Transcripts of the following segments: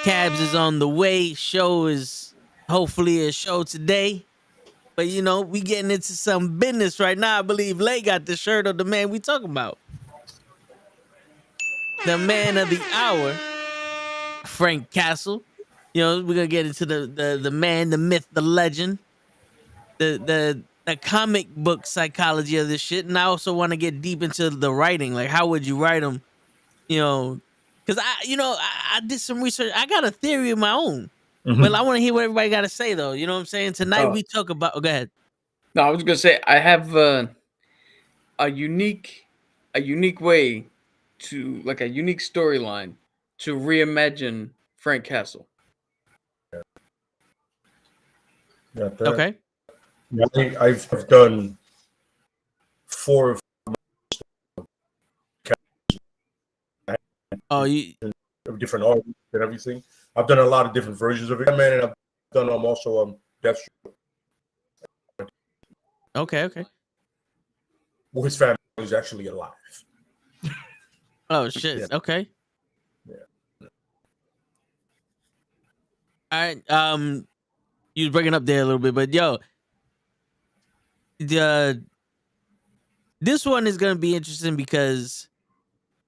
Cabs is on the way. Show is hopefully a show today. But you know, we getting into some business right now. I believe Lay got the shirt of the man we talking about. The man of the hour, Frank Castle. You know, we're gonna get into the man, the myth, the legend, the comic book psychology of this shit. And I also want to get deep into the writing. Like, how would you write them? You know, because I did some research. I got a theory of my own. Well, I want to hear what everybody got to say, though. You know what I'm saying? Tonight we talk about. Oh, go ahead. No, I was gonna say I have a unique way to, like, a unique storyline to reimagine Frank Castle. Okay. I've done 4 different art and everything. I've done a lot of different versions of it, man, and I've done also Deathstroke. Okay. Well, his family is actually alive. Oh shit. Yeah. Okay. Yeah. All right. You was breaking up there a little bit, but yo, this one is gonna be interesting because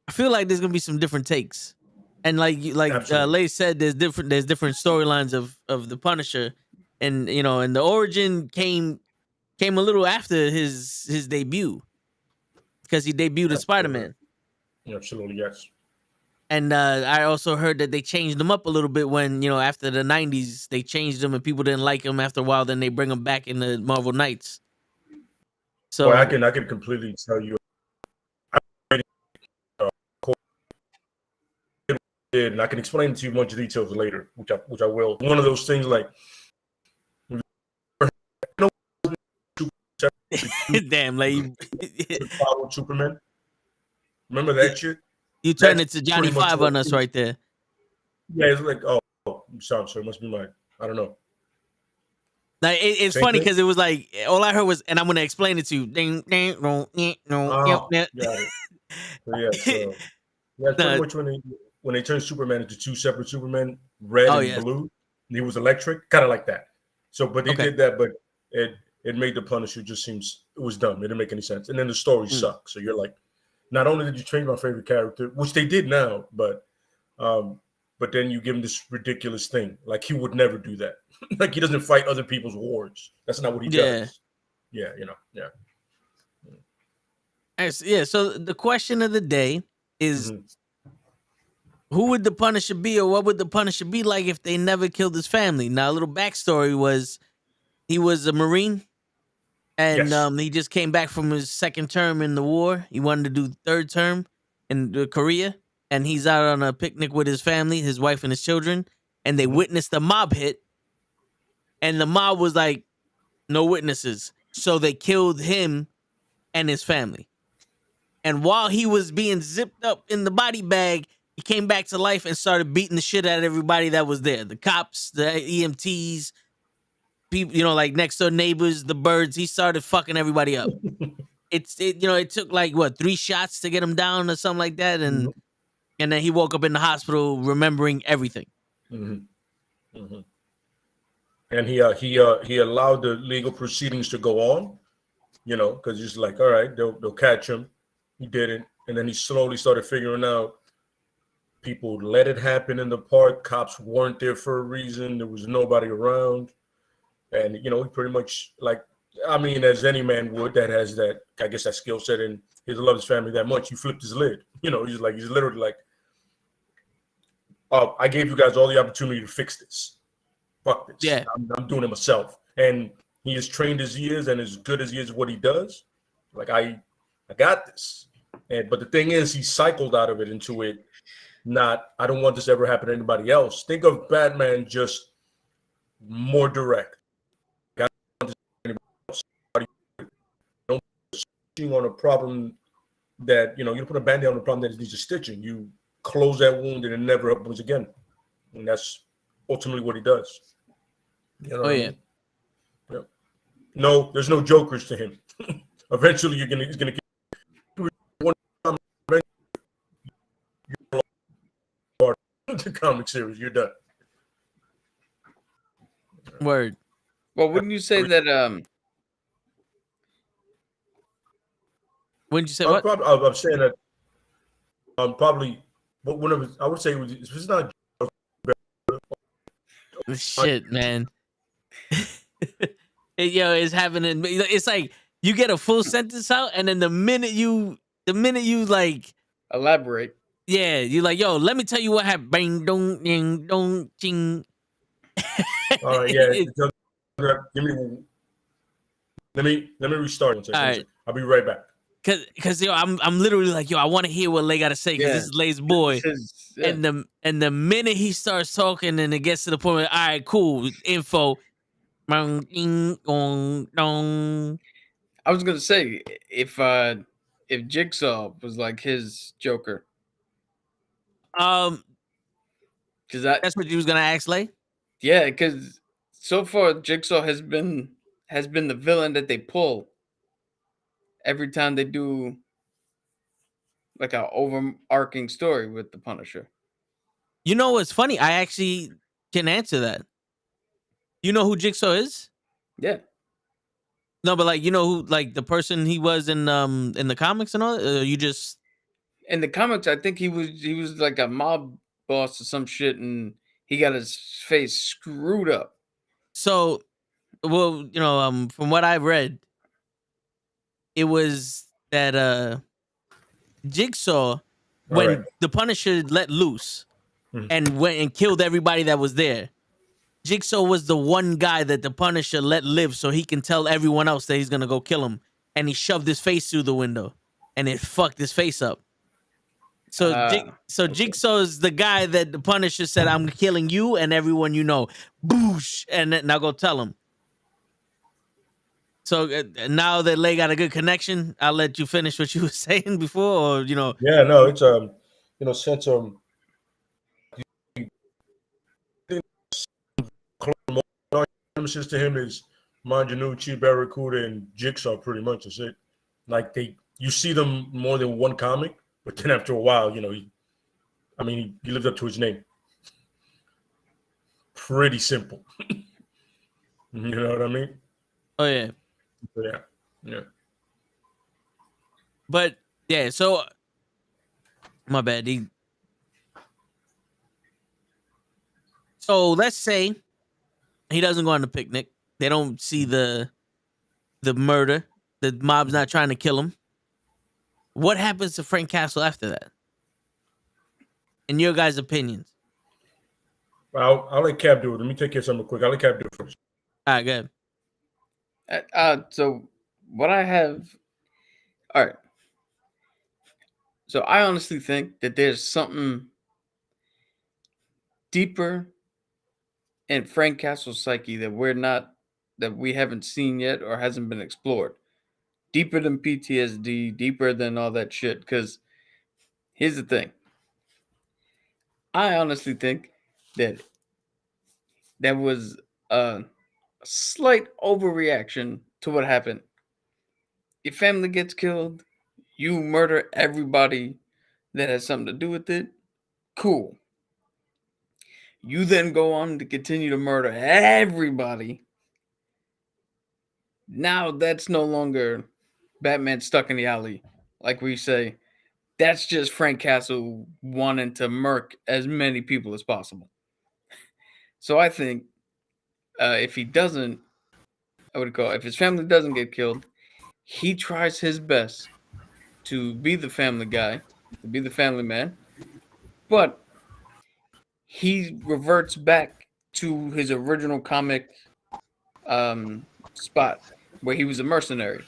I feel like there's gonna be some different takes, and like Lay said, there's different storylines of the Punisher, and you know, and the origin came a little after his debut because he debuted as Spider-Man. Absolutely, yes. And I also heard that they changed him up a little bit when, you know, after the 90s, they changed him and people didn't like him after a while. Then they bring him back in the Marvel Knights. So well, I can completely tell you. And I can explain to you much details later, which I will. One of those things like. Damn, like Superman. Remember that shit? You turned it to Johnny Five on us right there. Yeah, it's like, oh, I'm sorry, it must be mine. I don't know. Like it's funny because it was like all I heard was, and I'm gonna explain it to you. Ding, ding, no, no, got it. So pretty much when they turned Superman into 2 separate Supermen, red and blue, and he was electric, kind of like that. So, but they did that, but it made the Punisher just seems it was dumb. It didn't make any sense, and then the story sucked. So you're like, not only did you change my favorite character, which they did now, but then you give him this ridiculous thing. Like he would never do that. Like he doesn't fight other people's wars. That's not what he does. Yeah, you know, yeah. Yeah, so the question of the day is who would the Punisher be, or what would the Punisher be like if they never killed his family? Now, a little backstory was he was a Marine, and he just came back from his 2nd term in the war. He wanted to do the 3rd term in Korea, and he's out on a picnic with his family, his wife and his children, and they witnessed a mob hit, and the mob was like, no witnesses. So they killed him and his family. And while he was being zipped up in the body bag, he came back to life and started beating the shit out of everybody that was there. The cops, the EMTs, people, you know, like next door neighbors, the birds. He started fucking everybody up. It took like 3 shots to get him down or something like that, and then he woke up in the hospital remembering everything. And he allowed the legal proceedings to go on, you know, because he's like, all right, they'll catch him. He didn't, and then he slowly started figuring out people let it happen in the park. Cops weren't there for a reason. There was nobody around, and you know, he pretty much, like, I mean, as any man would that has that, I guess, that skill set, and he loves his family that much. He flipped his lid. You know, he's literally like, oh, I gave you guys all the opportunity to fix this. Fuck this. Yeah, I'm doing it myself. And he is trained as he is and as good as he is what he does. Like, I got this. But the thing is, he cycled out of it into it. Not, I don't want this to ever happen to anybody else. Think of Batman just more direct. Don't on a problem that, you know, you put a band-aid on a problem that needs a stitching. You close that wound and it never opens again. And that's ultimately what he does. You know yeah. No, there's no jokers to him. Eventually, he's gonna get one time. The comic series, you're done. Word. Well, wouldn't you say that? Wouldn't you say what? I'm saying that probably. But whenever I would say it's not. Shit, man. Yo, it's happening. It's like you get a full sentence out, and then the minute you like elaborate. Yeah, you like, yo, let me tell you what happened. Bang, dong, ding, dong, ching. All right, yeah. Let me restart. All right. I'll be right back. Cause yo, I'm literally like, yo, I want to hear what Lay got to say, because this is Lay's boy. And the minute he starts talking and it gets to the point where, all right, cool, info. Bang, ding, dong, dong. I was gonna say, if Jigsaw was like his Joker, because that's what you was gonna ask, Lay. Yeah, because so far Jigsaw has been the villain that they pull every time they do like an overarching story with the Punisher. You know what's funny? I actually can answer that. You know who Jigsaw is? Yeah. No, but like, you know who, like the person he was in the comics and all? You just in the comics, I think he was like a mob boss or some shit, and he got his face screwed up. So, well, you know, from what I've read, it was that Jigsaw, when the Punisher let loose and went and killed everybody that was there, Jigsaw was the one guy that the Punisher let live so he can tell everyone else that he's gonna go kill him. And he shoved his face through the window, and it fucked his face up. So, Jigsaw is the guy that the Punisher said, "I'm killing you and everyone you know." Boosh, and now go tell him. So now that Lay got a good connection, I'll let you finish what you were saying before, or you know. Yeah, no, it's since nemesis to him is Manjanucci, Barracuda, and Jigsaw. Pretty much is it. Like you see them more than one comic, but then after a while, you know, he lived up to his name. Pretty simple. You know what I mean? Oh yeah. Yeah. But yeah, so my bad. So let's say he doesn't go on the picnic. They don't see the murder. The mob's not trying to kill him. What happens to Frank Castle after that? In your guys' opinions? I'll let Cap do it. Let me take care of something quick. I'll let Cap do it first. All right, good. So what I have, all right. So I honestly think that there's something deeper in Frank Castle's psyche that we haven't seen yet or hasn't been explored. Deeper than PTSD, deeper than all that shit. Because here's the thing. I honestly think that there was a slight overreaction to what happened. Your family gets killed. You murder everybody that has something to do with it. Cool. You then go on to continue to murder everybody. Now that's no longer Batman stuck in the alley, like we say. That's just Frank Castle wanting to murk as many people as possible. So I think if he doesn't, if his family doesn't get killed, he tries his best to be the family guy, to be the family man, but he reverts back to his original comic spot where he was a mercenary.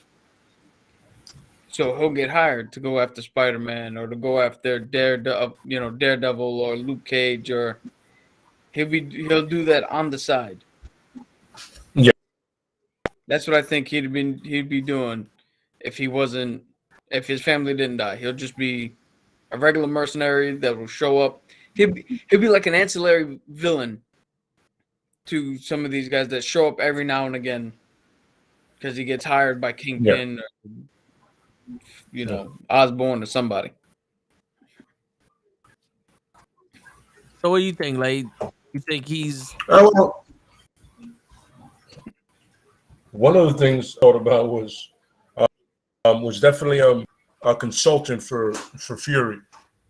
So he'll get hired to go after Spider-Man or to go after Daredevil or Luke Cage, or he'll do that on the side. Yeah, that's what I think he'd be doing if his family didn't die. He'll just be a regular mercenary that will show up. He'll be like an ancillary villain to some of these guys that show up every now and again because he gets hired by Kingpin or Osborn or somebody. So what do you think? Like, you think he's? One of the things I thought about was definitely a consultant for Fury,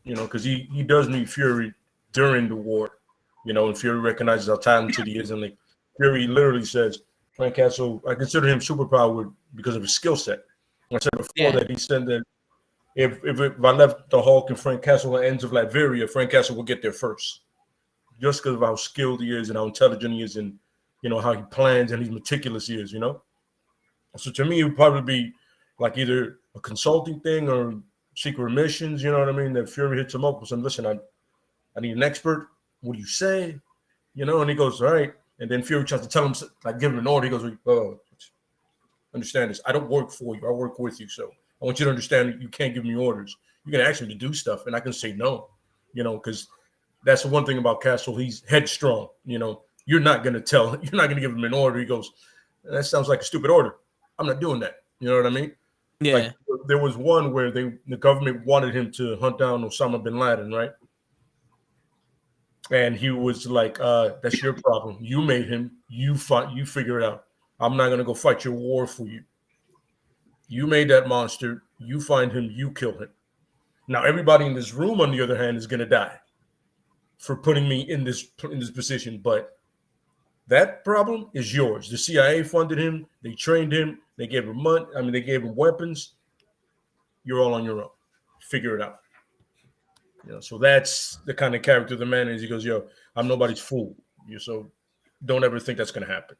because he does meet Fury during the war, and Fury recognizes how talented he is, and like Fury literally says, Frank Castle, I consider him superpowered because of his skill set. I said before that he said that if I left the Hulk and Frank Castle at the ends of Latveria, Frank Castle will get there first, just because of how skilled he is and how intelligent he is, and how he plans and he's meticulous he is, So to me, it would probably be like either a consulting thing or secret missions, you know what I mean? That Fury hits him up with some, listen, I need an expert. What do you say? And he goes, all right. And then Fury tries to tell him, like, give him an order. He goes, oh, understand this. I don't work for you. I work with you. So I want you to understand that you can't give me orders. You can ask me to do stuff, and I can say no, because that's the one thing about Castle. He's headstrong. You're not going to give him an order. He goes, that sounds like a stupid order. I'm not doing that. You know what I mean? Yeah. Like, there was one where the government wanted him to hunt down Osama bin Laden, right? And he was like, that's your problem. You made him. You figure it out. I'm not going to go fight your war for you. You made that monster. You find him. You kill him. Now, everybody in this room, on the other hand, is going to die for putting me in this position. But that problem is yours. The CIA funded him. They trained him. They gave him money. I mean, they gave him weapons. You're all on your own. Figure it out. So that's the kind of character the man is. He goes, yo, I'm nobody's fool. So don't ever think that's going to happen.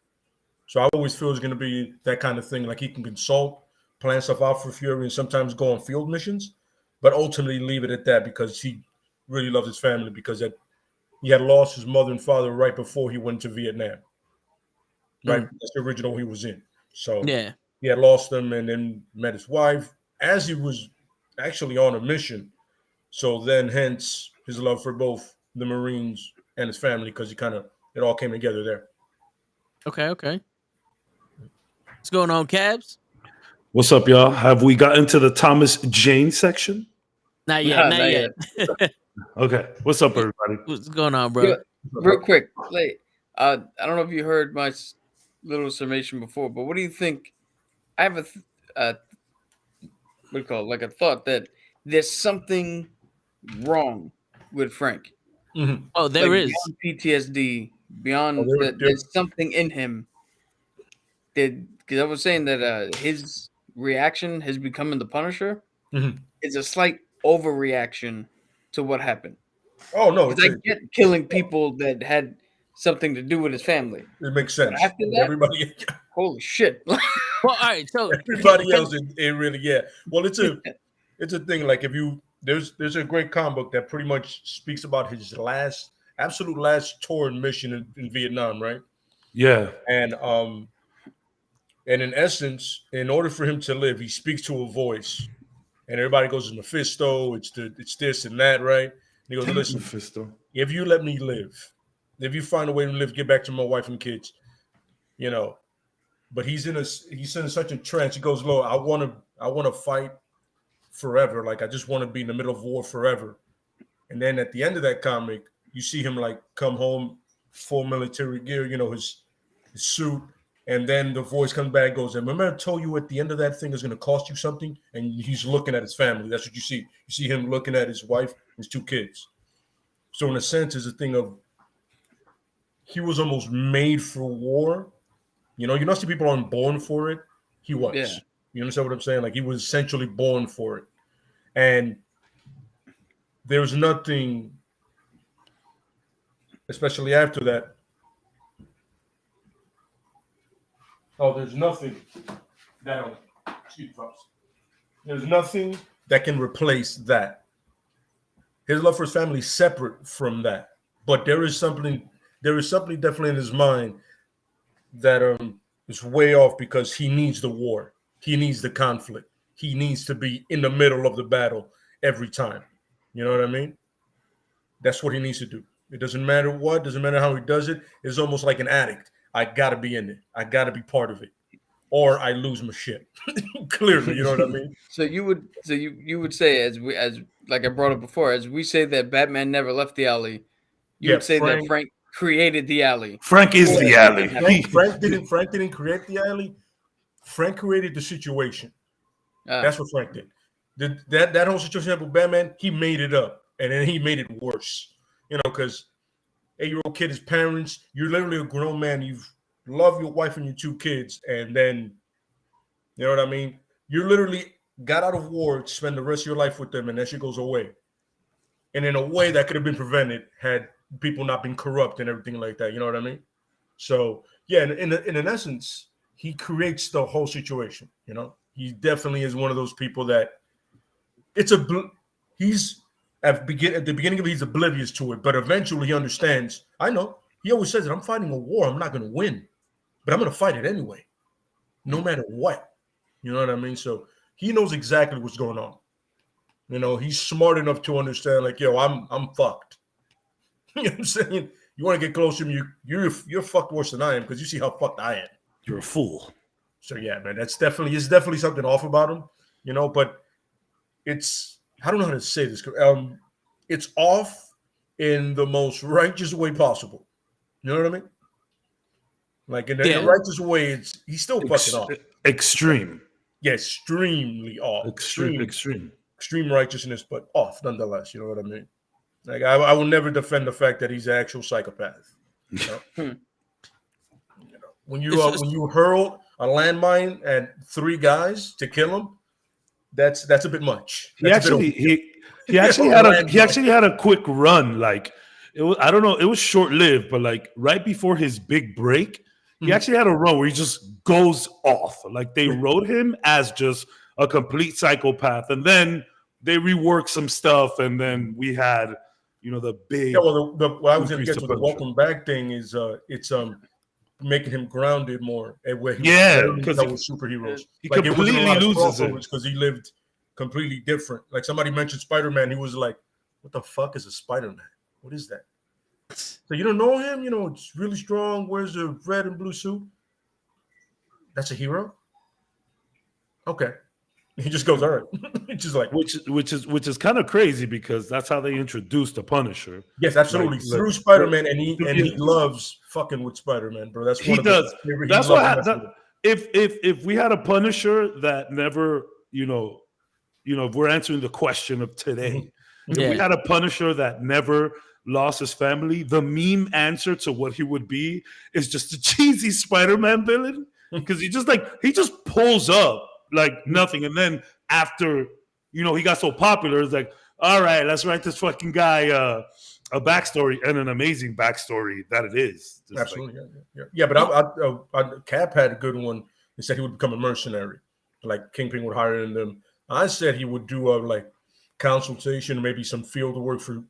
So I always feel it's going to be that kind of thing. Like, he can consult, plan stuff out for Fury, and sometimes go on field missions, but ultimately leave it at that because he really loves his family, because he had lost his mother and father right before he went to Vietnam. Right? That's the original he was in. So he had lost them and then met his wife as he was actually on a mission. So then, hence his love for both the Marines and his family, because it all came together there. Okay. What's going on, Cabs? What's up, y'all? Have we gotten to the Thomas Jane section? Not yet. Okay. What's up, everybody? What's going on, bro? Yeah, real quick, I don't know if you heard my little summation before, but what do you think? I have what do you call it? Like a thought that there's something wrong with Frank. Mm-hmm. Oh, there is beyond PTSD. Beyond there's something in him. Because I was saying that his reaction, his becoming the Punisher, is a slight overreaction to what happened. Oh no! I get killing people that had something to do with his family. It makes sense. But after that, everybody, holy shit! Well, all right. So everybody else, it really, Well, it's a thing. Like, there's a great comic book that pretty much speaks about his absolute last tour and mission in Vietnam, right? Yeah. And in essence, in order for him to live, he speaks to a voice, and everybody goes, Mephisto. It's this and that, right? And he goes, listen, Mephisto. If you let me live, if you find a way to live, get back to my wife and kids, But he's in such a trance. He goes, "Lo, I want to fight forever. Like, I just want to be in the middle of war forever." And then at the end of that comic, you see him like come home, full military gear, his suit, and then the voice comes back and goes, "And remember I told you at the end of that thing is going to cost you something?" And he's looking at his family. That's what you see. You see him looking at his wife, his 2 kids. So in a sense, it's a thing of he was almost made for war. You see people aren't born for it. He was. Yeah. You understand what I'm saying? Like, he was essentially born for it. And there's nothing, especially after that. There's nothing there's nothing that can replace that. His love for his family is separate from that. But there is something definitely in his mind that is way off, because he needs the war. He needs the conflict. He needs to be in the middle of the battle every time. You know what I mean? That's what he needs to do. It doesn't matter what, doesn't matter how he does it. It's almost like an addict. I gotta be in it. I gotta be part of it, or I lose my shit. Clearly, you know what I mean. So you would say, as like I brought up before, as we say that Batman never left the alley, you would say that Frank created the alley. Frank is the alley. Frank didn't create the alley, Frank created the situation. That's what Frank did. That whole situation with Batman, he made it up, and then he made it worse. You know, because 8-year-old kid, his parents, you're literally a grown man. You love your wife and your 2 kids, and then, you know what I mean? You literally got out of war to spend the rest of your life with them, and that shit goes away. And in a way that could have been prevented had people not been corrupt and everything like that. You know what I mean? So yeah, in essence, he creates the whole situation. You know, he definitely is one of those people that he's at the beginning of it, he's oblivious to it, but eventually he understands. I know he always says that I'm fighting a war. I'm not going to win, but I'm going to fight it anyway, no matter what. You know what I mean? So he knows exactly what's going on. You know, he's smart enough to understand, like, yo, I'm fucked. You know what I'm saying? You want to get close to me, you're fucked worse than I am because you see how fucked I am. You're a fool. So yeah, man, it's definitely something off about him, you know, but I don't know how to say this. It's off in the most righteous way possible. You know what I mean? Like in the righteous way, he's still fucking off. Extreme. Yeah, extremely off. Extreme righteousness, but off nonetheless. You know what I mean? Like I will never defend the fact that he's an actual psychopath. You know? You know, when you hurl a landmine at 3 guys to kill him, that's a bit much. He actually had a quick run. Like it was, I don't know, it was short lived, but like right before his big break, he actually had a run where he just goes off. Like they wrote him as just a complete psychopath, and then they reworked some stuff, and then we had, you know, the big. Yeah, well, what I was going to get to the welcome back thing is it's making him grounded more, and where he was superheroes. He like completely loses it because he lived completely different. Like somebody mentioned Spider-Man, he was like, "What the fuck is a Spider-Man? What is that?" So you don't know him? You know, it's really strong. Wears a red and blue suit. That's a hero. Okay. He just goes, all right. It's just like which is kind of crazy because that's how they introduced the Punisher. Yes, absolutely. Through Spider-Man, and he loves fucking with Spider-Man, bro. That's one That's what if we had a Punisher that never, you know, if we're answering the question of today, if we had a Punisher that never lost his family, the meme answer to what he would be is just a cheesy Spider-Man villain because he just pulls up like nothing, and then after, you know, he got so popular, it's like, all right, let's write this fucking guy a backstory, and an amazing backstory that it is. Just absolutely, yeah. But Cap had a good one. He said he would become a mercenary, like Kingpin would hire them. I said he would do like consultation, maybe some field work for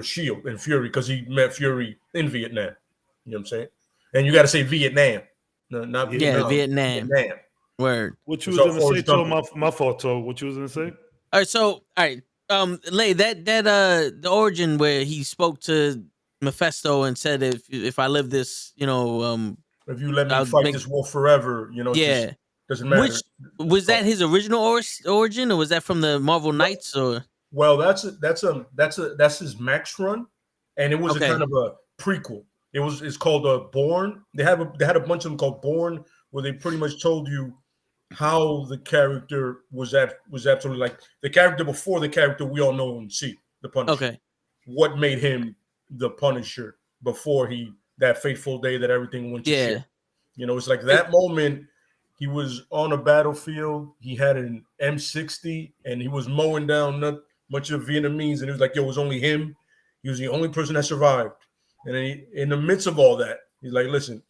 Shield and Fury, because he met Fury in Vietnam. You know what I'm saying? And you got to say Vietnam, not Vietnam. Vietnam. Word. What you was gonna say to my fault, what you was gonna say? All right. Lay that the origin where he spoke to Mephisto and said, if I live this, you know, if you let me fight this war forever, you know, doesn't matter. Which was that his original origin, or was that from the Marvel Knights? Or well, that's his Max run, and it was a kind of a prequel. It's called Born. They had a bunch of them called Born, where they pretty much told you how the character was absolutely like the character before the character we all know and see, the Punisher. Okay. What made him the Punisher before that fateful day that everything went to shit. You know, it's like that moment he was on a battlefield, he had an M60 and he was mowing down a bunch of Vietnamese, and it was like, yo, it was only him. He was the only person that survived. And then in the midst of all that, he's like, listen,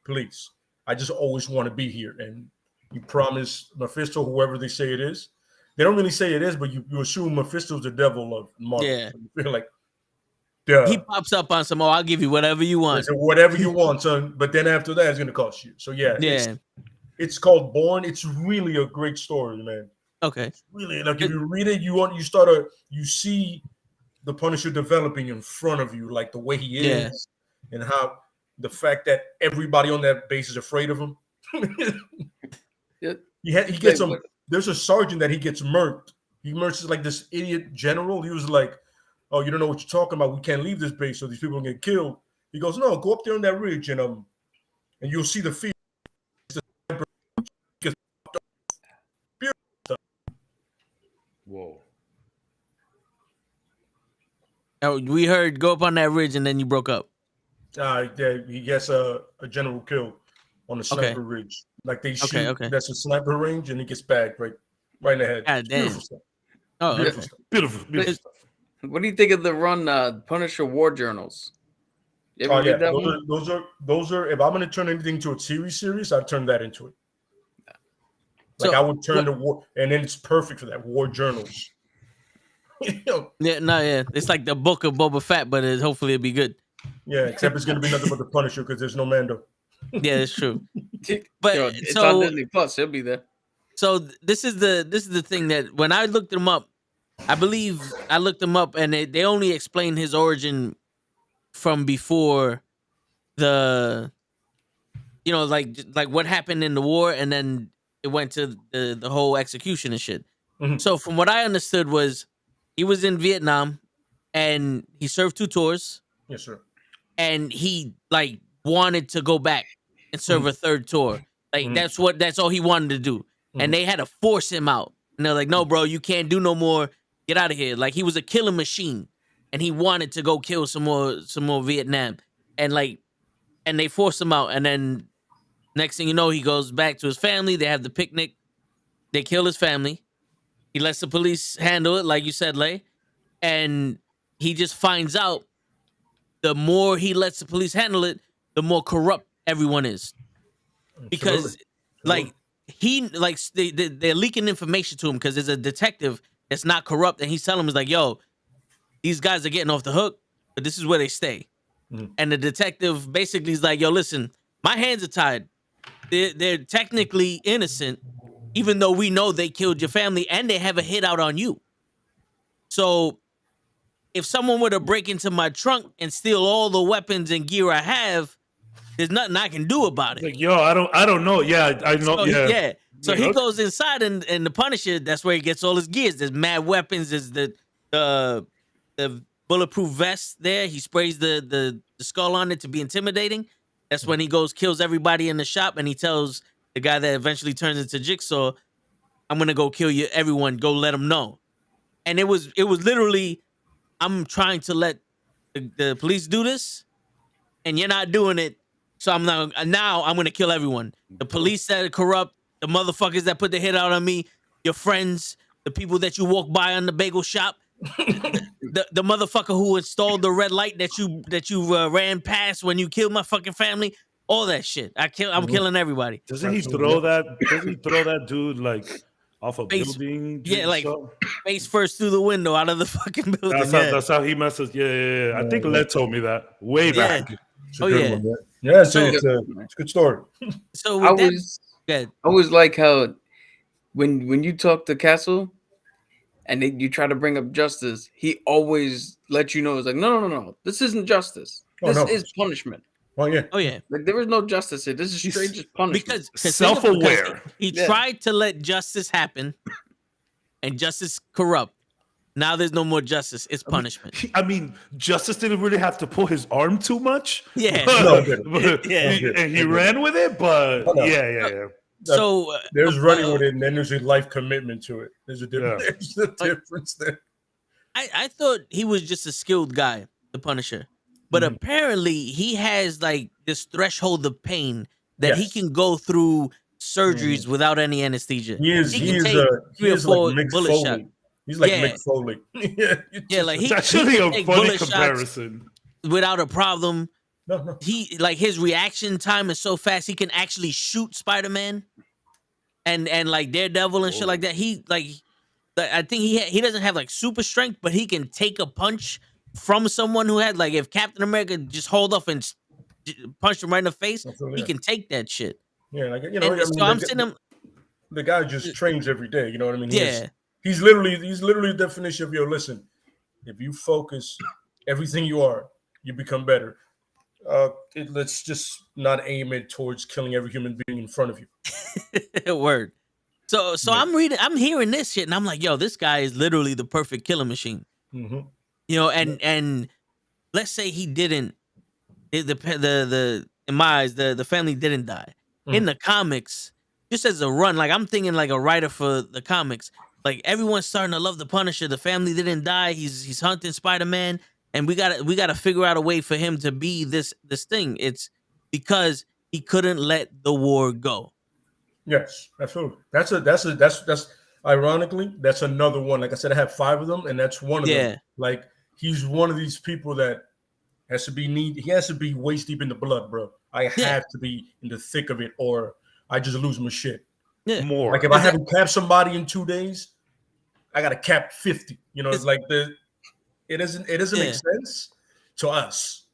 please, I just always want to be here. And you promise Mephisto, whoever they say it is. They don't really say it is, but you assume Mephisto's the devil of Marvel. Yeah. So you feel like, duh. He pops up on some, I'll give you whatever you want. Whatever you want, son. But then after that, it's going to cost you. So yeah. It's called Born. It's really a great story, man. Okay. It's really, like, if you read it, you see the Punisher developing in front of you, like the way he is, and how the fact that everybody on that base is afraid of him. He gets him. There's a sergeant that he gets murked. He murks like this idiot general. He was like, "Oh, you don't know what you're talking about. We can't leave this base, so these people get killed." He goes, "No, go up there on that ridge and you'll see the field." Oh, we heard go up on that ridge and then you broke up. Yeah, he gets a general kill on the sniper ridge. Like they shoot. That's a sniper range, and he gets bagged right in the head. God damn. Beautiful stuff. Oh, beautiful stuff. Beautiful stuff. What do you think of the run Punisher War Journals? You ever read that one? Those are. If I'm going to turn anything to a series, I'd turn that into it. Like I would turn the war, and then it's perfect for that War Journals. It's like the book of Boba Fett, but hopefully it'll be good. Yeah, except it's going to be nothing but the Punisher because there's no Mando. Yeah, it's true. But it's on Disney Plus. He'll be there. So this is the thing that when I looked him up, I believe I looked him up, and they only explained his origin from before the, like what happened in the war, and then it went to the whole execution and shit. Mm-hmm. So from what I understood was he was in Vietnam, and he served 2 tours. Yes, sir. And he like wanted to go back and serve a 3rd tour. Like that's all he wanted to do. And they had to force him out. And they're like, no, bro, you can't do no more. Get out of here. Like he was a killing machine. And he wanted to go kill some more Vietnam. And they forced him out. And then next thing you know, he goes back to his family. They have the picnic. They kill his family. He lets the police handle it, like you said, Lay. And he just finds out the more he lets the police handle it, the more corrupt everyone is. Because they're leaking information to him because there's a detective that's not corrupt, and he's telling him, he's like, yo, these guys are getting off the hook, but this is where they stay. And the detective basically is like, yo, listen, my hands are tied. They're technically innocent, even though we know they killed your family and they have a hit out on you. So if someone were to break into my trunk and steal all the weapons and gear I have, there's nothing I can do about it. Like, yo, I don't know. Yeah, I know. So he goes inside, and the Punisher, that's where he gets all his gears. There's mad weapons. There's the bulletproof vest there. He sprays the skull on it to be intimidating. That's when he goes, kills everybody in the shop, and he tells the guy that eventually turns into Jigsaw, I'm gonna go kill you, everyone. Go let them know. And it was literally, I'm trying to let the police do this, and you're not doing it. So I'm gonna kill everyone. The police that are corrupt, the motherfuckers that put the hit out on me, your friends, the people that you walk by on the bagel shop, the motherfucker who installed the red light that you ran past when you killed my fucking family, all that shit. I'm killing everybody. Doesn't he throw that dude like off a building? Yeah, like face first through the window out of the fucking building. That's how he messes. Yeah. I think Led told me that way back. It's a good story. So I always like how when you talk to Castle and you try to bring up justice, he always lets you know, it's like, no, this isn't justice. This is punishment. Oh yeah. Like there is no justice here. This is straight just punishment. Because self-aware. He tried to let justice happen, and justice corrupt. Now there's no more justice. It's punishment. I mean, Justice didn't really have to pull his arm too much. Yeah. And he ran with it, but yeah. So there's running with it, and then there's a life commitment to it. There's a difference there. I thought he was just a skilled guy, the Punisher. But apparently he has like this threshold of pain that he can go through surgeries without any anesthesia. He is like Mick Foley. He's like Mick Foley. Like it's actually a funny comparison. Without a problem. No. He like his reaction time is so fast he can actually shoot Spider-Man and like Daredevil and shit like that. He like I think he doesn't have like super strength, but he can take a punch from someone who had like if Captain America just hold off and punch him right in the face, he can take that shit. Yeah, like I'm sitting him. The guy just trains every day. You know what I mean? Yeah. He's literally the definition of listen, if you focus everything you are, you become better. Let's just not aim it towards killing every human being in front of you. Word. So I'm hearing this shit, and I'm like, yo, this guy is literally the perfect killing machine. Mm-hmm. You know, and let's say he didn't. The in my eyes, the family didn't die. In the comics, just as a run, like I'm thinking like a writer for the comics. Like everyone's starting to love the Punisher. The family didn't die. He's hunting Spider-Man, and we gotta figure out a way for him to be this thing. It's because he couldn't let the war go. Yes, absolutely. That's ironically, that's another one. Like I said, I have 5 of them, and that's one of them. Like, he's one of these people that has to be he has to be waist deep in the blood, bro. I have to be in the thick of it, or I just lose my shit. Yeah. More. Like, if I haven't capped somebody in 2 days, I gotta cap 50. You know, it's like it doesn't make sense to us,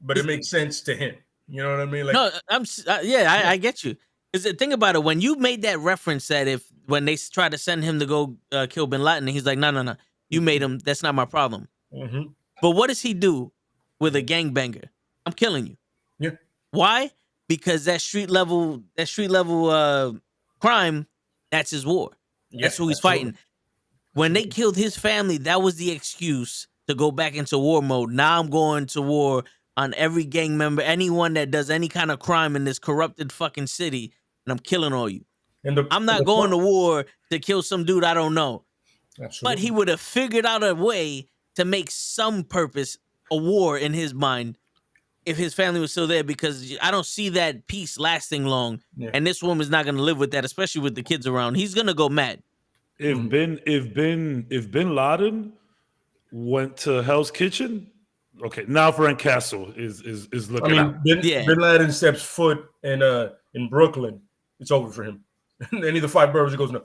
but it makes sense to him. You know what I mean? Like, no, I get you. Because think about it, when you made that reference that when they tried to send him to go kill Bin Laden, and he's like, no, you made him. That's not my problem. Mm-hmm. But what does he do with a gangbanger? I'm killing you. Yeah. Why? Because that street level crime, that's his war. That's who he's fighting. When they killed his family, that was the excuse to go back into war mode. Now I'm going to war on every gang member, anyone that does any kind of crime in this corrupted fucking city, and I'm killing all you. I'm not going to war to kill some dude I don't know. Absolutely. But he would have figured out a way to make some purpose a war in his mind if his family was still there, because I don't see that peace lasting long. Yeah. And this woman's not going to live with that, especially with the kids around. He's going to go mad. If Bin Laden went to Hell's Kitchen, okay, now Frank Castle is looking out. Bin Laden steps foot in Brooklyn, it's over for him. Any of the 5 boroughs, he goes, no.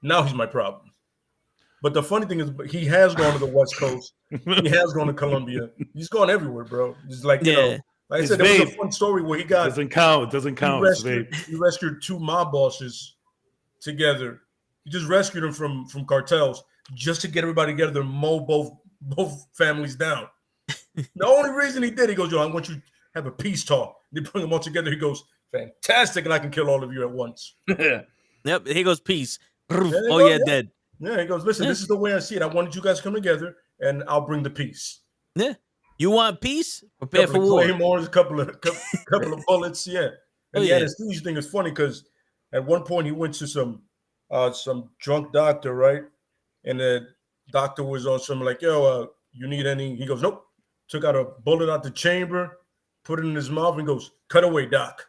Now he's my problem. But the funny thing is, he has gone to the West Coast. He has gone to Colombia. He's gone everywhere, bro. It's like, you know, like I said, there was a fun story where he got... Doesn't count. He rescued 2 mob bosses together. He just rescued them from cartels just to get everybody together and mow both families down. The only reason he did, he goes, yo, I want you to have a peace talk. They bring them all together. He goes, fantastic, and I can kill all of you at once. Yep, he goes, peace. Dead. Yeah, he goes, listen, this is the way I see it. I wanted you guys to come together, and I'll bring the peace. Yeah. You want peace? Prepare for war. Claymores, a couple of bullets, yeah. And the anesthesia thing is funny because at one point he went to some drunk doctor, right? And the doctor was on some like, yo, you need any? He goes, nope. Took out a bullet out the chamber, put it in his mouth, and goes, cut away, doc.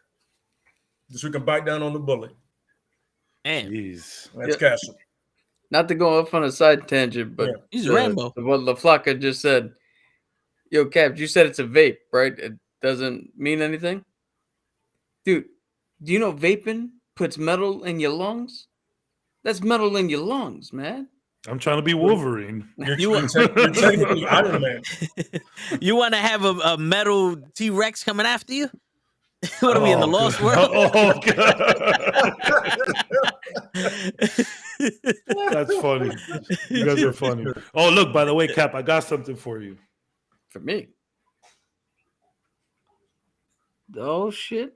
Just so we can bite down on the bullet. Damn. Jeez. That's Castle. Not to go off on a side tangent, but he's Rambo. What LaFlaca just said. Yo, Cap, you said it's a vape, right? It doesn't mean anything? Dude, do you know vaping puts metal in your lungs? That's metal in your lungs, man. I'm trying to be Wolverine. You're technically Iron Man. You want to have a metal T-Rex coming after you? What are we in the Lost World? Oh, God. That's funny. You guys are funny. Oh, look, by the way, Cap, I got something for you. For me? Oh, shit.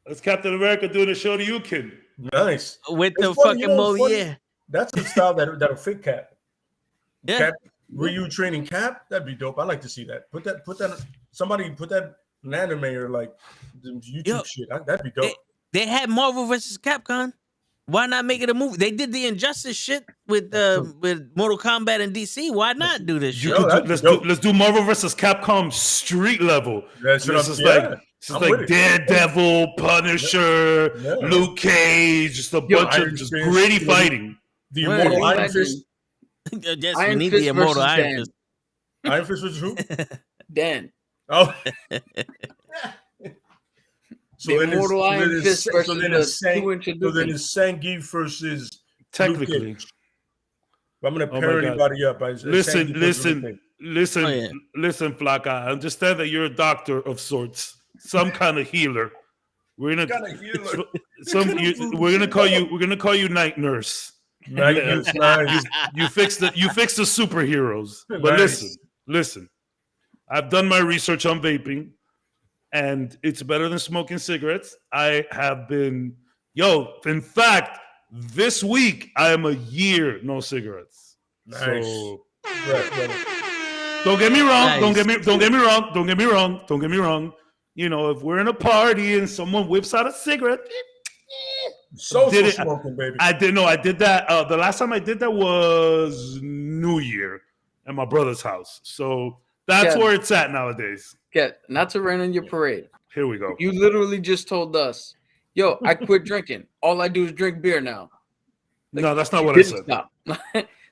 That's Captain America doing a show to you, kid. Nice. With the fucking Moliere. That's the style that'll fit Cap. Yeah. Cap, Ryu training Cap? That'd be dope. I like to see that. Somebody put that in anime or like YouTube shit. That'd be dope. They had Marvel versus Capcom. Why not make it a movie? They did the Injustice shit with Mortal Kombat and DC. Why not do this shit? Let's do Marvel versus Capcom street level. That's like Daredevil, Punisher, Luke Cage, just a bunch of just gritty fighting. The Immortal Iron Fist. Yes, we need the Immortal Iron Fist. Iron Fist was who? Dan. Oh. So the Immortal Iron Fist versus so then it's Zangief versus technically. I'm gonna pair anybody up. Listen, Flocka. I understand that you're a doctor of sorts, some kind of healer. We're gonna call you Night Nurse. Night Nurse, nice. You fix the superheroes. But nice. listen. I've done my research on vaping. And it's better than smoking cigarettes. I have been, in fact, this week I am a year no cigarettes. Nice. So, don't get me wrong. Nice. Don't get me wrong. You know, if we're in a party and someone whips out a cigarette, social smoking, baby. I did that. The last time I did that was New Year at my brother's house. So That's where it's at nowadays. Not to rain on your parade. Here we go. You literally just told us, yo, I quit drinking. All I do is drink beer now. Like, no, that's not what I said. Stop.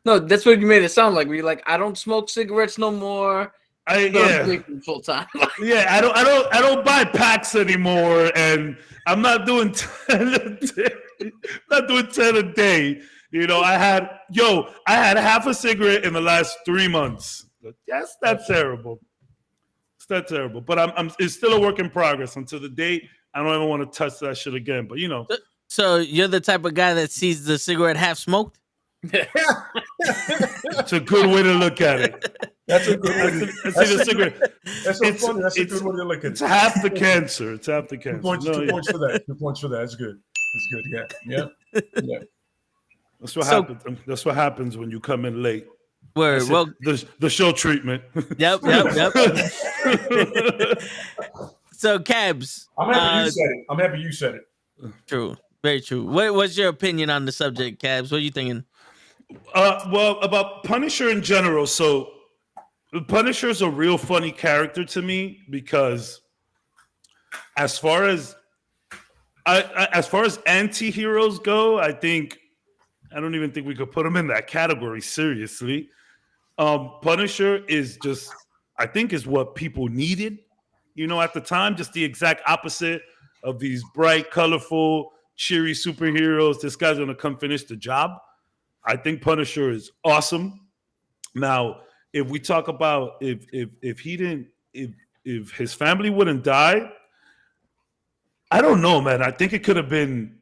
No, that's what you made it sound like. Where you're like, I don't smoke cigarettes no more. I'm drinking full time. I don't buy packs anymore, and I'm not doing 10 a day. Not doing 10 a day. You know, I had half a cigarette in the last 3 months. Yes, that's terrible. It's that terrible. But it's still a work in progress. Until the date, I don't ever want to touch that shit again. But you know. So you're the type of guy that sees the cigarette half smoked? It's a good way to look at it. That's a good way. That's so funny. That's a good way to look at it. It's half the cancer. It's half the cancer. 2 points for that. 2 points for that. It's good. It's good. Yeah. That's what happens. That's what happens when you come in late. Well, the show treatment. Yep. So, Cabs. I'm happy you said it. True. Very true. What's your opinion on the subject, Cabs? What are you thinking? Well, about Punisher in general. So, Punisher is a real funny character to me because, as far as anti-heroes go, I don't even think we could put him in that category seriously. Punisher is just, I think, is what people needed, at the time. Just the exact opposite of these bright, colorful, cheery superheroes. This guy's gonna come finish the job. I think Punisher is awesome. Now, if we talk about if his family wouldn't die, I don't know, man. I think it could have been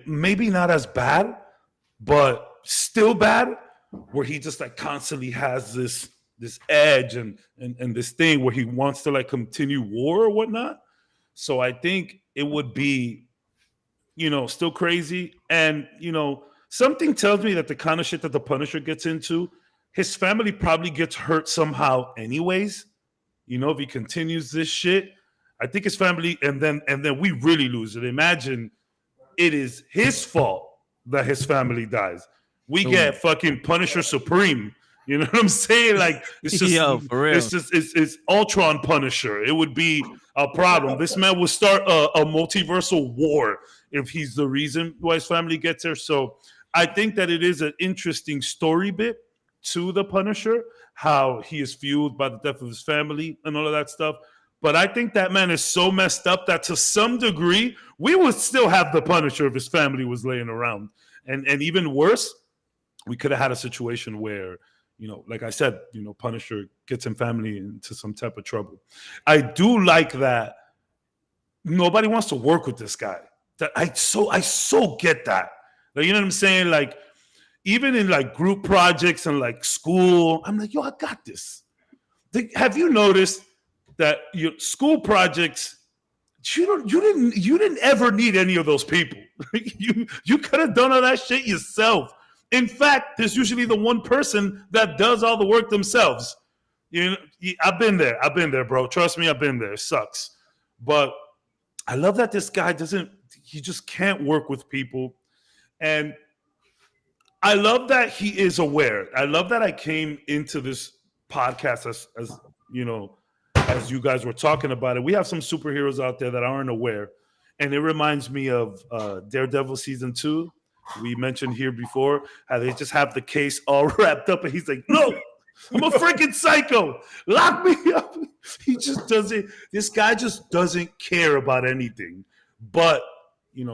maybe not as bad, but still bad, where he just like constantly has this edge and this thing where he wants to like continue war or whatnot. So I think it would be, still crazy. And, something tells me that the kind of shit that the Punisher gets into, his family probably gets hurt somehow anyways. If he continues this shit, I think his family, and then we really lose it. Imagine it is his fault that his family dies. We get fucking Punisher Supreme. You know what I'm saying? Like, it's just, for real. It's Ultron Punisher. It would be a problem. This man will start a multiversal war if he's the reason why his family gets there. So I think that it is an interesting story bit to the Punisher, how he is fueled by the death of his family and all of that stuff. But I think that man is so messed up that to some degree, we would still have the Punisher if his family was laying around. And even worse, we could have had a situation where, like I said, Punisher gets his family into some type of trouble. I do like that nobody wants to work with this guy. That I so get that. Like, you know what I'm saying? Like, even in like group projects and like school, I'm like, yo, I got this. Have you noticed that your school projects, you didn't ever need any of those people. you could have done all that shit yourself. In fact, there's usually the one person that does all the work themselves. I've been there, bro. Trust me, I've been there. It sucks. But I love that this guy he just can't work with people. And I love that he is aware. I love that I came into this podcast as you guys were talking about it. We have some superheroes out there that aren't aware. And it reminds me of Daredevil season 2. We mentioned here before how they just have the case all wrapped up. And he's like, no, I'm a freaking psycho. Lock me up. This guy just doesn't care about anything but,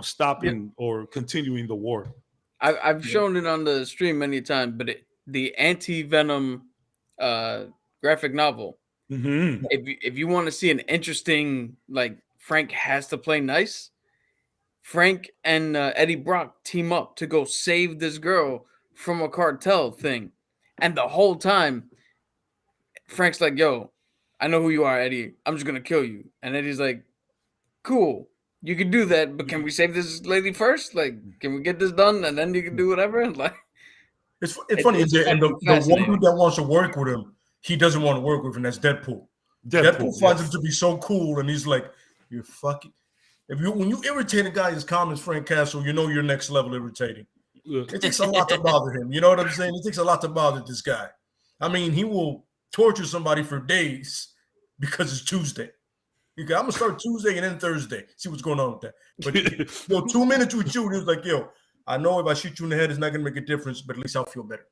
stopping or continuing the war. I've shown it on the stream many times, but the Anti-Venom graphic novel, if you want to see an interesting, like, Frank has to play nice, Frank and Eddie Brock team up to go save this girl from a cartel thing. And the whole time, Frank's like, yo, I know who you are, Eddie. I'm just going to kill you. And Eddie's like, cool. You can do that, but can we save this lady first? Like, can we get this done and then you can do whatever? Like, it's funny. And the one dude that wants to work with him, he doesn't want to work with him. That's Deadpool. Deadpool finds him to be so cool, and he's like, "You're fucking." When you irritate a guy as calm as Frank Castle, you're next level irritating. It takes a lot to bother him. You know what I'm saying? It takes a lot to bother this guy. I mean, he will torture somebody for days because it's Tuesday. I'm gonna start Tuesday and then Thursday. See what's going on with that. But 2 minutes with you, it was like, yo, I know if I shoot you in the head, it's not gonna make a difference, but at least I'll feel better.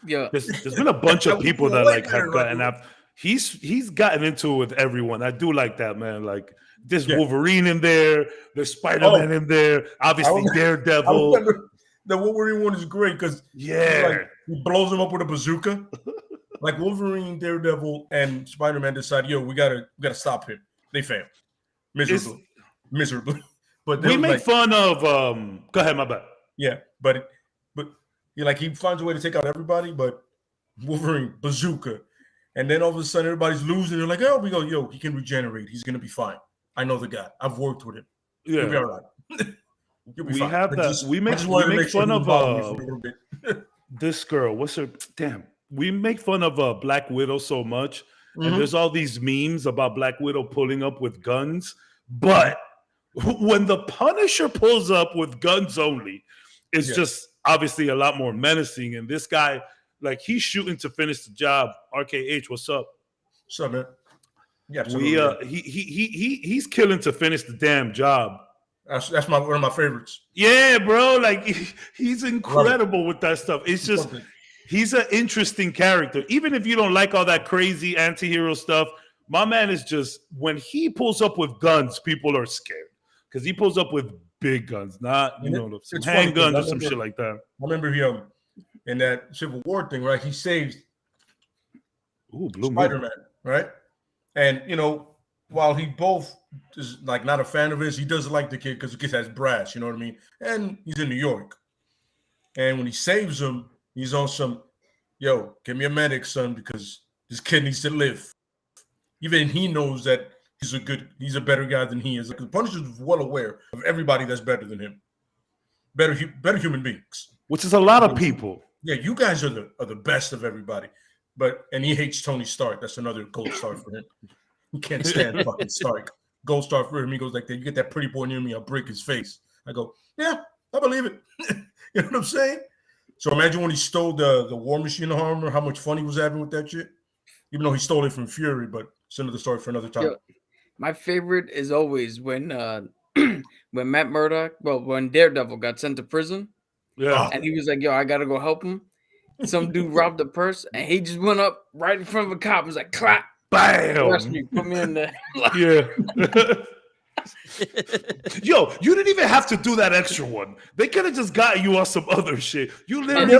Yeah, there's been a bunch of people that like have gotten up. He's gotten into it with everyone. I do like that, man. Like there's Wolverine in there, there's Spider-Man in there, obviously Daredevil. I remember the Wolverine one is great because he blows him up with a bazooka. Like Wolverine, Daredevil, and Spider-Man decide, yo, we gotta stop him. They fail miserably. But we make fun of. Go ahead, my bad. Yeah, but he finds a way to take out everybody, but Wolverine bazooka, and then all of a sudden everybody's losing. They're like, oh, we go, yo, he can regenerate. He's gonna be fine. I know the guy. I've worked with him. Yeah, he'll be all right. We have that. We make fun of this girl. What's her? Damn. We make fun of Black Widow so much, and there's all these memes about Black Widow pulling up with guns. But when the Punisher pulls up with guns only, it's just obviously a lot more menacing. And this guy, like, he's shooting to finish the job. RKH, what's up? What's up, man? Yeah, absolutely. He's killing to finish the damn job. That's one of my favorites. Yeah, bro. Like he's incredible with that stuff. It's just. He's an interesting character. Even if you don't like all that crazy anti-hero stuff, my man is just, when he pulls up with guns, people are scared. Because he pulls up with big guns, not, some handguns or some shit like that. I remember him in that Civil War thing, right? He saves Spider-Man, right? And, while he both is like not a fan of his, he doesn't like the kid because the kid has brass, you know what I mean? And he's in New York. And when he saves him, he's on some, yo, give me a medic, son, because this kid needs to live. Even he knows that he's a better guy than he is. Like, the Punisher is well aware of everybody that's better than him. Better human beings. Which is a lot of people. Yeah, you guys are the best of everybody. And he hates Tony Stark. That's another gold star for him. He can't stand fucking Stark. Gold star for him. He goes like that. You get that pretty boy near me, I'll break his face. I go, yeah, I believe it. You know what I'm saying? So imagine when he stole the War Machine armor, how much fun he was having with that shit. Even though he stole it from Fury, but it's another story for another time. Yo, my favorite is always when Matt Murdock, when Daredevil got sent to prison. Yeah. And he was like, yo, I gotta go help him. Some dude robbed a purse and he just went up right in front of a cop and was like, clap. Bam. Arrest me, put me in there. Yeah. Yo, you didn't even have to do that extra one. They could have just got you on some other shit. You literally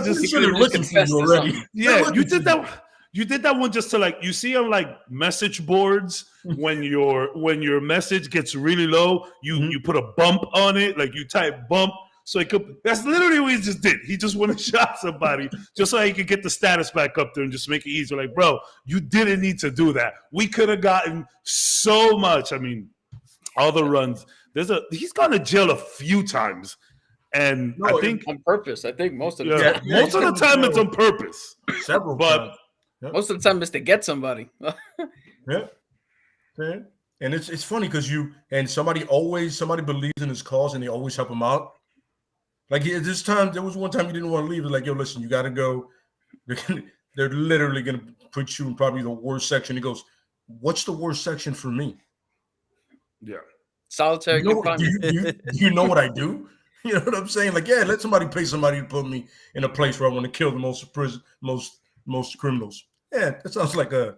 already. Yeah, you did that. You did that one just to, like, you see on like message boards when your message gets really low, you put a bump on it, like you type bump. So that's literally what he just did. He just went and shot somebody just so he could get the status back up there and just make it easier. Like, bro, you didn't need to do that. We could have gotten so much. I mean, all the runs. He's gone to jail a few times, and I think on purpose. I think most of the time. Most of the time it's on purpose. Several times. Yep. Most of the time it's to get somebody. Yeah. And it's funny because somebody believes in his cause and they always help him out. Like this time, there was one time he didn't want to leave. It's like, yo, listen, you got to go. They're literally going to put you in probably the worst section. He goes, what's the worst section for me? Yeah. Solitary confinement. Do you know what I do? You know what I'm saying? Like, yeah, let somebody pay somebody to put me in a place where I want to kill the most criminals. Yeah, that sounds like a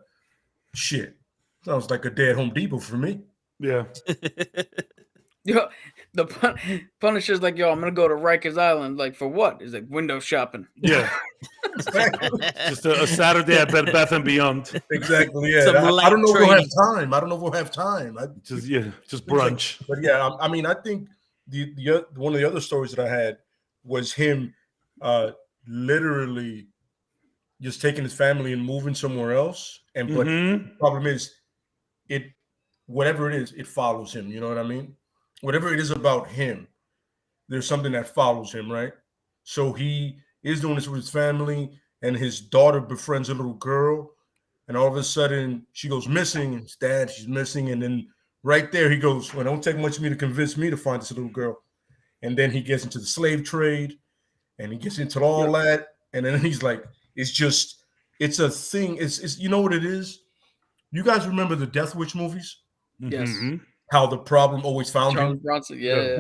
shit. Sounds like a dead Home Depot for me. Yeah. Yo, the Punisher's like, yo, I'm gonna go to Rikers Island. Like, for what? He's like, window shopping. Yeah. Just a Saturday at Bed Bath and Beyond. Exactly. Yeah. I don't know if we'll have time. Just brunch. But yeah, I mean, I think the one of the other stories that I had was him literally just taking his family and moving somewhere else. And but the problem is, whatever it is, it follows him. You know what I mean? Whatever it is about him, there's something that follows him, right? So he is doing this with his family, and his daughter befriends a little girl, and all of a sudden she goes missing. And his dad, she's missing, and then right there he goes, "Well, it don't take much of me to convince me to find this little girl." And then he gets into the slave trade, and he gets into all that, and then he's like, it's it's a thing. It's you know what it is? You guys remember the Death Wish movies? Yes. Mm-hmm. How the problem always found Charles him? Bronson, yeah.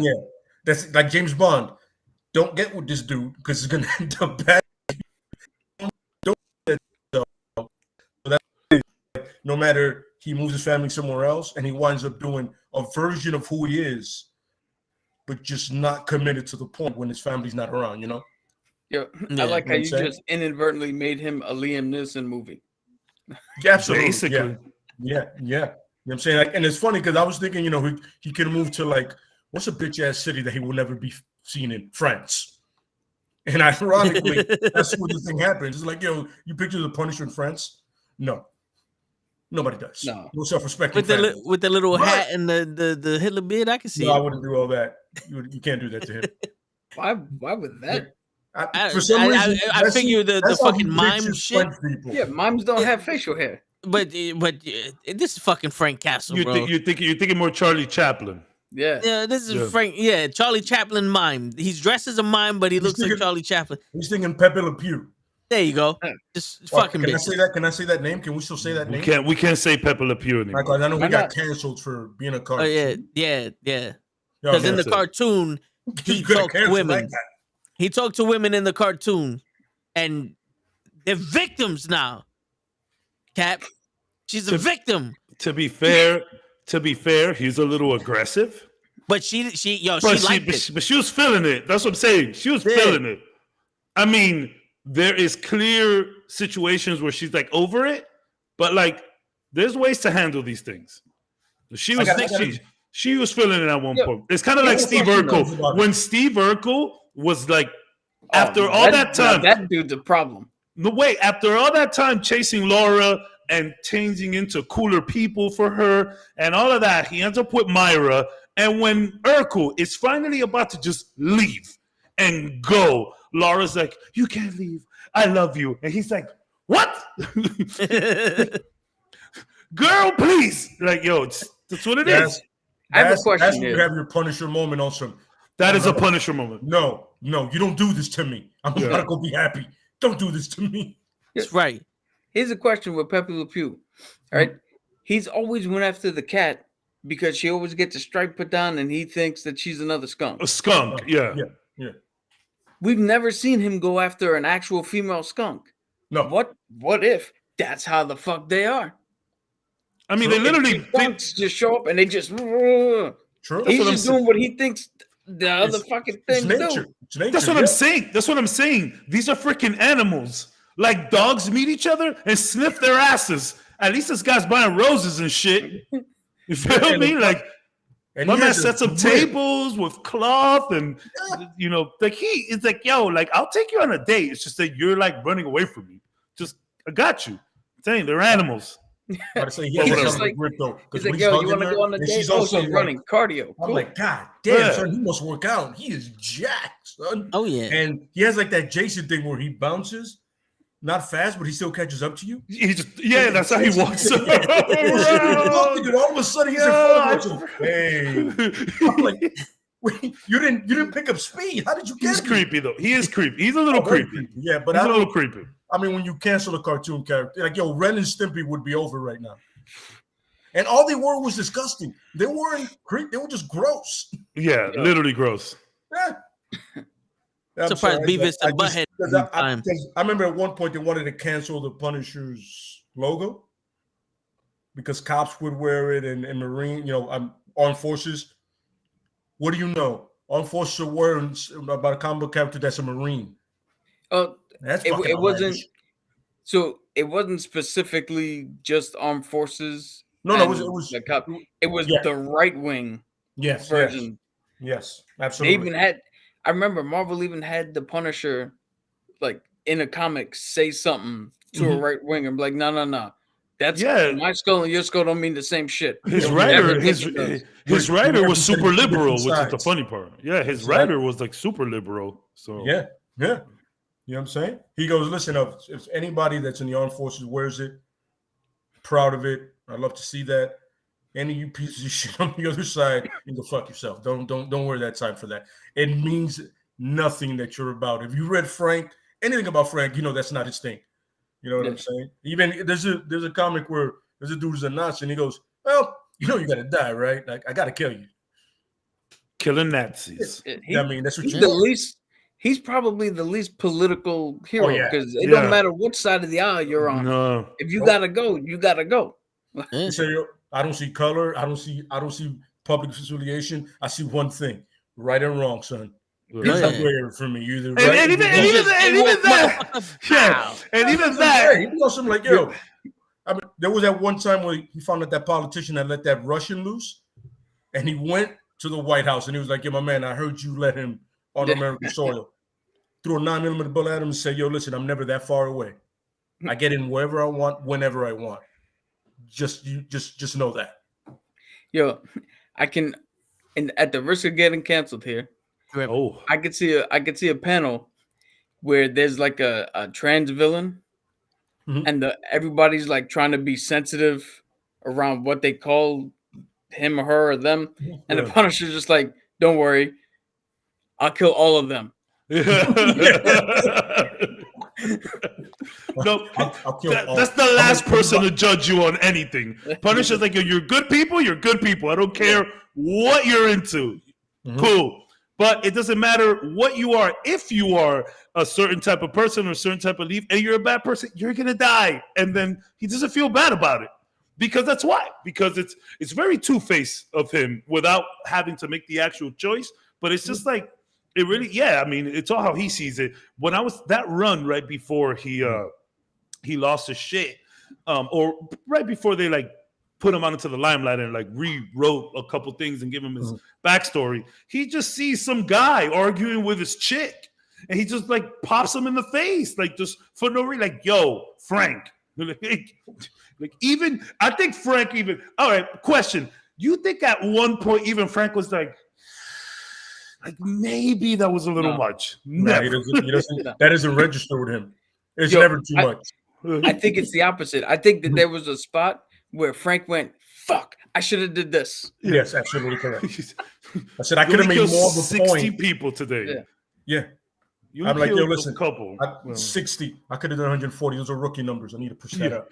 That's like James Bond. Don't get with this dude because it's gonna end up bad. Don't get so no matter he moves his family somewhere else and he winds up doing a version of who he is, but just not committed to the point when his family's not around, you know? Yeah. I like how you just inadvertently made him a Liam Neeson movie. Yeah, absolutely. Basically. Yeah. You know what I'm saying? Like, and it's funny because I was thinking, you know, he could move to like, what's a bitch ass city that he will never be seen in? France. And ironically, that's where the thing happens. It's like, yo, you picture the Punisher in France? No. Nobody does. No self-respecting with the little hat and the Hitler beard. I can see. No, I wouldn't do all that. You can't do that to him. Why would that? For some reason, I figure the fucking mime shit. Yeah, mimes don't have facial hair. But this is fucking Frank Castle, bro. You're thinking more Charlie Chaplin. Yeah, this is Frank. Yeah, Charlie Chaplin mime. He's dressed as a mime, but he's looks like Charlie Chaplin. He's thinking Pepe Le Pew. There you go. Just fucking. Can I say that? Can I say that name? Can we still say that name? We can't say Pepe Le Pew anymore. I know we got canceled for being a cartoon. Oh yeah. Because in the cartoon, he talked to women. He talked to women in the cartoon, and they're victims now. Cap, she's a victim. To be fair, he's a little aggressive. But she liked it. But she was feeling it. That's what I'm saying. She was feeling it. I mean, there is clear situations where she's like over it, but like there's ways to handle these things. She was she was feeling it at one point. It's kind of like Steve Urkel. When Steve Urkel was like, after all that time, that dude's a problem. No way. After all that time chasing Laura and changing into cooler people for her and all of that, he ends up with Myra. And when Urkel is finally about to just leave and go, Laura's like, "You can't leave. I love you." And he's like, "What?" Girl, please. Like, yo, that's what it is. I have a question. That's when you have your Punisher moment on some. That is a Punisher moment. No, you don't do this to me. I'm about to go be happy. Don't do this to me. That's right. Here's a question with Pepe Le Pew. All right. He's always went after the cat because she always gets a stripe put down and he thinks that she's another skunk. A skunk, yeah. We've never seen him go after an actual female skunk. No. What if that's how the fuck they are? I mean, they literally skunks just show up and they just True. He's just doing what he thinks the other fucking things do. That's what I'm saying. That's what I'm saying. These are freaking animals. Like dogs meet each other and sniff their asses. At least this guy's buying roses and shit. You feel me? Like, my man sets up tables with cloth and, you know, like it's like, yo, like, I'll take you on a date. It's just that you're like running away from me. Just, I got you. I'm saying they're animals. He's like, yo, you want to go on a date? Oh, she's running cardio. I'm like, God damn, son, he must work out. He is jacked, son. Oh, yeah. And he has like that Jason thing where he bounces. Not fast, but he still catches up to you. That's how he walks. All of a sudden, he's in front of you. Hey, I'm like, wait, you didn't pick up speed. How did you get? He's creepy though. He is creepy. He's a little creepy. Yeah, but he's a little creepy. I mean, when you cancel a cartoon character, like Ren and Stimpy would be over right now. And all they were was disgusting. They weren't creepy. They were just gross. Yeah, literally gross. Yeah. I'm surprised Beavis and Butthead. I remember at one point they wanted to cancel the Punisher's logo because cops would wear it and Marine, armed forces. What do you know? Armed forces are wearing about a comic book character that's a Marine. That's it wasn't. So it wasn't specifically just armed forces. No, it was the cop. It was the right wing. Version. Yes, absolutely. They even had. I remember Marvel even had the Punisher, like in a comic, say something to a right winger, and be like, no. That's my skull and your skull don't mean the same shit. His writer was super liberal, which is the funny part. Yeah, his writer was like super liberal. So yeah. You know what I'm saying? He goes, listen, if anybody that's in the armed forces wears it, proud of it. I'd love to see that. Any of you pieces of shit on the other side, you go fuck yourself. Don't wear that sign for that. It means nothing that you're about. If you read Frank, anything about Frank, you know that's not his thing. You know what I'm saying? Even there's a comic where there's a dude who's a Nazi, and he goes, "Well, you know you gotta die, right? Like I gotta kill you." Killing Nazis. I mean, that's what he's you the want. least. He's probably the least political hero because it Yeah. don't matter which side of the aisle you're on. No. If you gotta go, you gotta go. He said, "I don't see color. I don't see public affiliation. I see one thing: right and wrong, son. It's not weird for me. Either right and even that, yeah, and even that, he was something like, yo." I mean, there was that one time where he found out that politician had let that Russian loose, and he went to the White House and he was like, "Yo, my man, I heard you let him on American soil." Threw a 9mm bullet at him and said, "Yo, listen, I'm never that far away. I get in wherever I want, whenever I want. Just know that." Yo, I can, and at the risk of getting canceled here, I could see a panel where there's like a trans villain, and everybody's like trying to be sensitive around what they call him or her or them, and the Punisher's just like, "Don't worry, I'll kill all of them." No, that's the last person to judge you on anything. Punisher's like, "You're good people. You're good people. I don't care what you're into. Cool." But it doesn't matter what you are. If you are a certain type of person or a certain type of belief and you're a bad person, you're going to die. And then he doesn't feel bad about it. Because that's why. Because it's very two-faced of him without having to make the actual choice. But it's just like, it really, I mean, it's all how he sees it. When I was that run right before he lost his shit, or right before they like put him out into the limelight and like rewrote a couple things and give him his backstory, he just sees some guy arguing with his chick, and he just like pops him in the face, like just for no reason, like, "Yo, Frank." Like even I think Frank even. All right, question: you think at one point even Frank was like maybe that was a little much? No, he doesn't. That isn't register with him. It's never too much. I think it's the opposite. I think that there was a spot where Frank went, "Fuck, I should have did this." Yes, absolutely correct. I said I could have made more of a 60 point. people today. Yeah. I'm like, "Yo, listen, 60. I could have done 140. Those are rookie numbers. I need to push that up."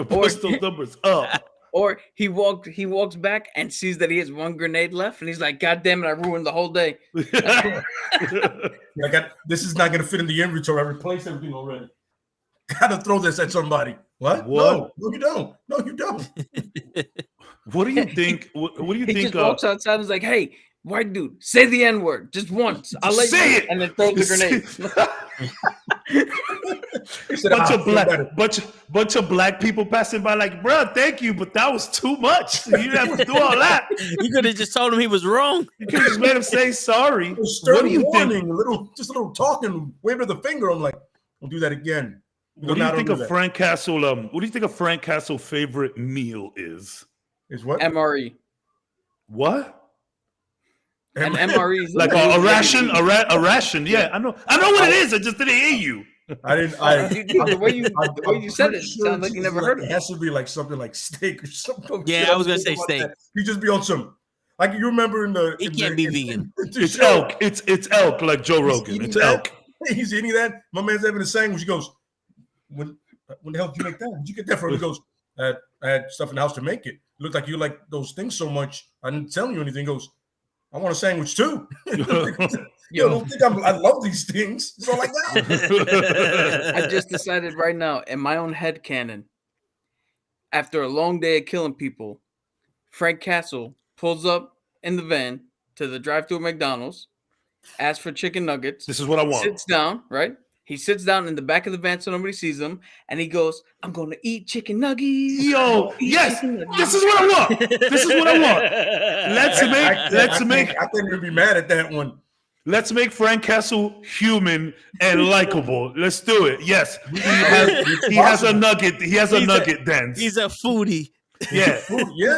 Push those numbers up. Or he walks back and sees that he has one grenade left, and he's like, "God damn it, I ruined the whole day." This is not going to fit in the inventory. I replaced everything already. Gotta throw this at somebody. What? No, you don't. No, you don't. What do you think? What do you think? He just walks outside and is like, "Hey, white dude, say the N-word just once. I'll let say you it," and then throw the grenade. bunch of black people passing by, like, "Bro, thank you, but that was too much. You didn't have to do all that. You could have just told him he was wrong. You could have just made him say sorry." What do you think? A little talking, waving the finger. I'm like, "We'll do that again." What do you think of Frank Castle? What do you think of Frank Castle's favorite meal is? Is what? MRE. What? An MRE is like a ration. A ration. Yeah, I know what it is. I just didn't hear you. I didn't. The way you said it sounds like you never heard of it. It has to be like something like steak or something. Yeah, I was gonna say steak. You just be on some. Like you remember in the. It can't be vegan. It's elk. It's elk, like Joe Rogan. It's elk. He's eating that. My man's having a sandwich. He goes, When the hell did you make that? Did you get that from?" He goes, I had stuff in the house to make it. It looked like you like those things so much. I didn't tell you anything." He goes, "I want a sandwich too." Yo, don't think I love these things. It's all like that. I just decided right now in my own head canon, after a long day of killing people, Frank Castle pulls up in the van to the drive-thru at McDonald's, asks for chicken nuggets. This is what I want. Sits down, right? He sits down in the back of the van so nobody sees him, and he goes, "I'm going to eat chicken nuggets." Yo, yes, this is what I want. This is what I want. Let's make. I couldn't even be mad at that one. Let's make Frank Castle human and likable. Let's do it. Yes, he has a nugget. He has a nugget dance. He's a foodie. Yeah,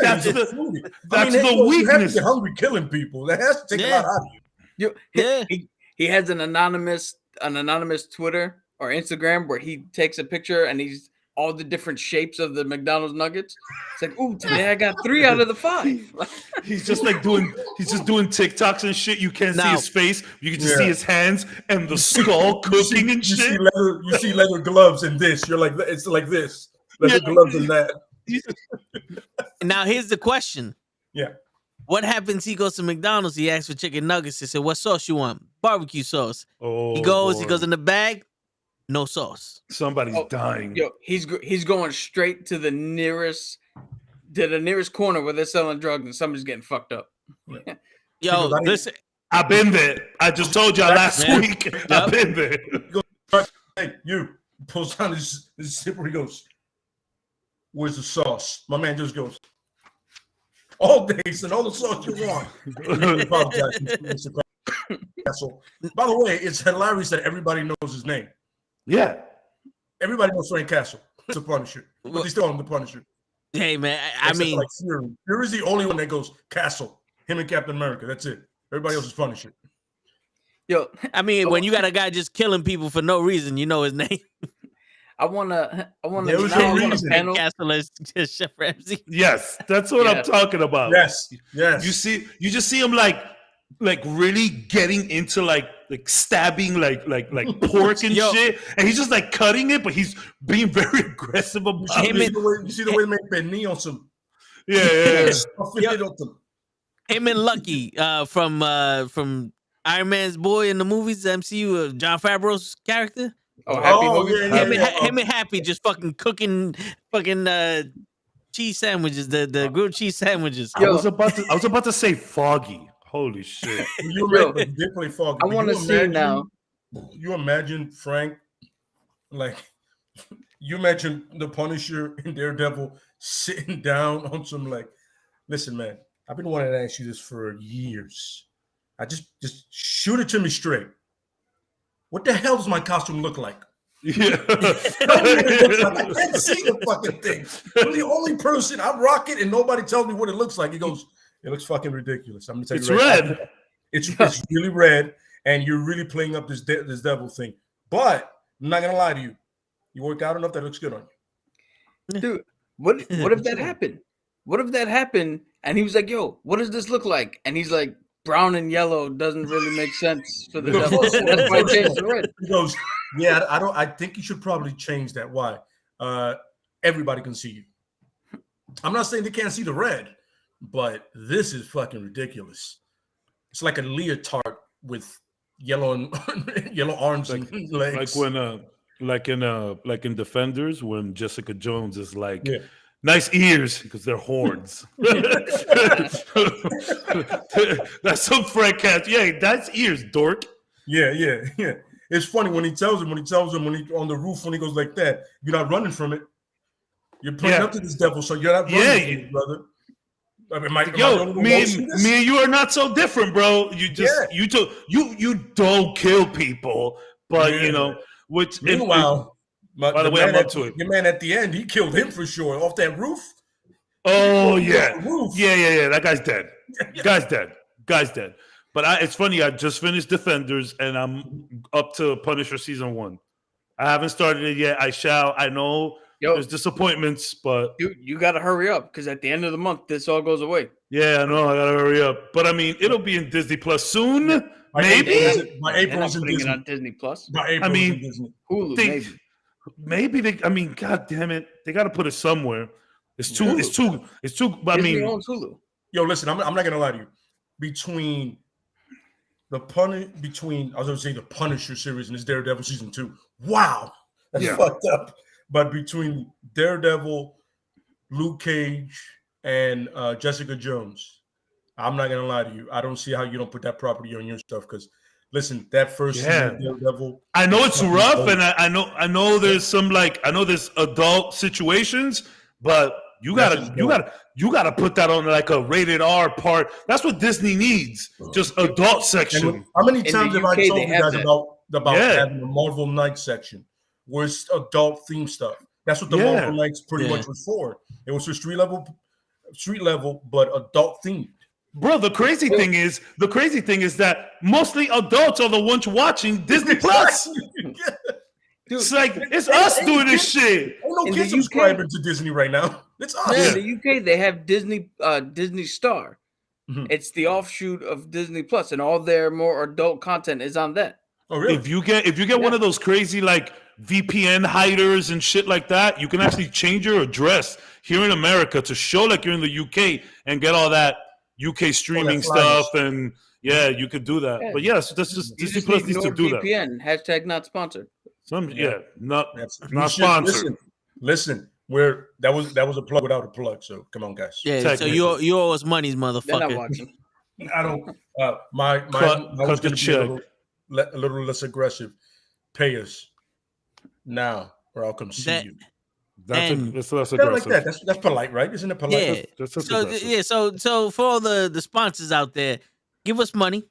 that's the weakness. You have to get hungry killing people. That has to take a lot out of you. He has an anonymous Twitter or Instagram where he takes a picture and he's all the different shapes of the McDonald's nuggets. It's like, ooh, today I got 3 out of the 5. He's just doing TikToks and shit. You can't see his face. You can just see his hands and the skull cooking and shit. You see leather gloves in this. You're like, it's like this. Leather gloves in that. Now here's the question. Yeah. What happens? He goes to McDonald's. He asks for chicken nuggets. He said, "What sauce you want?" Barbecue sauce. Oh, he goes in the bag. No sauce. Somebody's dying. Yo, he's going straight to the nearest corner where they're selling drugs and somebody's getting fucked up. Yo, listen. I've been there. I just told y'all last week. Yep. I've been there. Hey, you pulls down his zipper. He goes, "Where's the sauce?" My man just goes, "All days and all the sauce you want." By the way, it's hilarious that everybody knows his name. Yeah. Everybody knows Frank Castle. It's a Punisher. But they still call him the Punisher. Hey, man, I mean... like Fury. Fury's the only one that goes Castle. Him and Captain America. That's it. Everybody else is Punisher. Yo, I mean, when you got a guy just killing people for no reason, you know his name. I wanna panel. Castle as Chef Ramsay. Yes, that's what I'm talking about. Yes. You just see him like really getting into like stabbing like pork and shit, and he's just like cutting it, but he's being very aggressive about it. You see the way they make Benny on some. Yeah. Him and Lucky from Iron Man's boy in the movies, the MCU, John Favreau's character. Oh, Happy. Him and Happy just fucking cooking cheese sandwiches, the grilled cheese sandwiches. I was about to say Foggy. Holy shit! Definitely Foggy. I want to see now. You imagine Frank, like you imagine the Punisher and Daredevil sitting down on some like, listen, man, I've been wanting to ask you this for years. I just shoot it to me straight. What the hell does my costume look like? Yeah. I can't see the fucking thing. I'm the only person. I rock it and nobody tells me what it looks like. He goes, "It looks fucking ridiculous." I'm gonna tell you right red. It's really red, and you're really playing up this devil thing. But I'm not gonna lie to you. You work out enough, that looks good on you. Dude, what if that happened? What if that happened and he was like, "Yo, what does this look like?" And he's like, "Brown and yellow doesn't really make sense for the devil." That's why I changed the red. He goes, "Yeah, I think you should probably change that. Why? Everybody can see you. I'm not saying they can't see the red, but this is fucking ridiculous. It's like a leotard with yellow arms and legs. Like in Defenders when Jessica Jones is like, nice ears because they're horns. That's some Frank Castle. Yeah, that's ears, dork. Yeah. It's funny when he tells him when he on the roof when he goes like that. You're not running from it. You're playing up to this devil, so you're not running from it, brother. I mean, me and you are not so different, bro. You just you don't kill people, but you know, which meanwhile, by the way, I'm up to it. Your man at the end, he killed him for sure off that roof. Oh yeah, that guy's dead. Guy's dead. But it's funny. I just finished Defenders, and I'm up to Punisher season 1. I haven't started it yet. I shall. I know. There's disappointments, but you got to hurry up because at the end of the month, this all goes away. Yeah, I know. I got to hurry up. But I mean, it'll be in Disney Plus soon. Maybe. By April, it's putting it on Disney Plus. By April, I mean, Hulu, maybe they. I mean, god damn it, they got to put it somewhere. It's too. But I mean, owns Hulu. Yo, listen, I'm not gonna lie to you. Between I was gonna say the Punisher series and this Daredevil season 2. Wow, that's fucked up. But between Daredevil, Luke Cage, and Jessica Jones, I'm not gonna lie to you. I don't see how you don't put that property on your stuff. Because listen, that first season of Daredevil, I know it's rough, and I know there's some there's adult situations, but you gotta put that on like a rated R part. That's what Disney needs, just adult section. How many times have I told you guys about having a Marvel Night section? Where it's adult theme stuff. That's what the Marvel Nights pretty much was for. It was for street level, but adult themed. Bro, the crazy thing is that mostly adults are the ones watching Disney Plus. It's like it's us doing this shit. Ain't no kids subscribing to Disney right now. It's us. In the UK, they have Disney Star. Mhm. It's the offshoot of Disney Plus, and all their more adult content is on that. Oh, really? If you get one of those crazy like VPN hiders and shit like that, you can actually change your address here in America to show like you're in the UK and get all that UK streaming stuff. And yeah, you could do that. Yeah. But yes, that's just You Disney just Plus need needs to do NordVPN, hashtag not sponsored. that. Not You should- sponsored. Listen, that was a plug without a plug. So come on, guys. Yeah, so you owe us monies, They're not motherfucker. watching. I don't. My Cut was the gonna be check. a little less aggressive. Pay us now, or I'll come see you. That's less Yeah, like aggressive. that. That's polite, right? Isn't it polite? Yeah. That's So aggressive. so for all the sponsors out there, give us money,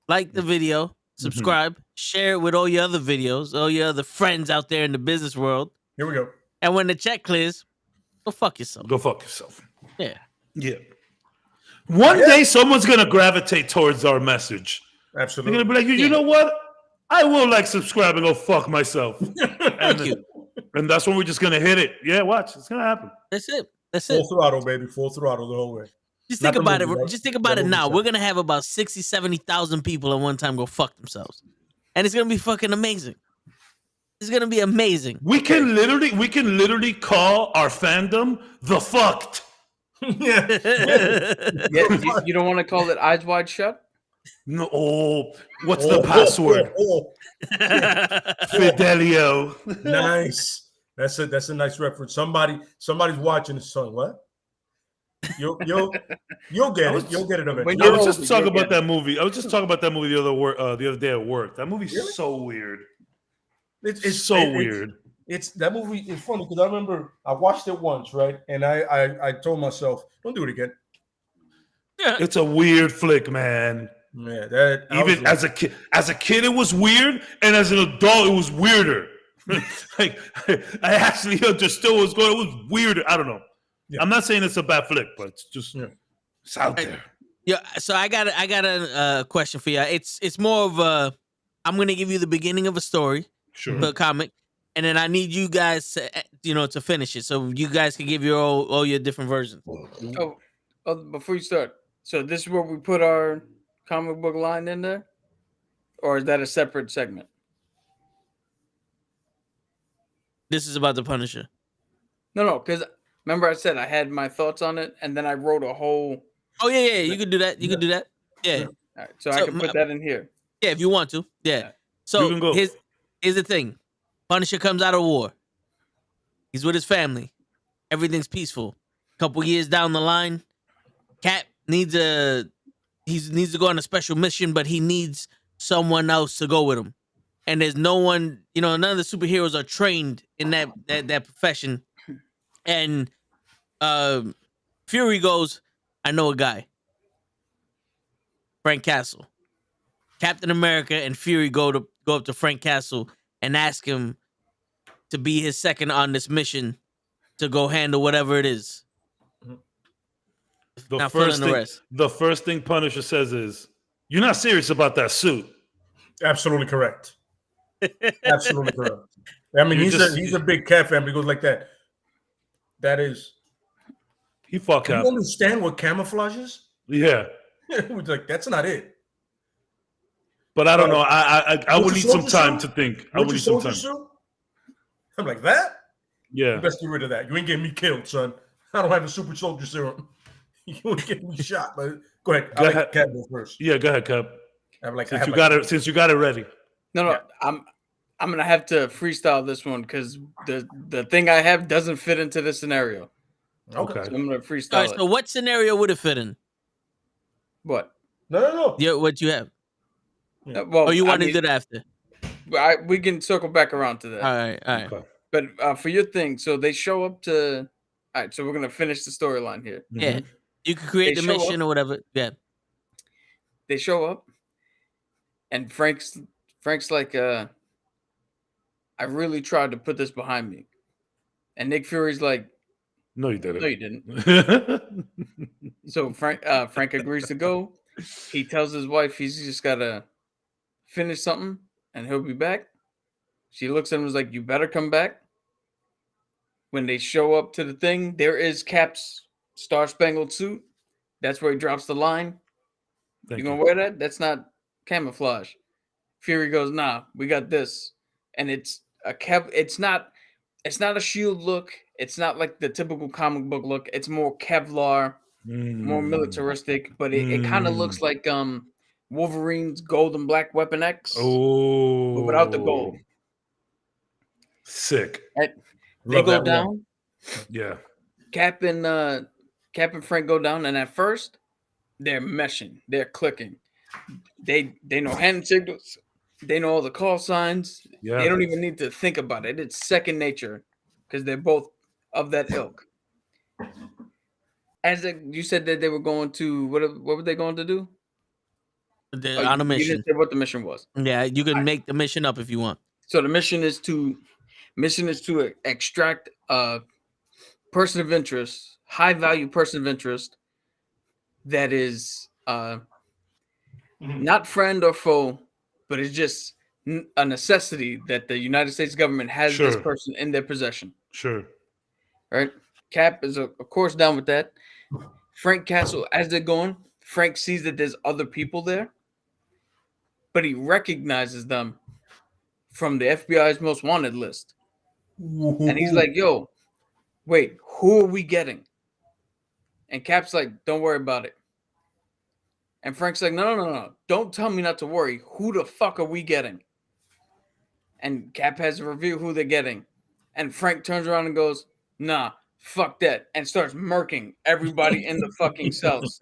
like the video, subscribe, share it with all your other videos, all your other friends out there in the business world. Here we go. And when the check clears, go fuck yourself. Go fuck yourself. Yeah. Yeah. One day someone's gonna gravitate towards our message. They're Absolutely. gonna be like, you know what? I will like subscribe and go fuck myself. Thank you. And that's when we're just gonna hit it. Yeah, watch. It's gonna happen. That's it. That's Full it. throttle, baby. Full throttle the whole way. Just Not think the about movie, it. right? Just think about The it movie now. side. We're gonna have about 60, 70,000 people at one time go fuck themselves. And it's gonna be fucking amazing. It's gonna be amazing. We can literally call our fandom the fucked. Yeah. Yeah, you don't want to call it Eyes Wide Shut? No, what's the password? Fidelio. Nice. That's a nice reference. Somebody's watching this song. What? You'll get it. You'll get it eventually. When I you're was just older, talking you'll about get that movie. I was just talking about that movie the other day at work. That movie's Really? so weird. It's so weird. It's that movie is funny because I remember I watched it once, right? And I told myself, don't do it again. It's a weird flick, man. Yeah, that Even as a kid, it was weird, and as an adult, it was weirder. Like I actually understood what was going on. It was weirder. I don't know. Yeah. I'm not saying it's a bad flick, but it's just it's out there. Yeah, so I got a question for you. It's more of a I'm gonna give you the beginning of a story, Sure. the comic, and then I need you guys to finish it, so you guys can give your all your different versions. Oh, before you start, so this is where we put our comic book line in there, or is that a separate segment? This is about the Punisher. No, because remember I said I had my thoughts on it, and then I wrote a whole. Oh yeah, you could do that. You could do that. Yeah, All right, so I can put that in here. yeah, if you want to. Yeah. Yeah. So You can go. here's the thing. Punisher comes out of war. He's with his family. Everything's peaceful. Couple years down the line, Cap needs to go on a special mission, but he needs someone else to go with him. And there's no one, none of the superheroes are trained in that profession. And Fury goes, I know a guy. Frank Castle. Captain America and Fury go up to Frank Castle and ask him to be his second on this mission to go handle whatever it is. Not filling the rest. The first thing Punisher says is, "You're not serious about that suit." Absolutely correct. Absolutely correct. I mean, he's a big Cat fan. He goes like that. That is. He fuck You up. understand what camouflage is? Yeah, We're like, that's not it. but I don't know. I would need some Soldier time suit? to think. I Winter would need some Soldier time. suit? I'm like, that? Yeah. You best get rid of that. You ain't getting me killed, son. I don't have a super soldier serum. You ain't getting me shot. But go ahead. I'll let Cat go first. Yeah, go ahead, Cap. Since You got it ready. No, I'm gonna have to freestyle this one because the thing I have doesn't fit into this scenario. Okay. So I'm gonna freestyle All right, it. so what scenario would it fit in? What? No. Yeah, what you have? Well, Or you want I to do that after? we can circle back around to that. All right. Okay. But for your thing, so they show up to. All right, so we're gonna finish the storyline here. Yeah. You can create They the show mission up. or whatever. Yeah. They show up, and Frank's like, I really tried to put this behind me, and Nick Fury's like, No, you didn't. no, you didn't. So Frank agrees to go. He tells his wife he's just gotta finish something, and he'll be back. She looks at him and is like, "You better come back." When they show up to the thing, there is Cap's Star Spangled suit. That's where he drops the line. You gonna wear that? That's not camouflage. Fury goes, "Nah, we got this," and it's a cap. It's not a shield look. It's not like the typical comic book look. It's more Kevlar, more militaristic, but it kind of looks like Wolverine's Gold and Black Weapon X, but without the gold. Sick. They go down. Yeah. Cap and Frank go down, and at first they're meshing, they're clicking. They know hand signals, they know all the call signs. Yeah. They don't even need to think about it. It's second nature because they're both of that ilk. As you said that they were going to what were they going to do? On a mission. You didn't say what the mission was. Yeah, you can make the mission up if you want. So the mission is to extract a person of interest, high value person of interest that is not friend or foe, but it's just a necessity that the United States government has this person in their possession. Sure. Right? Cap is of course down with that. Frank Castle, as they're going, Frank sees that there's other people there, but he recognizes them from the FBI's most wanted list. And he's like, "Yo, wait, who are we getting?" And Cap's like, "Don't worry about it." And Frank's like, no. Don't tell me not to worry. Who the fuck are we getting? And Cap has a review who they're getting. And Frank turns around and goes, "Nah, fuck that." And starts murking everybody in the fucking cells.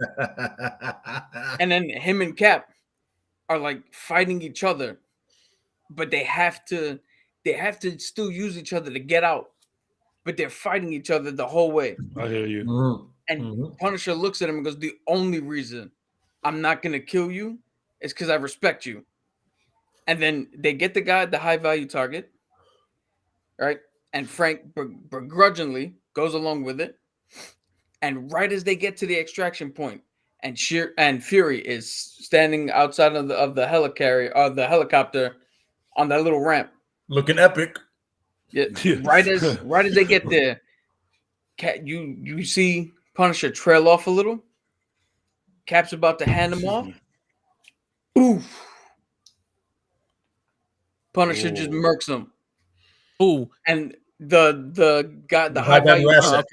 And then him and Cap are like fighting each other. But they have to still use each other to get out. But they're fighting each other the whole way. I hear you. And Punisher looks at him and goes, "The only reason I'm not going to kill you is because I respect you." And then they get the guy, the high value target, right? And Frank begrudgingly goes along with it. And right as they get to the extraction point, and Fury is standing outside of the helicarrier or the helicopter on that little ramp, looking epic. Yeah. Right as they get there, you see Punisher trail off a little. Cap's about to hand him off. Oof. Punisher just murks him. Ooh. And the guy, the high value asset.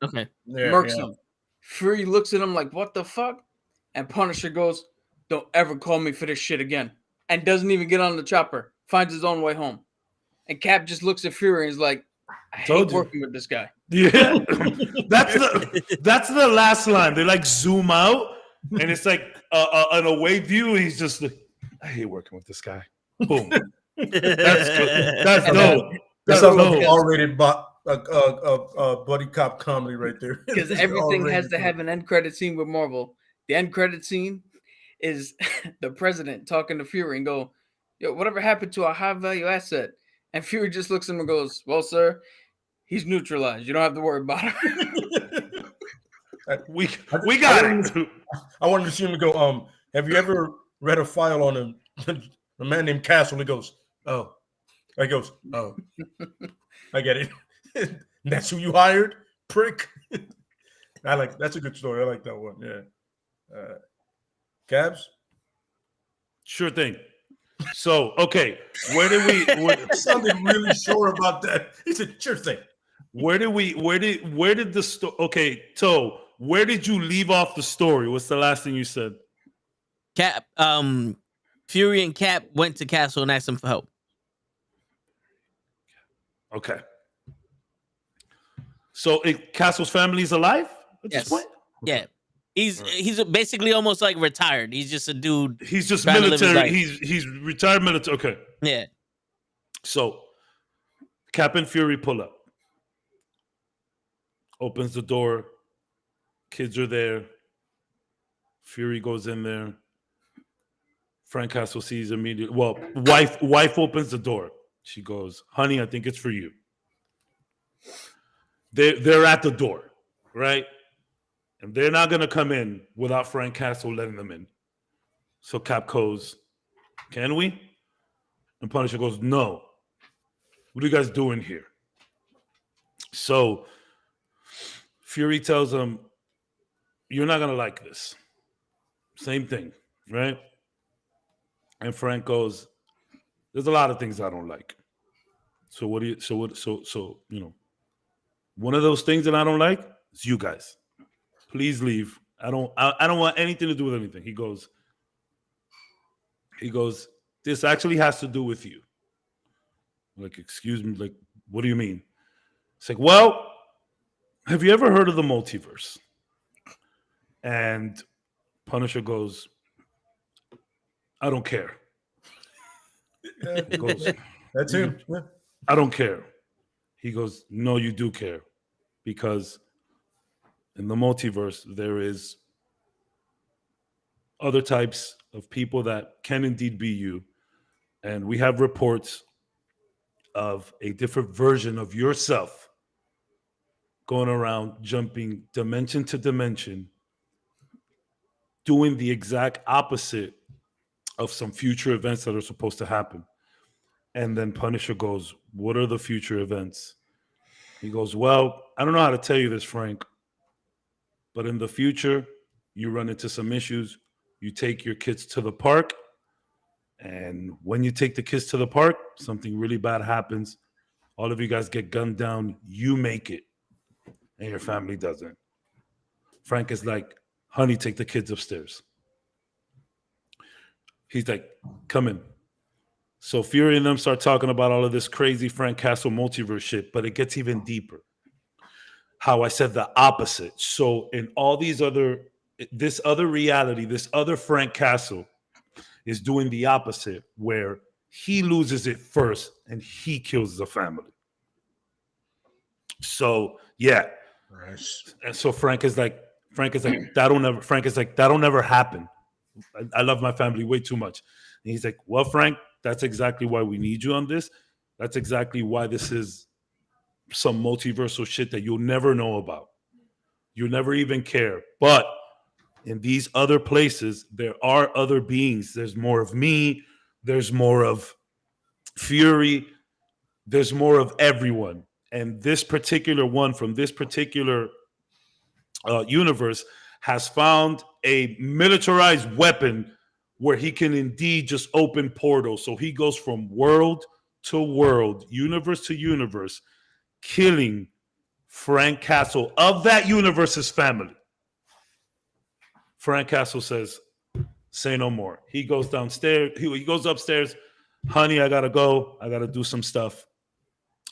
Okay. Murks him. Fury looks at him like, "What the fuck?" And Punisher goes, "Don't ever call me for this shit again." And doesn't even get on the chopper. Finds his own way home. And Cap just looks at Fury and is like, "I hate working with this guy." Yeah. That's the last line. They like zoom out. And it's like an away view. He's just like, "I hate working with this guy." Boom. That's good. That's dope. That's dope. R-rated buddy cop comedy right there. Because everything has to have an end credit scene with Marvel. The end credit scene is the president talking to Fury and go, "Yo, whatever happened to our high value asset?" And Fury just looks at him and goes, "Well, sir, he's neutralized. You don't have to worry about him." We got it. I wanted to see him go, "Have you ever read a file on a man named Castle?" He goes, "Oh." I goes, "Oh. I get it." That's who you hired, prick. That's a good story. I like that one. Yeah. Cabs? Sure thing. So, okay, where did we? I sounded really sure about that. He said, "Sure thing." Where did the story? Okay, so where did you leave off the story? What's the last thing you said? Cap, Fury and Cap went to Castle and asked him for help. Okay. So Castle's family is alive at this point? Yeah. He's basically almost like retired. He's just a dude. He's just military. He's retired military. Okay. Yeah. So Cap and Fury pull up. Opens the door. Kids are there. Fury goes in there. Frank Castle sees immediately. Well, wife opens the door. She goes, "Honey, I think it's for you." They're at the door, right? And they're not going to come in without Frank Castle letting them in. So Cap goes, "Can we?" And Punisher goes, "No, What are you guys doing here? So Fury tells him, you're not going to like this. Same thing, right? And Frank goes, there's a lot of things I don't like. So what do you, you know, one of those things that I don't like is you guys. Please leave. I don't want anything to do with anything. He goes, this actually has to do with you. Like, excuse me, like, what do you mean? It's like, well, have you ever heard of the multiverse? And Punisher goes, I don't care. He goes, that's him. Yeah. I don't care. He goes, no, you do care. Because in the multiverse, there is other types of people that can indeed be you. And we have reports of a different version of yourself going around, jumping dimension to dimension, doing the exact opposite of some future events that are supposed to happen. And then Punisher goes, what are the future events? He goes, well, I don't know how to tell you this, Frank, but in the future, you run into some issues. You take your kids to the park, and when you take the kids to the park, something really bad happens. All of you guys get gunned down. You make it, and your family doesn't. Frank is like, honey, take the kids upstairs. He's like, come in. So Fury and them start talking about all of this crazy Frank Castle multiverse shit, but it gets even deeper. How I said the opposite. So in all this other reality, this other Frank Castle is doing the opposite, where he loses it first and he kills the family. So yeah. Nice. And so Frank is like, that'll never happen. I love my family way too much. And he's like, well, Frank, that's exactly why we need you on this. That's exactly why this is some multiversal shit that you'll never know about. You'll never even care. But in these other places, there are other beings. There's more of me. There's more of Fury. There's more of everyone. And this particular one from this particular universe has found a militarized weapon where he can indeed just open portals. So he goes from world to world, universe to universe, killing Frank Castle of that universe's family. Frank Castle says, say no more. He goes downstairs. He goes upstairs. Honey, I got to go. I got to do some stuff.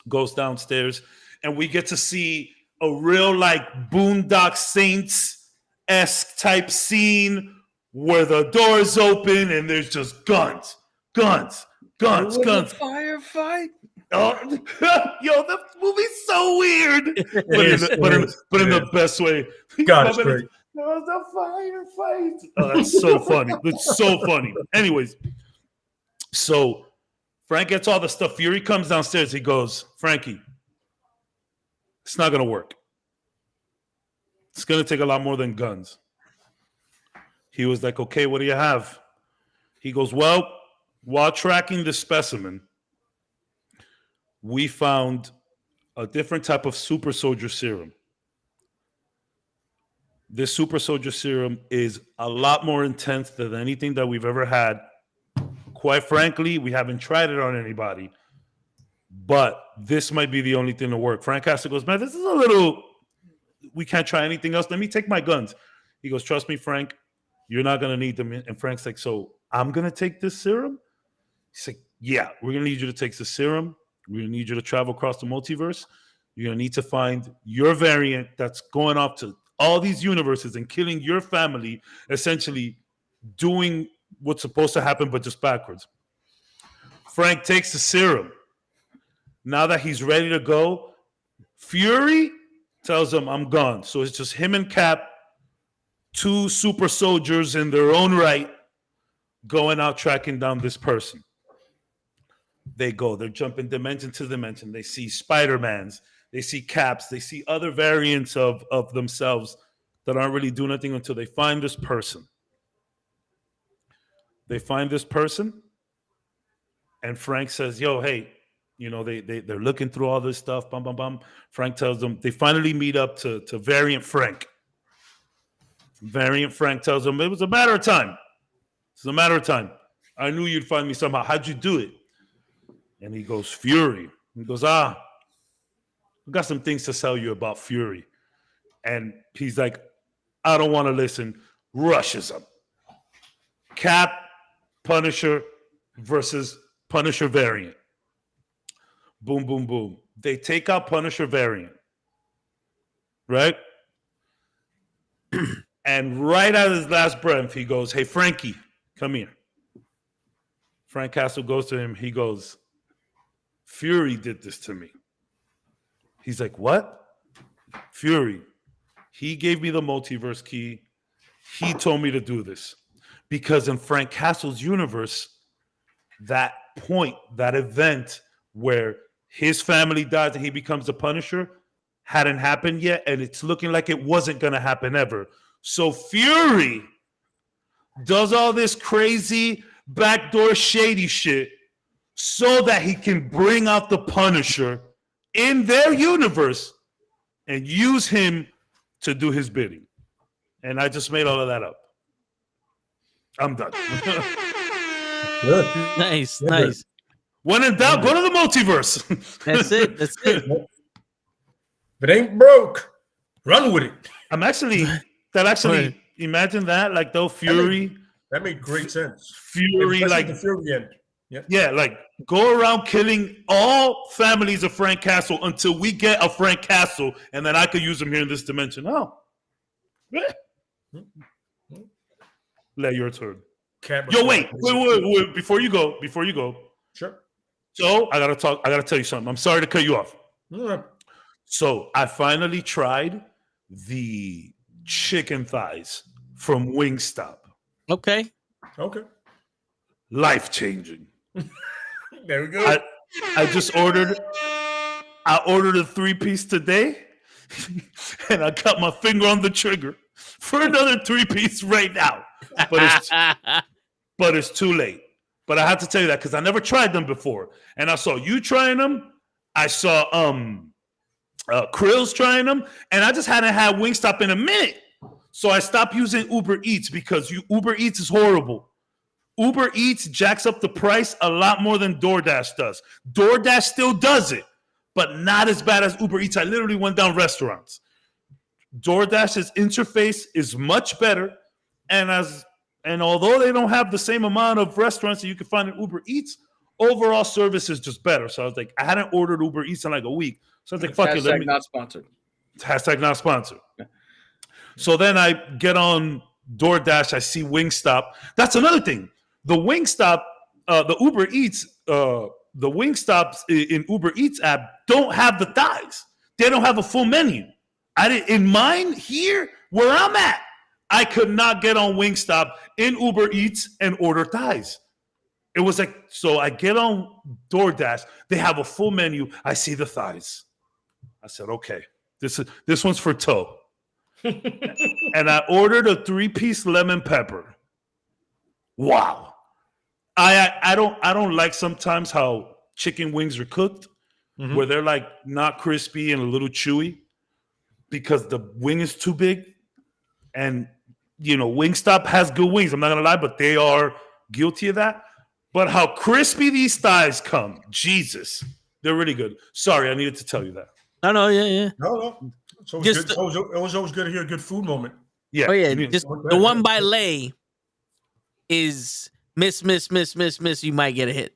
Goes downstairs. And we get to see a real like Boondock Saints-esque type scene where the doors open and there's just guns. Firefight. Oh, yo, the movie's so weird, but in the best way. God, it's great. There was a firefight. Oh, that's so funny. It's so funny. Anyways, so Frank gets all the stuff. Fury comes downstairs. He goes, Frankie, it's not gonna work. It's gonna take a lot more than guns. He was like, okay, what do you have? He goes, well, while tracking the specimen, we found a different type of super soldier serum. This super soldier serum is a lot more intense than anything that we've ever had. Quite frankly, we haven't tried it on anybody, but this might be the only thing to work. Frank Castle goes, man, this is a little, we can't try anything else. Let me take my guns. He goes, trust me, Frank, you're not going to need them. And Frank's like, so I'm going to take this serum? He's like, yeah, we're going to need you to take the serum. We're going to need you to travel across the multiverse. You're going to need to find your variant that's going off to all these universes and killing your family, essentially doing what's supposed to happen, but just backwards. Frank takes the serum. Now that he's ready to go, Fury tells him, I'm gone. So it's just him and Cap, two super soldiers in their own right, going out tracking down this person. They go, they're jumping dimension to dimension. They see Spider-Mans, they see Caps, they see other variants of themselves that aren't really doing anything until they find this person. They find this person, and Frank says, yo, hey, they're looking through all this stuff. Bum, bum, bum. Frank tells them they finally meet up to Variant Frank. Variant Frank tells them it was a matter of time. It's a matter of time. I knew you'd find me somehow. How'd you do it? And he goes, Fury. He goes, I've got some things to tell you about Fury. And he's like, I don't want to listen. Rushes him. Cap, Punisher versus Punisher Variant. Boom, boom, boom. They take out Punisher Variant. Right? And right out of his last breath, he goes, hey, Frankie, come here. Frank Castle goes to him. He goes, Fury did this to me. He's like, what? Fury. He gave me the multiverse key. He told me to do this. Because in Frank Castle's universe, that point, that event where his family dies and he becomes the Punisher hadn't happened yet, and it's looking like it wasn't going to happen ever. So Fury does all this crazy backdoor shady shit so that he can bring out the Punisher in their universe and use him to do his bidding. And I just made all of that up. I'm done. Good. Nice, Yeah, nice. When in doubt, go to the multiverse. That's it. That's it. If it ain't broke, run with it. Imagine that, like though Fury. That made great sense. Fury, Especially like the Fury end. Yeah, like go around killing all families of Frank Castle until we get a Frank Castle, and then I could use him here in this dimension. Oh, let your turn. Yo, wait. Before you go. Sure. So I gotta tell you something. I'm sorry to cut you off. Right. So I finally tried the chicken thighs from Wingstop. Okay. Life changing. There we go. I just ordered. I ordered a 3-piece today, and I got my finger on the trigger for another 3-piece right now. But it's too late. But I have to tell you that because I never tried them before, and I saw you trying them. I saw Krill's trying them, and I just hadn't had Wingstop in a minute. So I stopped using Uber Eats because Uber Eats is horrible. Uber Eats jacks up the price a lot more than DoorDash does. DoorDash still does it, but not as bad as Uber Eats. I literally went down restaurants. DoorDash's interface is much better, and although they don't have the same amount of restaurants that you can find in Uber Eats, overall service is just better. So I was like, I hadn't ordered Uber Eats in like a week. So I was like, fuck it. Hashtag not sponsored. Hashtag not sponsored. So then I get on DoorDash. I see Wingstop. That's another thing. The Wingstop, the Uber Eats, the Wingstops in Uber Eats app don't have the thighs. They don't have a full menu. In mine here, where I'm at, I could not get on Wingstop in Uber Eats and order thighs. It was like, so I get on DoorDash. They have a full menu. I see the thighs. I said, okay, this one's for Toe. And I ordered a 3-piece lemon pepper. Wow. I don't like sometimes how chicken wings are cooked, where they're like not crispy and a little chewy because the wing is too big. And Wingstop has good wings. I'm not gonna lie, but they are guilty of that. But how crispy these thighs come, Jesus, they're really good. Sorry, I needed to tell you that. No, yeah. No. So it was always good to hear a good food moment. Yeah. Oh yeah, just the one by Lay is miss. You might get a hit.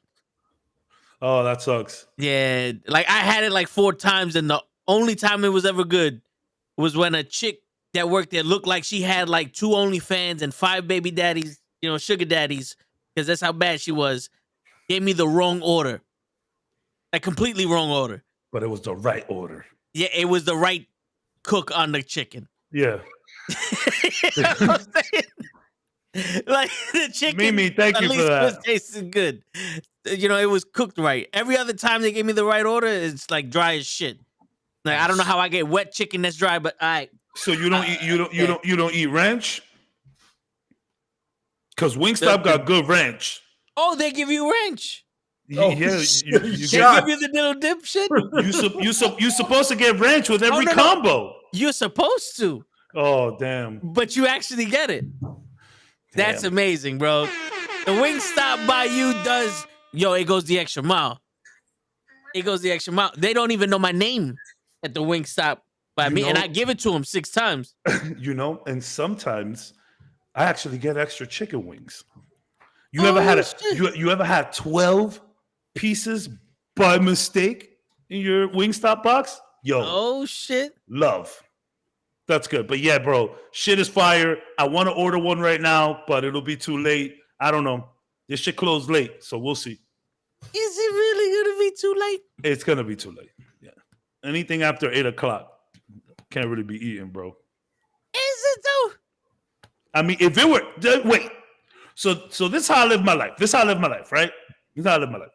Oh, that sucks. Yeah, like I had it like 4 times, and the only time it was ever good was when a chick that worked there looked like she had like 2 OnlyFans and 5 baby daddies, sugar daddies, because that's how bad she was. Gave me the wrong order, like completely wrong order. But it was the right order. Yeah, it was the right cook on the chicken. Yeah. You know what I'm saying? Like the chicken. Mimi, thank you for that. Was tasting good. It was cooked right. Every other time they gave me the right order, it's like dry as shit. Like I don't know how I get wet chicken that's dry, but I. So you don't eat you don't eat ranch? Because Wingstop got good ranch. Oh, they give you ranch. Yeah, shit, They shot. give you the little dip shit. You're supposed to get ranch with every combo. You're supposed to. Oh damn! But you actually get it. That's Damn. amazing, bro. The Wingstop by you does, it goes the extra mile. It goes the extra mile. They don't even know my name at the Wingstop by me, and I give it to them 6 times. And sometimes I actually get extra chicken wings. You ever had 12 pieces by mistake in your Wingstop box? Oh shit. Love. That's good. But yeah, bro, shit is fire. I want to order one right now, but it'll be too late. I don't know. This shit closed late, so we'll see. Is it really gonna be too late? It's gonna be too late. Yeah. Anything after 8:00 can't really be eaten, bro. Is it though? I mean, if it were wait. So this is how I live my life. Right? This is how I live my life.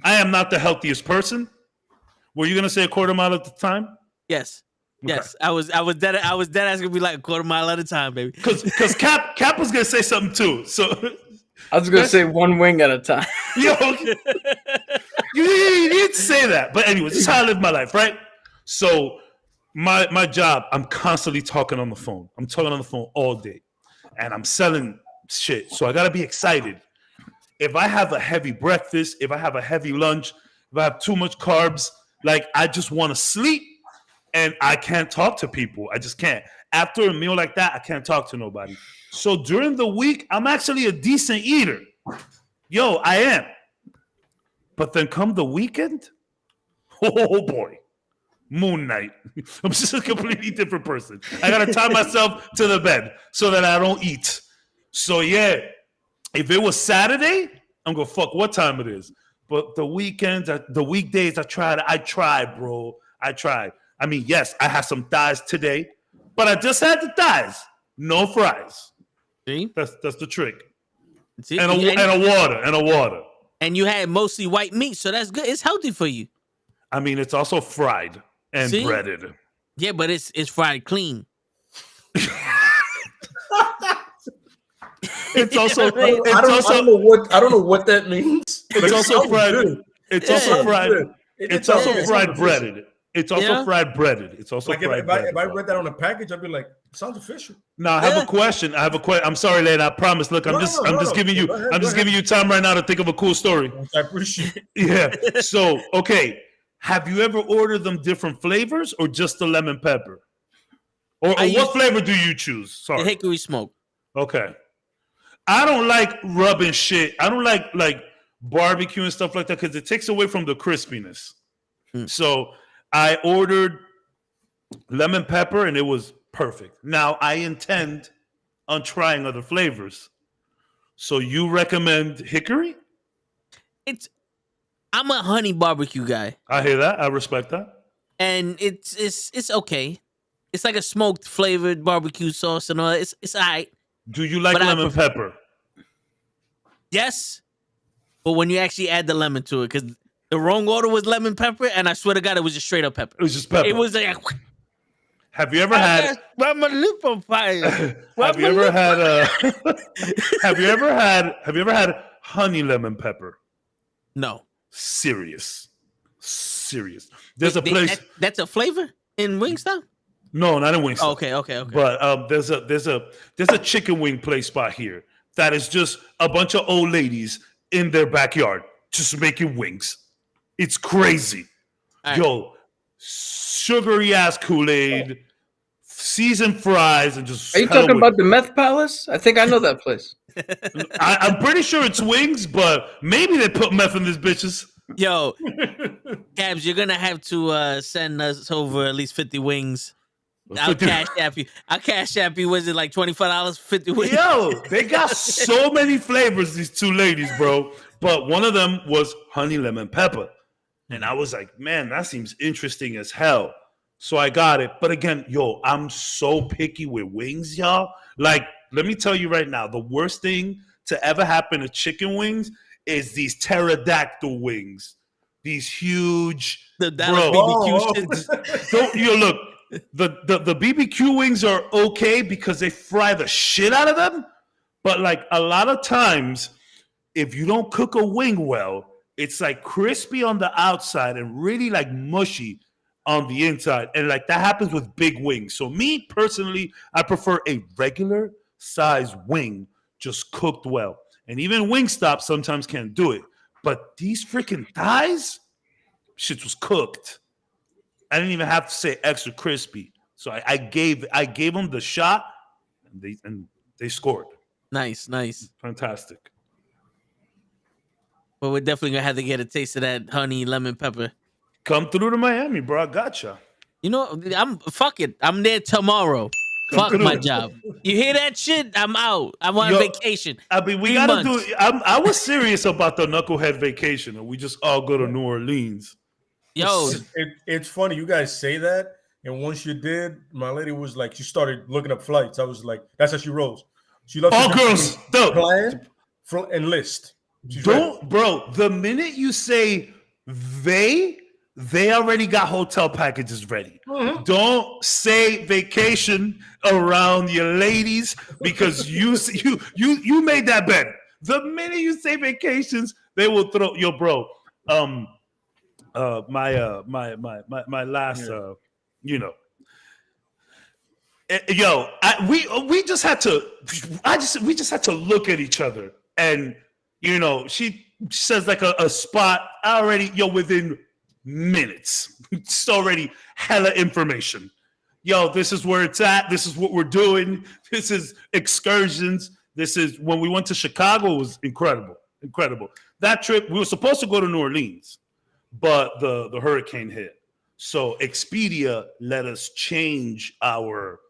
I am not the healthiest person. Were you gonna say a quarter mile at the time? Yes. Okay. Yes. I was dead ass gonna be like a quarter mile at a time, baby. Because Cap was gonna say something too. So I was gonna say one wing at a time. Yo, you didn't say that. But anyways, this is how I live my life, right? So my job, I'm constantly talking on the phone. I'm talking on the phone all day. And I'm selling shit. So I gotta be excited. If I have a heavy breakfast, if I have a heavy lunch, if I have too much carbs, like I just want to sleep and I can't talk to people. I just can't. After a meal like that, I can't talk to nobody. So during the week, I'm actually a decent eater. I am. But then come the weekend, oh boy, Moon Knight. I'm just a completely different person. I gotta tie myself to the bed so that I don't eat. So yeah, if it was Saturday, I'm gonna fuck what time it is. But the weekends, the weekdays, I tried, bro. I tried. I mean, yes, I had some thighs today, but I just had the thighs, no fries. See? That's the trick. See? And a water. And you had mostly white meat, so that's good. It's healthy for you. I mean, it's also fried and breaded. Yeah, but it's fried clean. It's also. I don't know what that means. It's also fried. It's also fried. It's also fried breaded. It's also fried breaded. It's also like fried breaded. If I read that on a package, I'd be like, sounds official. Now I have a question. I'm sorry, Lane. I promise. Look, I'm just giving you time right now to think of a cool story. I appreciate it. Yeah. So, okay. Have you ever ordered them different flavors or just the lemon pepper? Or what flavor do you choose? Sorry. The hickory smoke. Okay. I don't like rubbing shit. I don't like barbecue and stuff like that because it takes away from the crispiness. So I ordered lemon pepper and it was perfect. Now I intend on trying other flavors. So you recommend hickory? I'm a honey barbecue guy. I hear that. I respect that. And it's okay. It's like a smoked flavored barbecue sauce and all that. It's all right. Do you like lemon pepper? Yes. But when you actually add the lemon to it, because the wrong order was lemon pepper, and I swear to God, it was just straight up pepper. It was just pepper. It was like. Have you ever had? Why my lip on fire? Have you ever had? Have you ever had honey lemon pepper? No. Serious. There's a place. That's a flavor in Wingstop? No, not in Wingstop. Okay. But there's a chicken wing place spot here that is just a bunch of old ladies in their backyard just making wings. It's crazy. Right. Yo, sugary ass Kool-Aid, seasoned fries, and just. Are you talking about the Meth Palace? I think I know that place. I'm pretty sure it's wings, but maybe they put meth in these bitches. Yo, Gabs, you're gonna have to send us over at least 50 wings. I'll cash app you. Was it like $25 for 50 wings? Yo, they got so many flavors, these two ladies, bro. But one of them was honey lemon pepper. And I was like, man, that seems interesting as hell. So I got it. But again, yo, I'm so picky with wings, y'all. Like, let me tell you right now, the worst thing to ever happen to chicken wings is these pterodactyl wings. These huge, BBQ shits. Don't you look? The BBQ wings are okay because they fry the shit out of them. But like a lot of times, if you don't cook a wing well, it's like crispy on the outside and really like mushy on the inside. And like that happens with big wings. So me personally, I prefer a regular size wing just cooked well. And even Wingstop sometimes can't do it. But these freaking thighs, shit was cooked. I didn't even have to say extra crispy. So I gave them the shot, and they scored. Nice. Fantastic. Well, we're definitely gonna have to get a taste of that honey lemon pepper. Come through to Miami, bro. I gotcha. You know, fuck it. I'm there tomorrow. Fuck my job. You hear that shit? I'm out. I'm on vacation. I mean, we gotta do. I was serious about the knucklehead vacation, and we just all go to New Orleans. Yo, it's funny you guys say that, and once you did, my lady was like, she started looking up flights. I was like, that's how she rolls. She loves all girls plan and list. Bro. The minute you say they already got hotel packages ready. Mm-hmm. Don't say vacation around your ladies because you made that bet. The minute you say vacations, they will throw your bro. My last we just had to look at each other, and she says like a spot already within minutes. It's already hella information. This is where it's at. This is what we're doing. This is excursions. This is when we went to Chicago. It was incredible. That trip, we were supposed to go to New Orleans, but the hurricane hit. So Expedia let us change our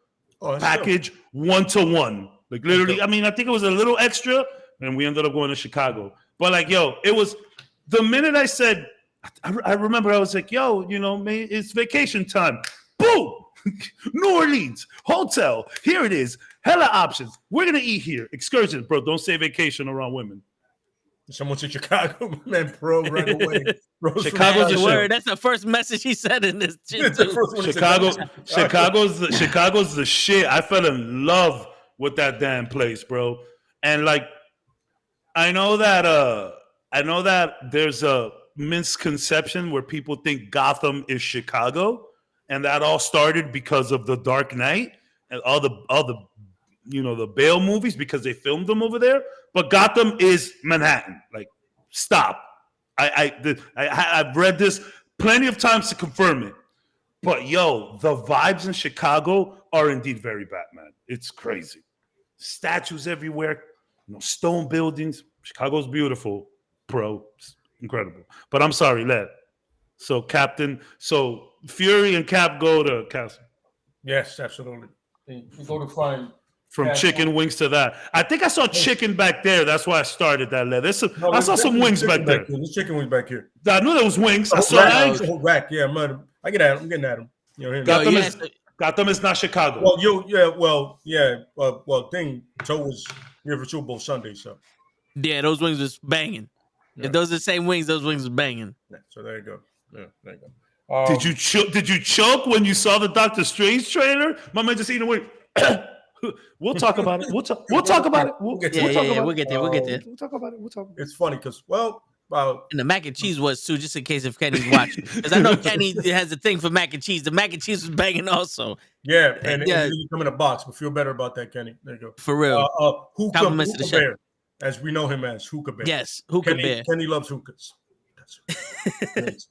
package 1-to-1. Like literally, I mean, I think it was a little extra, and we ended up going to Chicago. But like, it was the minute I said, I remember I was like, it's vacation time. Boom! New Orleans, hotel. Here it is. Hella options. We're going to eat here. Excursions. Bro, don't say vacation around women. Someone said Chicago, man, bro, right away. Chicago's the word. That's the first message he said in this shit, too. Chicago's the shit. I fell in love with that damn place, bro. And like, I know that there's a misconception where people think Gotham is Chicago, and that all started because of The Dark Knight and all the Bale movies, because they filmed them over there. But Gotham is Manhattan. Like, stop. I've read this plenty of times to confirm it. But the vibes in Chicago are indeed very bad, man. It's crazy. Statues everywhere, stone buildings. Chicago's beautiful, bro. It's incredible. But I'm sorry, Led. So Fury and Cap go to Castle. Yes, absolutely. You go to find from chicken wings to that. I think I saw chicken back there. That's why I started that, Led. I saw some wings back there. There's chicken wings back here. I knew there was wings. I saw rack. Yeah, I'm getting at him. Gotham is not Chicago. Joe was here for Super Bowl Sunday, so. Yeah, those wings was banging. Yeah. If those are the same wings, those wings was banging. Yeah, so there you go. Yeah, there you go. Did you choke when you saw the Doctor Strange trailer? My man just eating a wing. We'll talk about it. We'll talk about it. We'll get there. We'll get there. We'll talk about it. It's funny because, and the mac and cheese was too, just in case if Kenny's watching, because I know Kenny has a thing for mac and cheese. The mac and cheese was banging also. Yeah, and you come in a box, but feel better about that, Kenny. There you go. For real. Hookah Bear, as we know him as Hookah Bear. Yes, Hookah Bear. Kenny loves hookahs. That's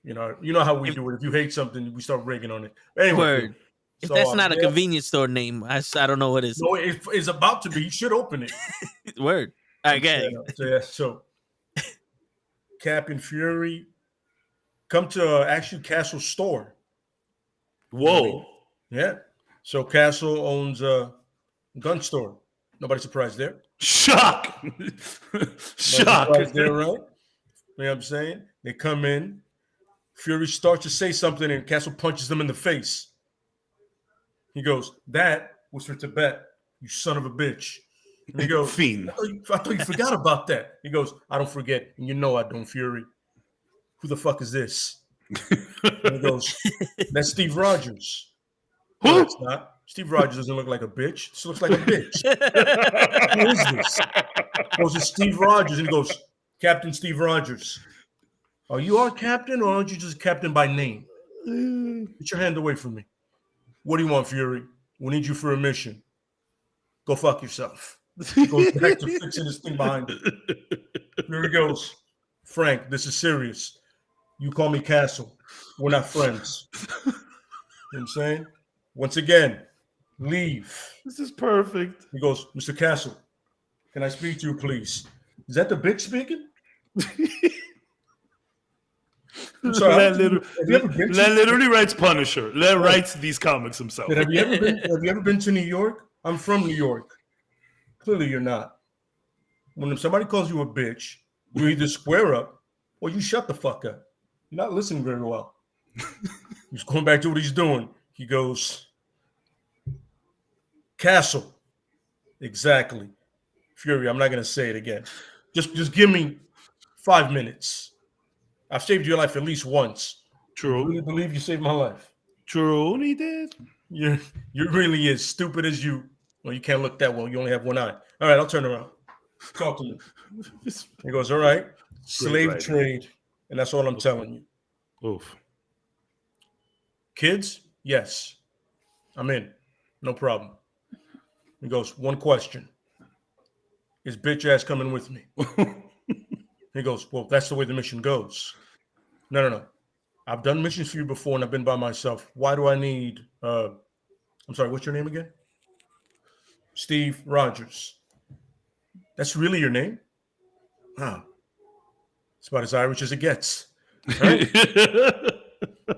you know how we do it. If you hate something, we start rigging on it. Anyway. Word. If that's not a convenience store name, I don't know what it is. No, it's about to be. You should open it. Word. All right, okay. So Cap and Fury come to actually Castle store. Whoa. Yeah. So Castle owns a gun store. Nobody surprised there. Shock. Shock. There, right? You know what I'm saying? They come in. Fury starts to say something, and Castle punches them in the face. He goes, "That was for Tibet, you son of a bitch." And he goes, "Fiend. I thought you forgot about that." He goes, "I don't forget, and you know I don't, Fury. Who the fuck is this?" And he goes, "That's Steve Rogers." Who? No, it's not. Steve Rogers doesn't look like a bitch. This looks like a bitch. Who is this? He goes, "It's Steve Rogers." And he goes, Captain Steve Rogers. Are you our captain, or aren't you just captain by name? Get your hand away from me. What do you want, Fury? We need you for a mission. Go fuck yourself. He goes back to fixing this thing behind him. Fury goes, Frank, this is serious. You call me Castle. We're not friends. You know what I'm saying? Once again, leave. This is perfect. He goes, Mr. Castle, can I speak to you, please? Is that the bitch speaking? I'm sorry. Len literally writes Punisher. Len writes these comics himself. Have you ever been to New York? I'm from New York. Clearly, you're not. When somebody calls you a bitch, you either square up or you shut the fuck up. You're not listening very well. He's going back to what he's doing. He goes, Castle. Exactly. Fury, I'm not going to say it again. Just give me 5 minutes. I've saved your life at least once. True. I really believe you saved my life. True, he did. You're really as stupid as you. Well, you can't look that well. You only have one eye. All right, I'll turn around. Talk to me. He goes, all right. Slave trade. And that's all I'm telling you. Oof. Kids? Yes. I'm in. No problem. He goes, one question. Is bitch ass coming with me? He goes, well, that's the way the mission goes. No. I've done missions for you before and I've been by myself. Why do I need, I'm sorry, what's your name again? Steve Rogers. That's really your name? Wow. It's about as Irish as it gets. Right?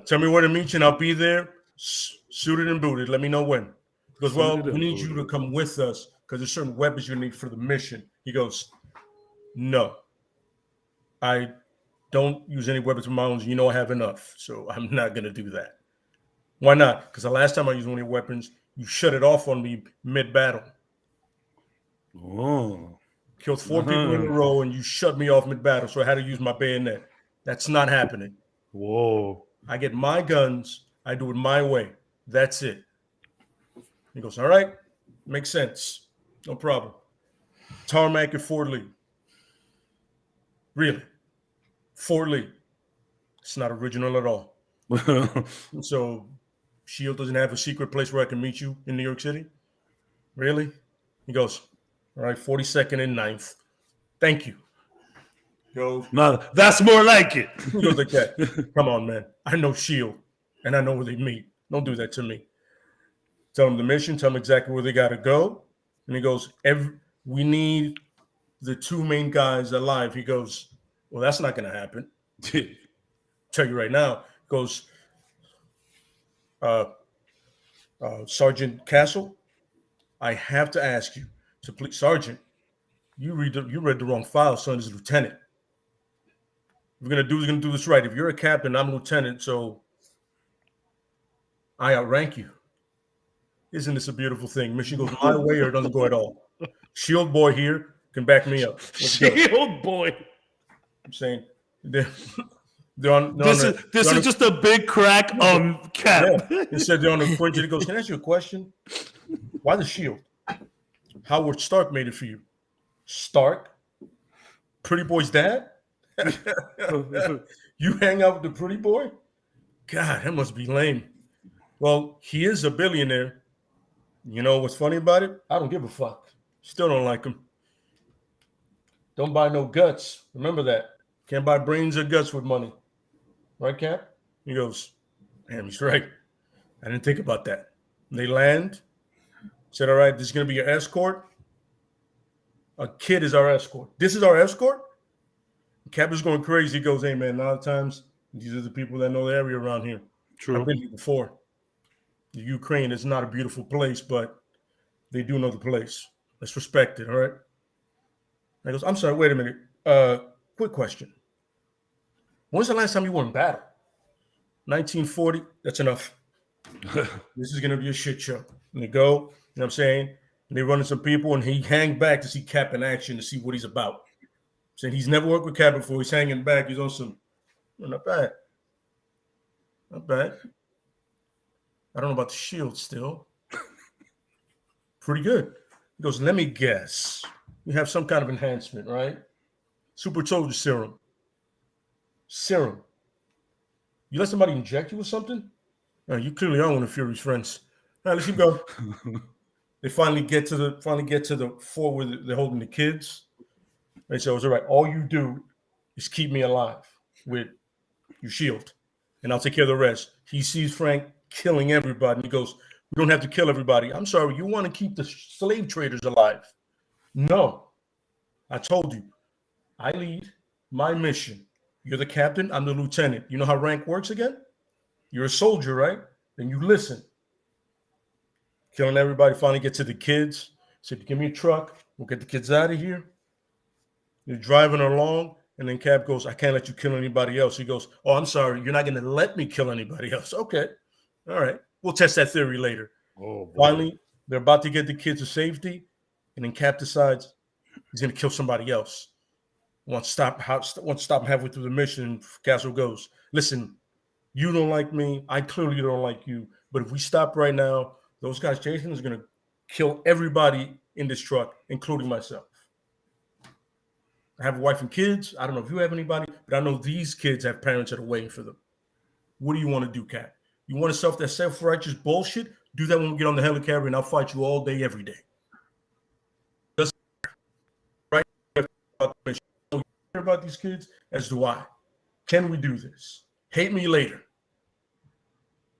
Tell me where to meet you and I'll be there, suited and booted. Let me know when. He goes, well, we need you to come with us because there's certain weapons you need for the mission. He goes, no. I don't use any weapons of my own. You know I have enough, so I'm not going to do that. Why not? Because the last time I used one of your weapons, you shut it off on me mid-battle. Oh. Killed 4 people in a row, and you shut me off mid-battle, so I had to use my bayonet. That's not happening. Whoa. I get my guns. I do it my way. That's it. He goes, all right. Makes sense. No problem. Tarmac at Fort Lee. Really? Fort Lee. It's not original at all. So S.H.I.E.L.D. doesn't have a secret place where I can meet you in New York City? Really? He goes, all right, 42nd and 9th. Thank you. Go. No, that's more like it. He goes like that. Come on, man. I know S.H.I.E.L.D. and I know where they meet. Don't do that to me. Tell them the mission. Tell them exactly where they got to go. And he goes, we need the 2 main guys alive. He goes, well, that's not going to happen. Tell you right now. He goes, Sergeant Castle, I have to ask you to please, Sergeant, you read the wrong file, son. Is lieutenant. We're gonna do this right. If you're a captain, I'm lieutenant, so I outrank you. Isn't this a beautiful thing? Mission goes my way or it doesn't go at all. S.H.I.E.L.D. boy here can back me up. S.H.I.E.L.D. boy. I'm saying this is just a big crack on Cap. Yeah. He said they're on the fringe. He goes, can I ask you a question? Why the shield? Howard Stark made it for you. Stark? Pretty boy's dad? You hang out with the pretty boy? God, that must be lame. Well, he is a billionaire. You know what's funny about it? I don't give a fuck. Still don't like him. Don't buy no guts. Remember that. Can't buy brains or guts with money. Right, Cap? He goes, damn, he's right. I didn't think about that. And they land. Said, all right, this is going to be your escort. A kid is our escort. This is our escort? Cap is going crazy. He goes, hey, man, a lot of times these are the people that know the area around here. True. I've been here before. The Ukraine is not a beautiful place, but they do know the place. Let's respect it, all right? I goes, I'm sorry, wait a minute. Quick question. When's the last time you were in battle? 1940? That's enough. This is going to be a shit show. And they go, you know what I'm saying? And they run into some people, and he hang back to see Cap in action to see what he's about. Saying he's never worked with Cap before. He's hanging back. He's on some, not bad. Not bad. I don't know about the shield still. Pretty good. He goes, let me guess. You have some kind of enhancement, right? super soldier serum. Serum. You let somebody inject you with something? You clearly are one of Fury's friends. All right, let's keep going. They finally get to the floor where they're holding the kids. They say, "It's all right. All you do is keep me alive with your shield, and I'll take care of the rest." He sees Frank killing everybody, and he goes, "We don't have to kill everybody. I'm sorry. You want to keep the slave traders alive? No. I told you. I lead my mission. You're the captain. I'm the lieutenant. You know how rank works again? You're a soldier, right? Then you listen." Killing everybody, finally get to the kids. Said, "Give me a truck. We'll get the kids out of here." They're driving along, and then Cap goes, "I can't let you kill anybody else." He goes, "Oh, I'm sorry. You're not going to let me kill anybody else." Okay. All right. We'll test that theory later. Oh, finally, they're about to get the kids to safety, and then Cap decides he's going to kill somebody else. Wants to stop halfway through the mission. Castle goes, "Listen, you don't like me. I clearly don't like you. But if we stop right now, those guys chasing is going to kill everybody in this truck, including myself. I have a wife and kids. I don't know if you have anybody, but I know these kids have parents that are waiting for them. What do you want to do, Cap? You want to that self-righteous bullshit? Do that when we get on the helicarrier, and I'll fight you all day, every day. Just right about these kids, as do I. Can we do this? Hate me later." You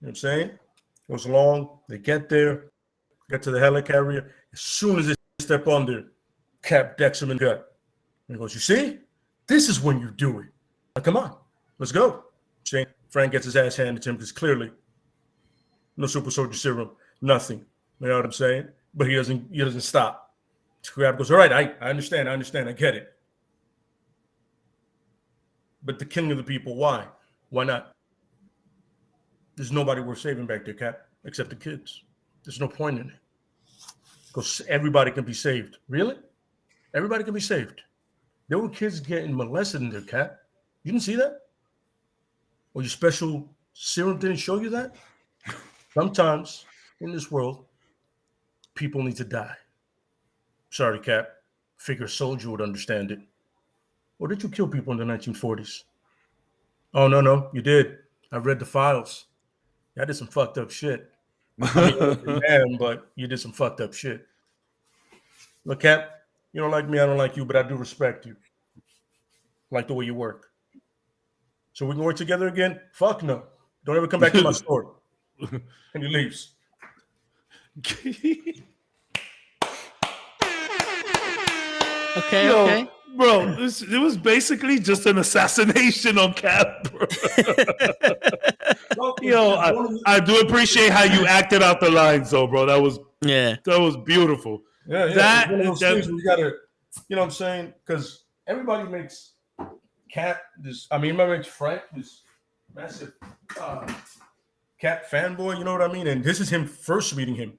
know what I'm saying? Goes along. They get there, get to the helicarrier. As soon as they step on there, Cap decks him in the gut. And he goes, "You see? This is when you do it. Now, come on, let's go." See? Frank gets his ass handed to him because clearly no super soldier serum, nothing. You know what I'm saying? But he doesn't stop. Cap goes, "All right, I understand, I get it. But the killing of the people, why? Why not? There's nobody worth saving back there, Cap, except the kids. There's no point in it. Because everybody can be saved." Really? Everybody can be saved. There were kids getting molested in there, Cap. You didn't see that? Or your special serum didn't show you that? Sometimes in this world, people need to die. Sorry, Cap. Figure a soldier would understand it. Or did you kill people in the 1940s? Oh, no, you did. I read the files. I did some fucked up shit. I mean, man, but you did some fucked up shit. Look, Cap, you don't like me, I don't like you, but I do respect you. I like the way you work. So we can work together again? Fuck no. Don't ever come back to my store. And he leaves. Okay. Bro, it was basically just an assassination on Cap, bro. I do appreciate how you acted out the lines, though, bro. That was beautiful. Yeah. That, one of those things where you gotta, you know what I'm saying? Because everybody makes Cap makes Frank this massive Cap fanboy. You know what I mean? And this is him first meeting him.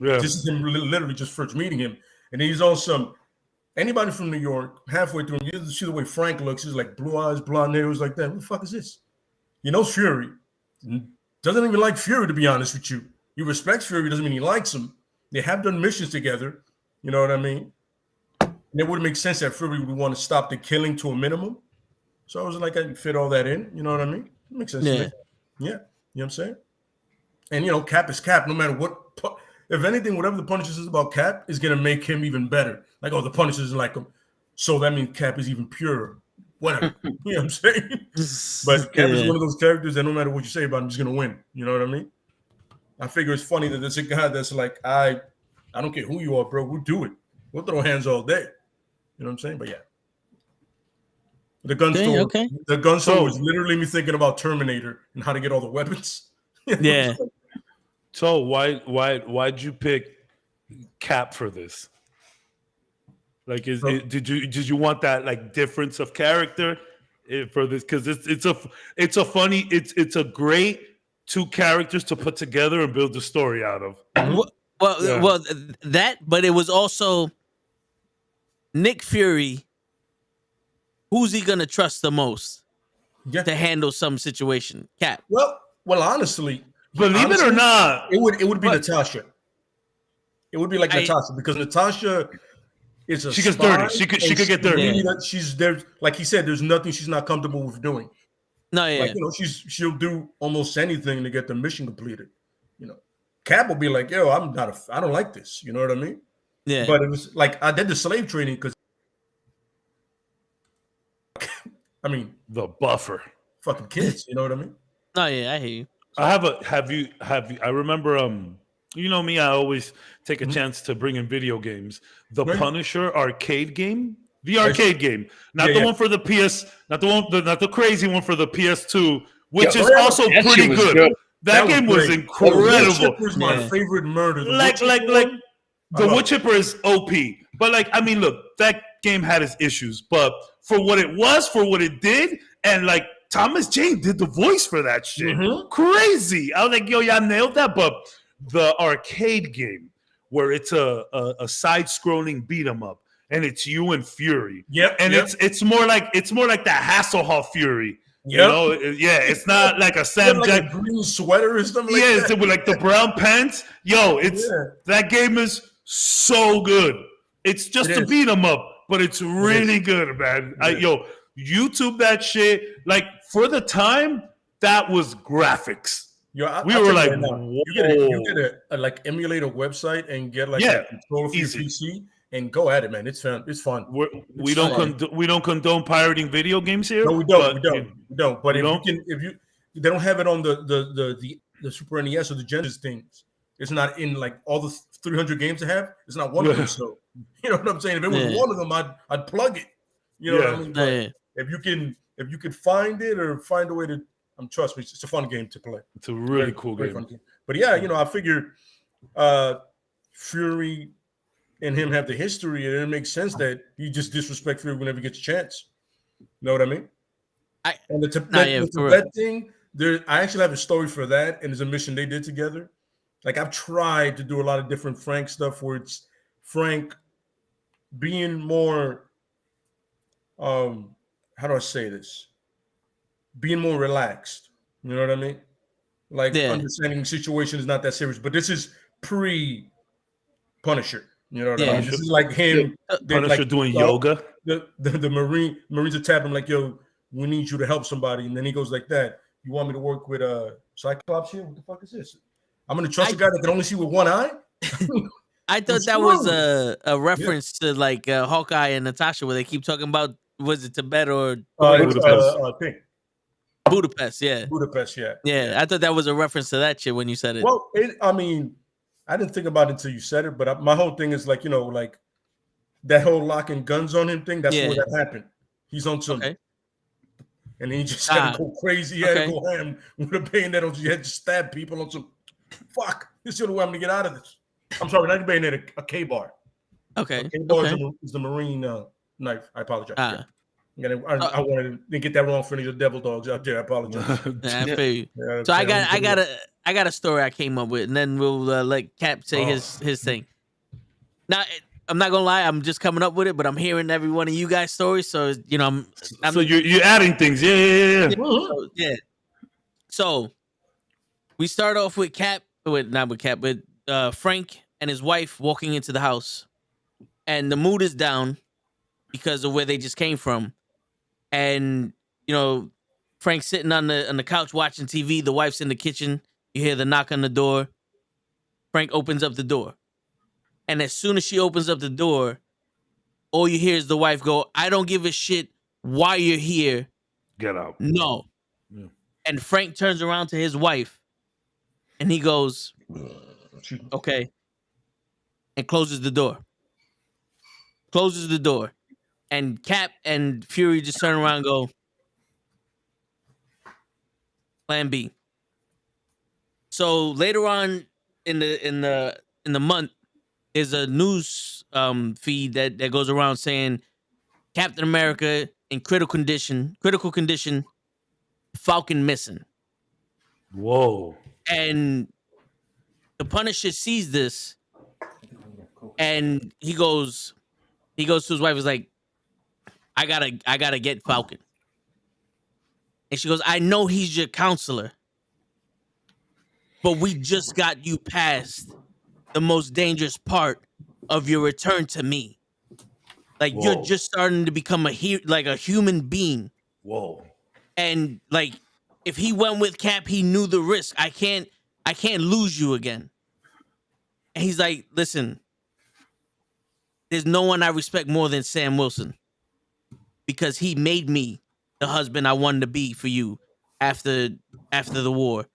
Yeah. This is him literally just first meeting him, and he's on some. Anybody from New York, halfway through, you see the way Frank looks. He's like blue eyes, blonde hair. He's like that. What the fuck is this? He knows Fury. Doesn't even like Fury, to be honest with you. He respects Fury. Doesn't mean he likes him. They have done missions together. You know what I mean? And it would make sense that Fury would want to stop the killing to a minimum. So I was like, I can fit all that in. You know what I mean? It makes sense to me. Yeah. You know what I'm saying? And, Cap is Cap no matter what. If anything, whatever the Punisher says about Cap is going to make him even better. Like, the Punisher doesn't like him. So that means Cap is even purer. Whatever. You know what I'm saying? But Cap is one of those characters that no matter what you say about him, he's going to win. You know what I mean? I figure it's funny that there's a guy that's like, I don't care who you are, bro. We'll do it. We'll throw hands all day. You know what I'm saying? But yeah. The gun store. Okay. The gun store was literally me thinking about Terminator and how to get all the weapons. Yeah. So why'd you pick Cap for this? Like, did you want that like difference of character for this? Because it's a great two characters to put together and build the story out of. Well, but it was also Nick Fury. Who's he gonna trust the most to handle some situation? Cap. Well, honestly. Believe it or not, it would be Natasha. It would be like Natasha, because Natasha is a she gets spy, dirty. She could get dirty. Really, she's there, like he said. There's nothing she's not comfortable with doing. No, yeah. Like, you know, she'll do almost anything to get the mission completed. You know, Cap will be like, yo, I don't like this. You know what I mean? Yeah. But it was like I did the slave training because, I mean, The buffer. fucking kids. You know what I mean? No, yeah, I hear you. Have you I remember you know me, I always take a chance to bring in video games. The Right. Punisher arcade game, the arcade game, not Yeah, the yeah. one for the PS, not the crazy one for the PS2, which Yeah, is also that pretty shit was good. good. That game was great. incredible. The wood chipper's my Yeah. favorite murder. Like the wood chipper is OP, but like, I mean, look, that game had its issues, but for what it was, for what it did, and like Thomas Jane did the voice for that shit. Mhm. Crazy. I was like, yo, y'all nailed that. But the arcade game where it's a side-scrolling beat 'em up, and it's you and Fury. Yep. And yep. it's more like that Hasselhoff Fury. Yep. You know, it's not like a Sam like Jack. a green sweater or something like Yes, that. with like the brown pants. Yo, Yeah. that game is so good. It's just It to is. beat 'em up, but it's really good, man. Yo, YouTube that shit. Like for the time, that was graphics. Yo, We I'll were tell like, you right now, whoa. you get a like emulate a website and get like Yeah, a controller for your easy. PC and go at it, man. It's fun. It's fun. We don't condone pirating video games here. No, we don't. but We don't. But you if don't? you can, if you they don't have it on the Super NES or the Genesis things. It's not in like all the 300 games they have. It's not one of them. So you know what I'm saying. If it was Yeah. one of them, I'd plug it. You know what I mean? No, But yeah. if you could find it or find a way to, trust me, it's a fun game to play. It's a really Very- cool very game. fun game. But yeah, you know, I figured Fury and him have the history, and it makes sense that he just disrespect Fury whenever he gets a chance. You know what I mean? And the Tibet thing, I actually have a story for that, and there's a mission they did together. Like I've tried to do a lot of different Frank stuff where it's Frank being more, how do I say this? Being more relaxed. You know what I mean? Like understanding the situation is not that serious, but this is pre-Punisher. You know what I mean? This is like him. Punisher doing yoga. The Marines attack him like, yo, we need you to help somebody. And then he goes like that. You want me to work with Cyclops here? What the fuck is this? I'm going to trust a guy that can only see with one eye? I thought that was a reference to like Hawkeye and Natasha where they keep talking about, was it Tibet or Budapest, yeah. Budapest, yeah. Yeah, I thought that was a reference to that shit when you said it. Well, I mean, I didn't think about it until you said it, but my whole thing is like, you know, like that whole locking guns on him thing, that's where that happened. He's on some, and then he just had to go crazy. He had to go ham with a bayonet on. He had to stab people on some, fuck, this is the only way I'm going to get out of this. I'm sorry, not a bayonet, a K-bar. Okay. A K-bar is the Marine knife. I apologize. I wanted to get that wrong for any of the devil dogs out there. I apologize. I feel you. So I got a story I came up with, and then we'll let Cap say his thing. Now I'm not gonna lie, I'm just coming up with it, but I'm hearing every one of you guys' stories, so you know I'm so you're adding things, yeah. So we start off with with Frank and his wife walking into the house, and the mood is down because of where they just came from. And, you know, Frank's sitting on the couch watching TV. The wife's in the kitchen. You hear the knock on the door. Frank opens up the door. And as soon as she opens up the door, all you hear is the wife go, "I don't give a shit why you're here. Get out." No. Yeah. And Frank turns around to his wife and he goes, "Okay." And closes the door. And Cap and Fury just turn around and go, Plan B. So later on in the month, there's a news feed that goes around saying Captain America in critical condition, Falcon missing. Whoa. And the Punisher sees this, and he goes to his wife, is like, I gotta get Falcon. And she goes, "I know he's your counselor, but we just got you past the most dangerous part of your return to me." Like Whoa. you're just starting to become a human being. Whoa. And like if he went with Cap, he knew the risk. I can't lose you again. And he's like, listen, there's no one I respect more than Sam Wilson because he made me the husband I wanted to be for you after the war.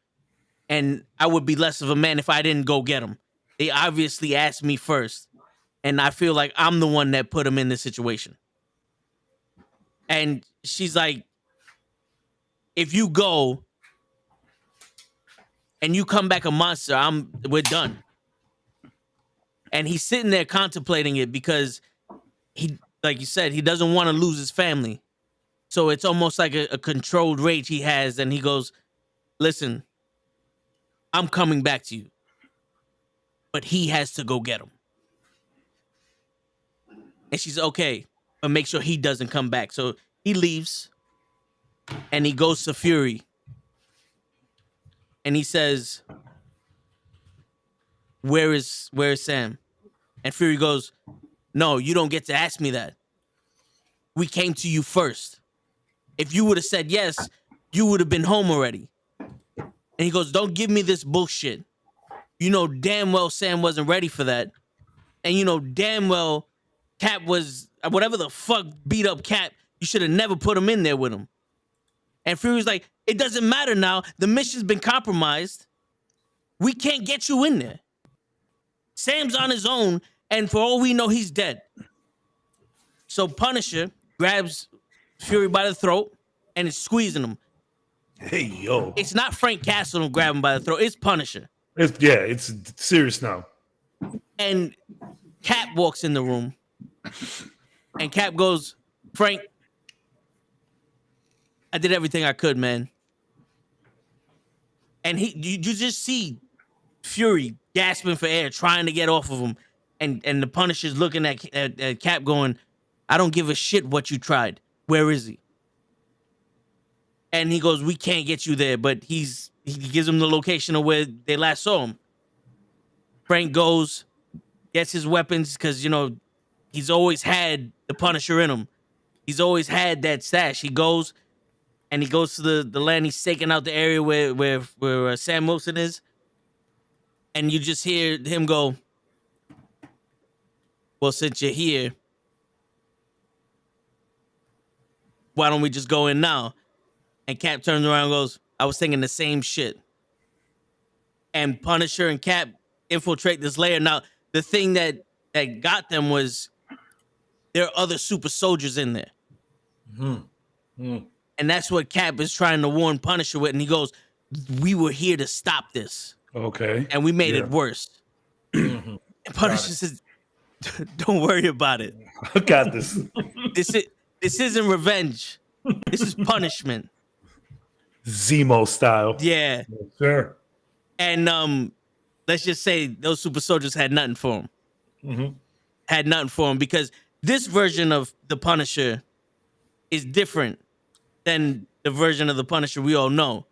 And I would be less of a man if I didn't go get him. They obviously asked me first. And I feel like I'm the one that put him in this situation. And she's like, if you go and you come back a monster, we're done. And he's sitting there contemplating it because he, like you said, he doesn't want to lose his family. So it's almost like a controlled rage he has. And he goes, listen, I'm coming back to you. But he has to go get him. And she's okay, but make sure he doesn't come back. So he leaves and he goes to Fury. And he says, where is Sam? And Fury goes, no, you don't get to ask me that. We came to you first. If you would have said yes, you would have been home already. And he goes, don't give me this bullshit. You know damn well Sam wasn't ready for that. And you know damn well Cap was, whatever the fuck beat up Cap, you should have never put him in there with him. And Fury's like, it doesn't matter now. The mission's been compromised. We can't get you in there. Sam's on his own, and for all we know, he's dead. So Punisher grabs Fury by the throat and is squeezing him. Hey, yo. It's not Frank Castle who grab him by the throat. It's Punisher. It's serious now. And Cap walks in the room. And Cap goes, Frank, I did everything I could, man. And you just see Fury gasping for air, trying to get off of him. And the Punisher's looking at Cap going, I don't give a shit what you tried. Where is he? And he goes, we can't get you there. But he gives him the location of where they last saw him. Frank goes, gets his weapons, because, you know, he's always had the Punisher in him. He's always had that stash. He goes and he goes to the land. He's staking out the area where Sam Wilson is. And you just hear him go, well, since you're here, why don't we just go in now? And Cap turns around and goes, I was thinking the same shit. And Punisher and Cap infiltrate this lair. Now, the thing that got them was there are other super soldiers in there. And that's what Cap is trying to warn Punisher with. And he goes, we were here to stop this. Okay. And we made it worse. And Punisher says, don't worry about it. I got this. This isn't revenge. This is punishment. Zemo style. Yeah. Sure. And let's just say those super soldiers had nothing for him. Had nothing for him because this version of the Punisher is different than the version of the Punisher we all know.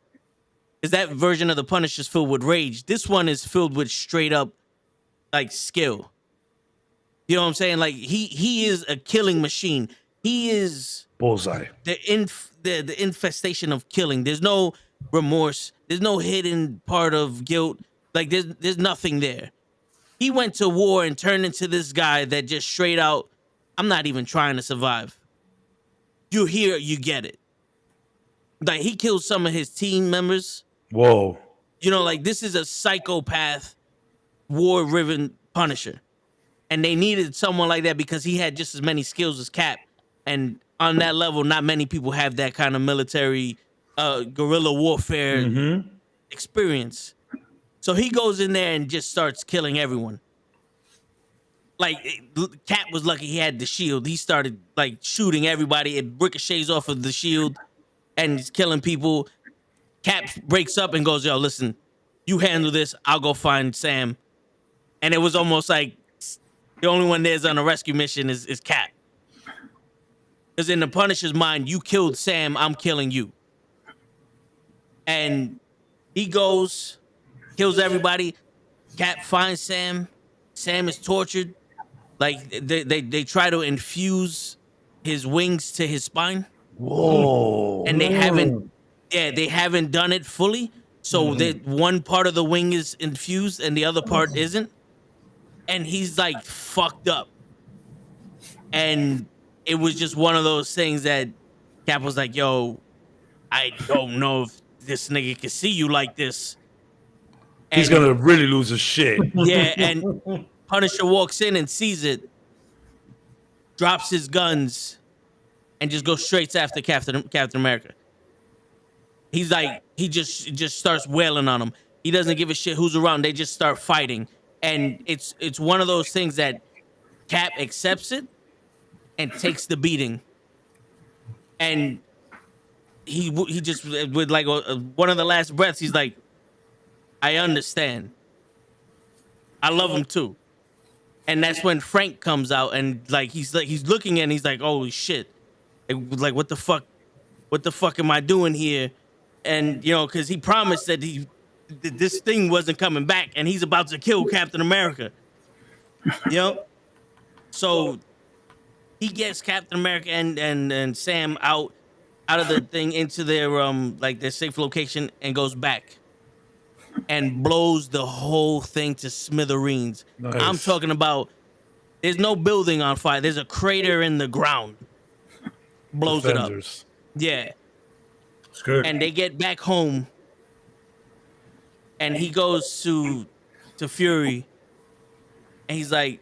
Because that version of the Punisher is filled with rage. This one is filled with straight up like skill. You know what I'm saying? Like he is a killing machine. He is bullseye. The infestation of killing. There's no remorse. There's no hidden part of guilt. Like there's nothing there. He went to war and turned into this guy that just straight out, I'm not even trying to survive. You're here, you get it. Like he killed some of his team members. Whoa. You know, like this is a psychopath, war-driven Punisher. And they needed someone like that because he had just as many skills as Cap. And on that level, not many people have that kind of military guerrilla warfare experience. So he goes in there and just starts killing everyone. Like Cap was lucky he had the shield. He started like shooting everybody. It ricochets off of the shield and he's killing people. Cap breaks up and goes, yo, listen, you handle this. I'll go find Sam. And it was almost like the only one there's on a rescue mission is Cap. Because in the Punisher's mind, you killed Sam, I'm killing you. And he goes, kills everybody. Cap finds Sam. Sam is tortured. Like they try to infuse his wings to his spine. Whoa! And they haven't done it fully. So that one part of the wing is infused and the other part isn't. And he's like fucked up. And it was just one of those things that Cap was like, yo, I don't know if this nigga can see you like this. And, he's gonna really lose his shit. Yeah, and Punisher walks in and sees it, drops his guns, and just goes straight after Captain America. He's like, he just starts wailing on him. He doesn't give a shit who's around. They just start fighting. And it's one of those things that Cap accepts it and takes the beating. And he just, with like one of the last breaths, he's like, I understand. I love him too. And that's when Frank comes out and like he's looking and he's like, holy shit. Like, what the fuck am I doing here? And, you know, because he promised that this thing wasn't coming back and he's about to kill Captain America. You know? So he gets Captain America and Sam out of the thing into their their safe location and goes back and blows the whole thing to smithereens. Nice. I'm talking about there's no building on fire. There's a crater in the ground. Blows Defenders. It up. Yeah. It's good. And they get back home and he goes to Fury and he's like,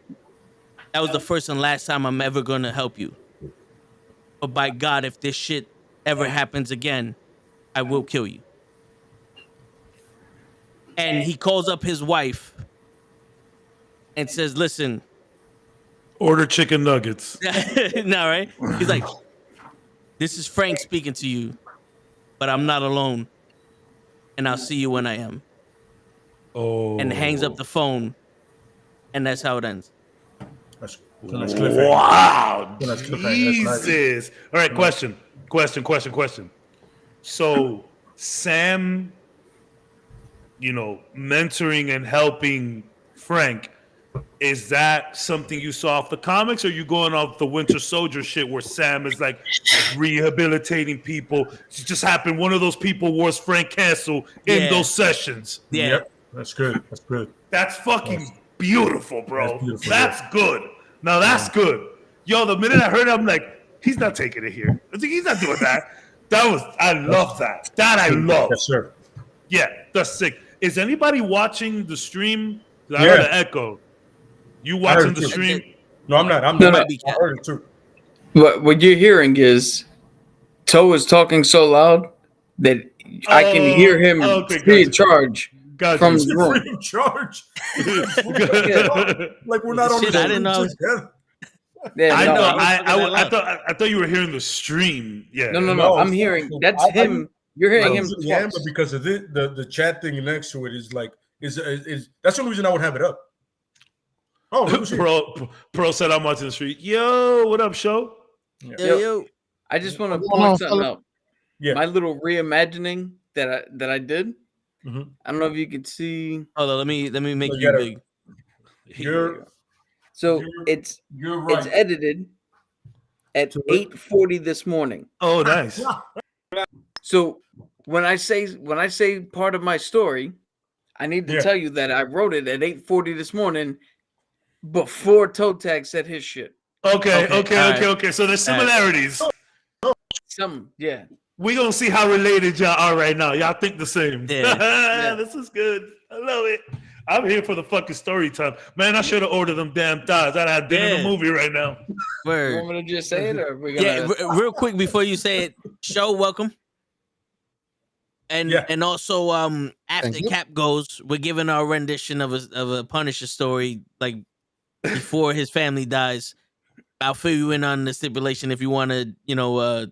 that was the first and last time I'm ever gonna help you. But by God, if this shit ever happens again, I will kill you. And he calls up his wife and says, listen. Order chicken nuggets. No, right? He's like, this is Frank speaking to you, but I'm not alone. And I'll see you when I am. Oh. And hangs up the phone. And that's how it ends. Wow. Jesus. All right, question. So Sam, you know, mentoring and helping Frank, is that something you saw off the comics, or are you going off the Winter Soldier shit where Sam is like rehabilitating people? It just happened. One of those people was Frank Castle in those sessions. Yeah. Yep. That's good. That's fucking beautiful, bro. That's good. Now that's good. Yo, the minute I heard it, I'm like, he's not taking it here. I think he's not doing that. I love that. That I love. Yes, sir. Yeah, that's sick. Is anybody watching the stream? I heard an echo. You watching the stream? No, I'm not. I heard it too. What you're hearing is Toe is talking so loud that I can hear him free of charge from the room. Free of charge. Like we're not on the. I didn't know. Yeah, I know. I thought you were hearing the stream. Yeah. No. I'm hearing that's him. You're hearing him. Yeah, but because of the chat thing next to it is like is that's the only reason I would have it up. Oh, Pro said I'm watching the street. Yo, what up, show? Yo. I just want to point something out. Yeah. My little reimagining that I did. Mm-hmm. I don't know if you can see. Hold on, let me make you big. It's edited at 8:40 this morning. Oh, nice. So when I say part of my story, I need to tell you that I wrote it at 8:40 this morning before Toe Tag said his shit. Okay. So there's similarities. Some, yeah. We gonna see how related y'all are right now. Y'all think the same. Yeah. This is good. I love it. I'm here for the fucking story time. Man, I should have ordered them damn thighs. I'd have dinner in the movie right now. Word. You want me to just say it, or we gonna... real quick before you say it, show welcome. And also after Cap goes, we're giving our rendition of a Punisher story like before his family dies. I'll fill you in on the stipulation if you want to,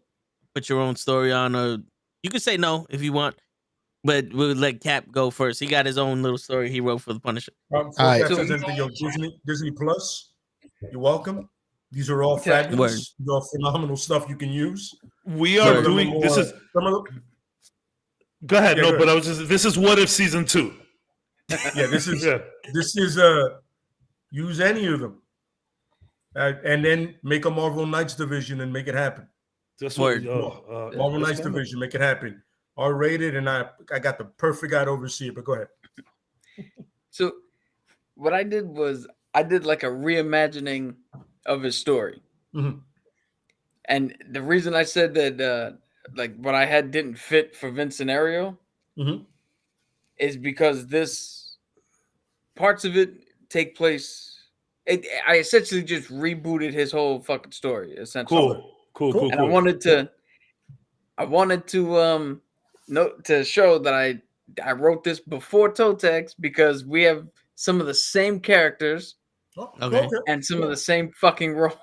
put your own story on, or you can say no if you want, but we'll let Cap go first. He got his own little story he wrote for the Punisher. Disney Plus, you're welcome. These are all fabulous. These are all phenomenal stuff you can use. We are doing this is. Go ahead, but this is What If Season 2. Yeah, this is use any of them. and then make a Marvel Knights division and make it happen. That's Word. what Marvel it's Knights coming. division, make it happen. R-rated, and I got the perfect guy to oversee it. But go ahead. So what I did was I did like a reimagining of his story. Mhm. And the reason I said that like what I had didn't fit for Vince scenario Mhm. is because this parts of it take place. I essentially just rebooted his whole fucking story, essentially. Cool. And I wanted to note to show that I wrote this before Toe Tags because we have some of the same characters Oh, Okay. and some of the same fucking roles,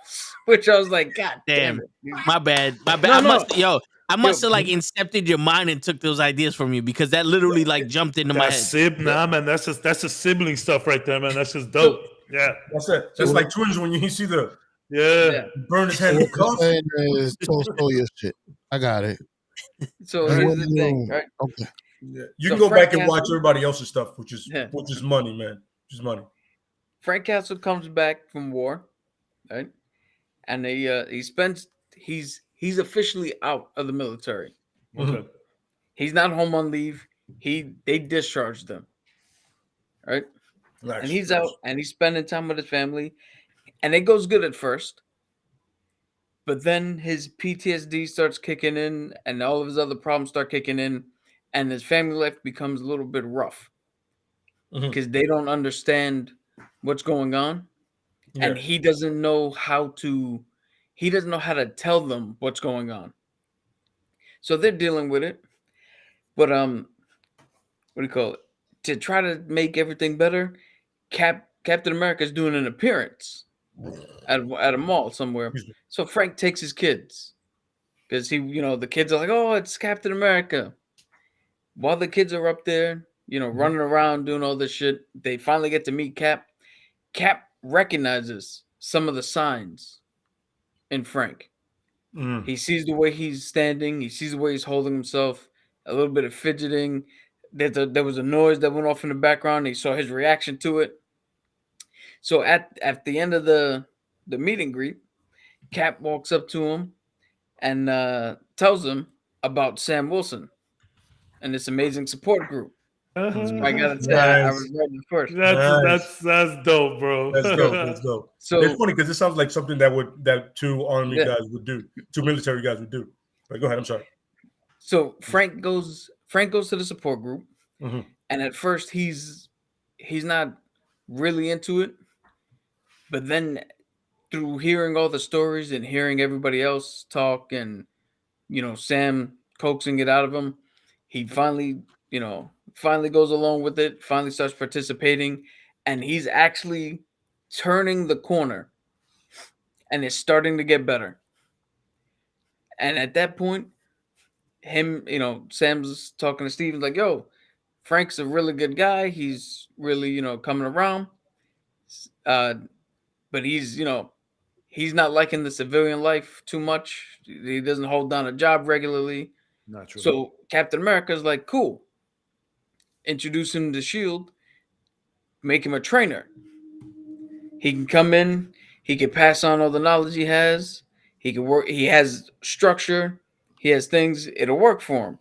which I was like, God damn it. My bad. No, I no. must have like incepted your mind and took those ideas from you because that literally like jumped into my head. Nah, man, that's a sibling stuff right there, man. That's just dope. Yeah. That's it. That's like twins when you see the Yeah. burn his hand in What you're cuffs. saying is Tolstoy shit. I got it. So You here's went the in thing, your- right? Okay. Yeah. You So can go Frank back and watch Castle- everybody else's stuff, which is Yeah. money, man. Just money. Frank Castle comes back from war, right? And he's officially out of the military. Okay. He's not home on leave. They discharged him. Right? Nice. And he's out and he's spending time with his family. And it goes good at first. But then his PTSD starts kicking in and all of his other problems start kicking in. And his family life becomes a little bit rough. Because they don't understand what's going on. Yeah. And he doesn't know how to tell them what's going on. So they're dealing with it. But what do you call it? To try to make everything better, Captain America's doing an appearance at a mall somewhere. So Frank takes his kids because the kids are like, "Oh, it's Captain America." While the kids are up there, running around doing all this shit, they finally get to meet Cap. Cap recognizes some of the signs in Frank. He sees the way he's standing. He sees the way he's holding himself. A little bit of fidgeting. There was a noise that went off in the background. He saw his reaction to it. So at the end of the meet and greet, Cap walks up to him and tells him about Sam Wilson and this amazing support group. So I gotta say, I was right at first. That's dope, bro. Let's go. So it's funny because it sounds like something that two army guys would do, two military guys would do. But go ahead. I'm sorry. So Frank goes to the support group, and at first he's not really into it, but then through hearing all the stories and hearing everybody else talk and Sam coaxing it out of him, he finally goes along with it, finally starts participating, and he's actually turning the corner and it's starting to get better. And at that point, Sam's talking to Steve, like, "Yo, Frank's a really good guy. He's really, coming around. But he's not liking the civilian life too much. He doesn't hold down a job regularly. Not true. So Captain America's like, cool. Introduce him to S.H.I.E.L.D., make him a trainer. He can come in, he can pass on all the knowledge he has. He can work, he has structure, he has things, it'll work for him.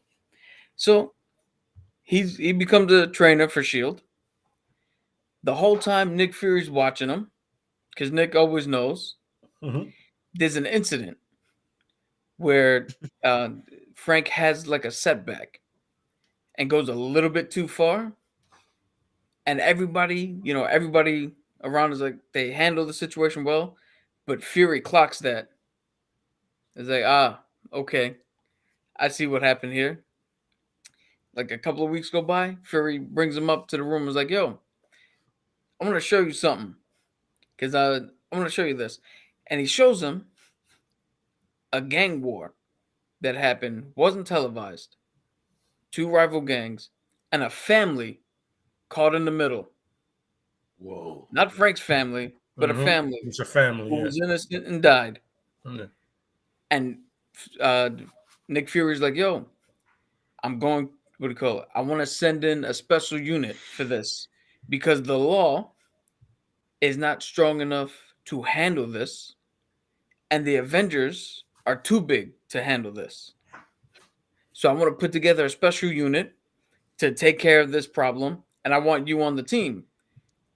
So he becomes a trainer for S.H.I.E.L.D. The whole time Nick Fury's watching him, because Nick always knows. There's an incident where Frank has like a setback and goes a little bit too far. And everybody around is like, they handle the situation well, but Fury clocks that. It's like, okay, I see what happened here. Like a couple of weeks go by, Fury brings him up to the room and is like, yo, I want to show you something. Because I want to show you this. And he shows him a gang war that happened, wasn't televised. Two rival gangs and a family caught in the middle. Whoa. Not Frank's family, but a family. It's a family who was innocent and died. And Nick Fury's like, yo, I'm going, what do you call it? I want to send in a special unit for this because the law is not strong enough to handle this, and the Avengers are too big to handle this. So I want to put together a special unit to take care of this problem, and I want you on the team.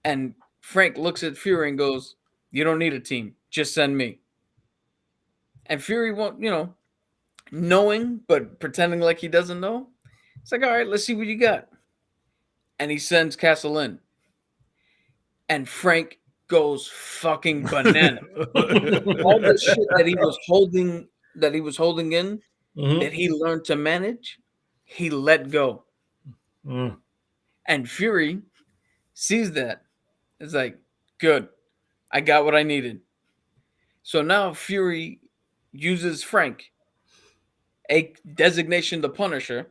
And Frank looks at Fury and goes, "You don't need a team. Just send me." And Fury won't, knowing but pretending like he doesn't know. It's like, all right, let's see what you got. And he sends Castle in. And Frank goes fucking banana. All the shit that he was holding in, that he learned to manage, he let go. And Fury sees that. It's like, good. I got what I needed. So now Fury uses Frank, a designation the Punisher,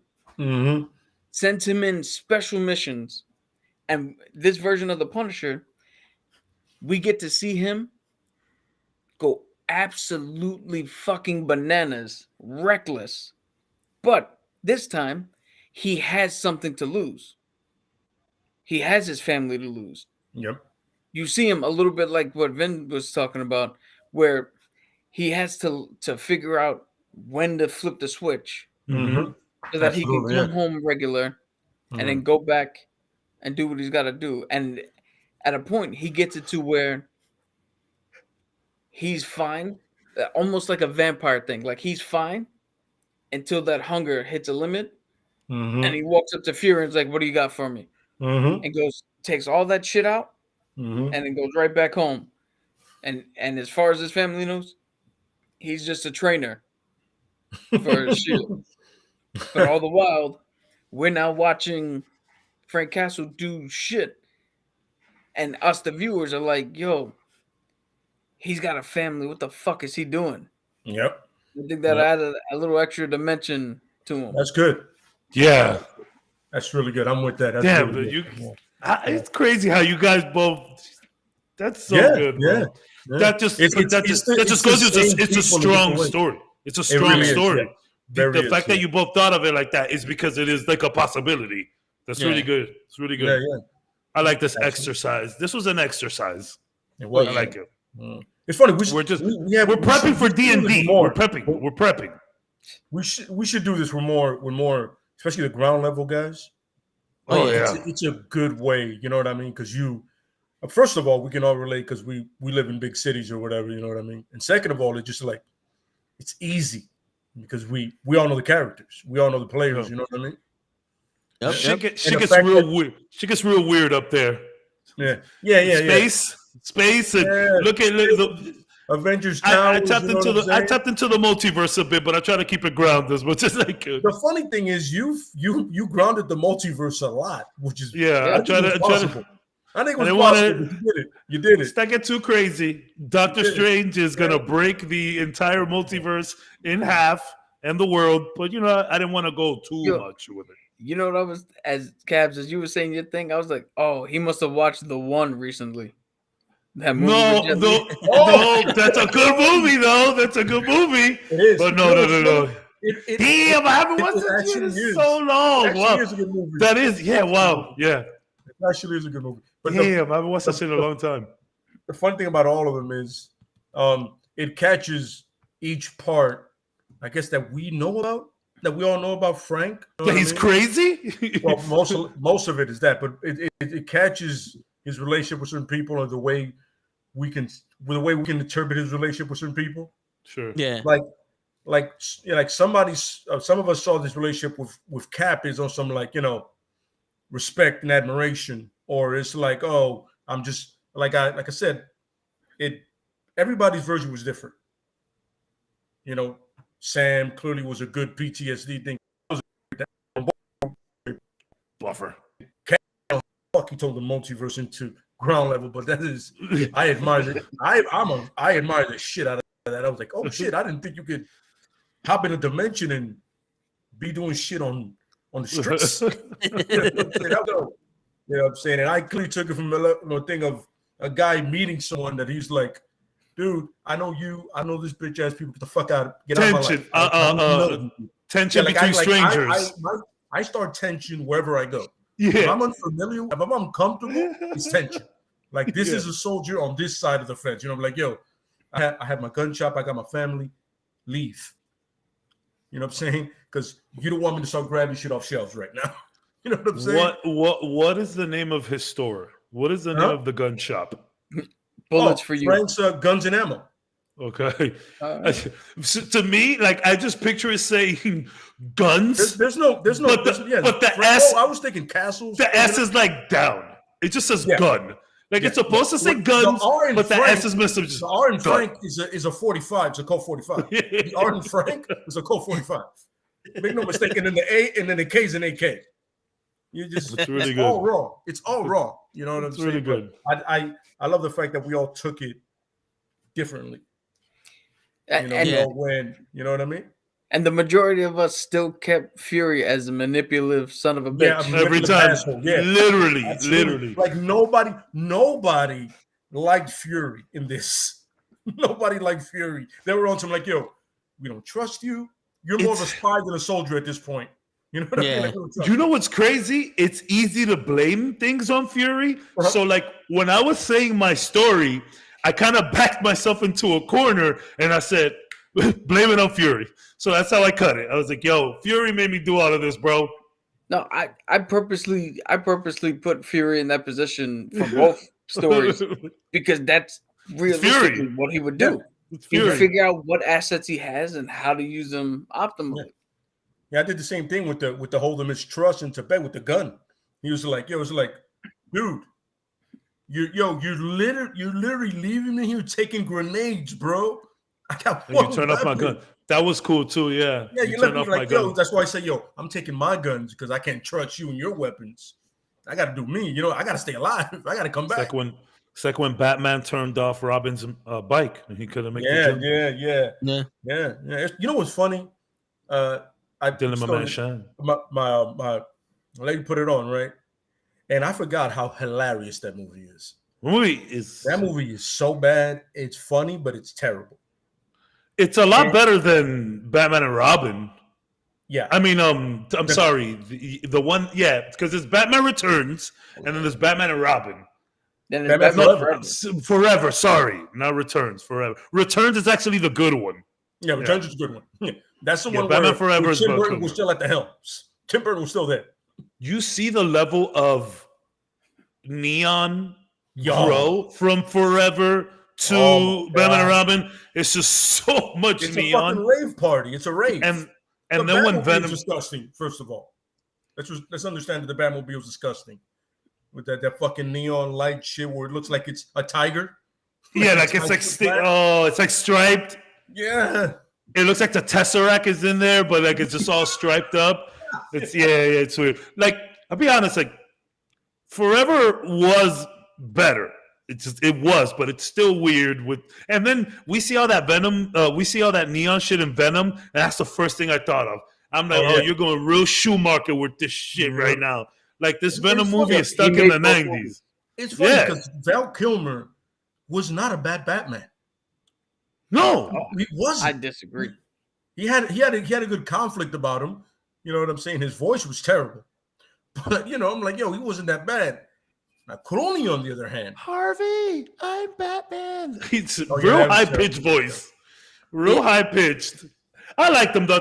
sends him in special missions. And this version of the Punisher, we get to see him go absolutely fucking bananas, reckless. But this time, he has something to lose. He has his family to lose. Yep. You see him a little bit like what Vin was talking about, where he has to figure out when to flip the switch so that he can come home regular and then go back and do what he's got to do. And at a point, he gets it to where he's fine, almost like a vampire thing. Like he's fine until that hunger hits a limit. And he walks up to Fury and is like, "What do you got for me?" And takes all that shit out and then goes right back home. And as far as his family knows, he's just a trainer for S.H.I.E.L.D. But all the while, we're now watching Frank Castle do shit. And us, the viewers, are like, yo, he's got a family. What the fuck is he doing? Yep. I think that added a little extra dimension to him. That's good. Yeah. That's really good. I'm with that. That's Damn, really but it's crazy how you guys both. That's so good, bro. Yeah. That just goes to it's a strong story. It's a strong story. The fact that you both thought of it like that is because it is like a possibility. That's really good. It's really good. Yeah. I like this exercise. This was an exercise. It was. I like it. It's funny. We're prepping for D&D. We're prepping. We should do this with more, especially the ground level guys. It's a good way. You know what I mean? Because first of all, we can all relate because we live in big cities or whatever. You know what I mean? And second of all, it's just like it's easy because we all know the characters. We all know the players. You know what I mean? Yep. She gets real weird. She gets real weird up there. Yeah. Space, and look at the Avengers. I tapped into the multiverse a bit, but I try to keep it grounded as much as I could. The funny thing is, you grounded the multiverse a lot, which is I think it was possible. You did it. Let's not get too crazy. Doctor Strange is gonna break the entire multiverse in half and the world, but I didn't want to go too much with it. You know what I was, as Cabs, as you were saying your thing, I was like, oh, he must have watched The One recently. That movie. No, that's a good movie, though. That's a good movie. It is. But no. Damn, I haven't watched that shit in so long. Wow. Is a good movie. That is, wow. Yeah. It actually is a good movie. But I haven't watched that shit in a long time. The funny thing about all of them is it catches each part, I guess, that we know about. That we all know about Frank. That he's crazy? Well, most of it is that, but it catches his relationship with certain people or the way we can interpret his relationship with certain people. Sure. Yeah. Like some of us saw this relationship with Cap is on some respect and admiration, or it's like, oh, I'm just like I said, everybody's version was different. Sam clearly was a good PTSD thing. Buffer. He told the multiverse into ground level, but that is, I admire it. I admire the shit out of that. I was like, oh shit, I didn't think you could hop in a dimension and be doing shit on the streets. You know what I'm saying? And I clearly took it from a thing of a guy meeting someone that he's like, dude, I know you. I know this bitch ass people. Get the fuck out. Get tension. Out of my life. Tension between strangers. I start tension wherever I go. Yeah. If I'm unfamiliar, if I'm uncomfortable, it's tension. Like this is a soldier on this side of the fence. You know, I'm like, yo, I have my gun shop. I got my family. Leave. You know what I'm saying? Because you don't want me to start grabbing shit off shelves right now. You know what I'm saying? What is the name of his store? What is the name of the gun shop? Bullets for you. Frank's Guns and Ammo. Okay. So, to me, like I just picture it saying guns. There's no. But the Frank, S. I was thinking castles. The S is like down. It just says gun. Like it's supposed to say guns, but the S is missing. The R in Frank is a 45. It's a Colt 45. The R in Frank is a Colt 45. Make no mistake. And then the A and then the K is an AK. You just it's really good. All raw. It's all raw. You know what I'm saying? Really good. I love the fact that we all took it differently. You know what I mean? And the majority of us still kept Fury as a manipulative son of a bitch. Yeah, every time. Yeah. Literally. Like nobody liked Fury in this. Nobody liked Fury. They were on some like, yo, we don't trust you. You're more of a spy than a soldier at this point. You know what I mean? Like, you know what's crazy? It's easy to blame things on Fury. So like when I was saying my story, I kind of backed myself into a corner and I said, blame it on Fury. So that's how I cut it. I was like, yo, Fury made me do all of this, bro. No, I purposely put Fury in that position for both stories because that's realistically what he would do. He would figure out what assets he has and how to use them optimally. Yeah, I did the same thing with the whole mistrust in Tibet with the gun. He was like, dude, you're literally leaving me here taking grenades, bro. I got one. You turn off my gun. That was cool too. Yeah. Yeah, you let me like, yo. That's why I say, yo, I'm taking my guns because I can't trust you and your weapons. I got to do me. You know, I got to stay alive. I got to come back. It's like when Batman turned off Robin's bike and he couldn't make the jump. Yeah. You know what's funny? My lady put it on, right? And I forgot how hilarious that movie is. That movie is so bad. It's funny, but it's terrible. It's a lot better than Batman and Robin. Yeah. I mean, I'm sorry. The one, because there's Batman Returns and then there's Batman and Robin. Then there's Batman Forever. Sorry, not Returns. Forever. Returns is actually the good one. Yeah, Returns is a good one. Yeah. That's the one Batman Forever is Tim Burton was still at the helm. Tim Burton was still there. You see the level of neon grow from Forever to Batman and Robin. It's just so much neon. It's a fucking rave party. It's a rave. And then when Venom is disgusting, first of all. Let's understand that the Batmobile is disgusting. With that fucking neon light shit where it looks like it's a tiger. Yeah, like it's like striped. Yeah. It looks like the Tesseract is in there, but like it's just all striped up. It's weird. Like, I'll be honest, like Forever was better. It was, but it's still weird and then we see all that Venom, we see all that neon shit in Venom, and that's the first thing I thought of. I'm like, you're going real Schumacher with this shit right now. Like this Venom movie is stuck in the 90s. It's funny because Val Kilmer was not a bad Batman. No, he wasn't. I disagree. He had a good conflict about him. You know what I'm saying? His voice was terrible, but I'm like, yo, he wasn't that bad. Now Clooney, on the other hand, Harvey, I'm Batman. He's real high pitched voice, real high pitched. I liked him though.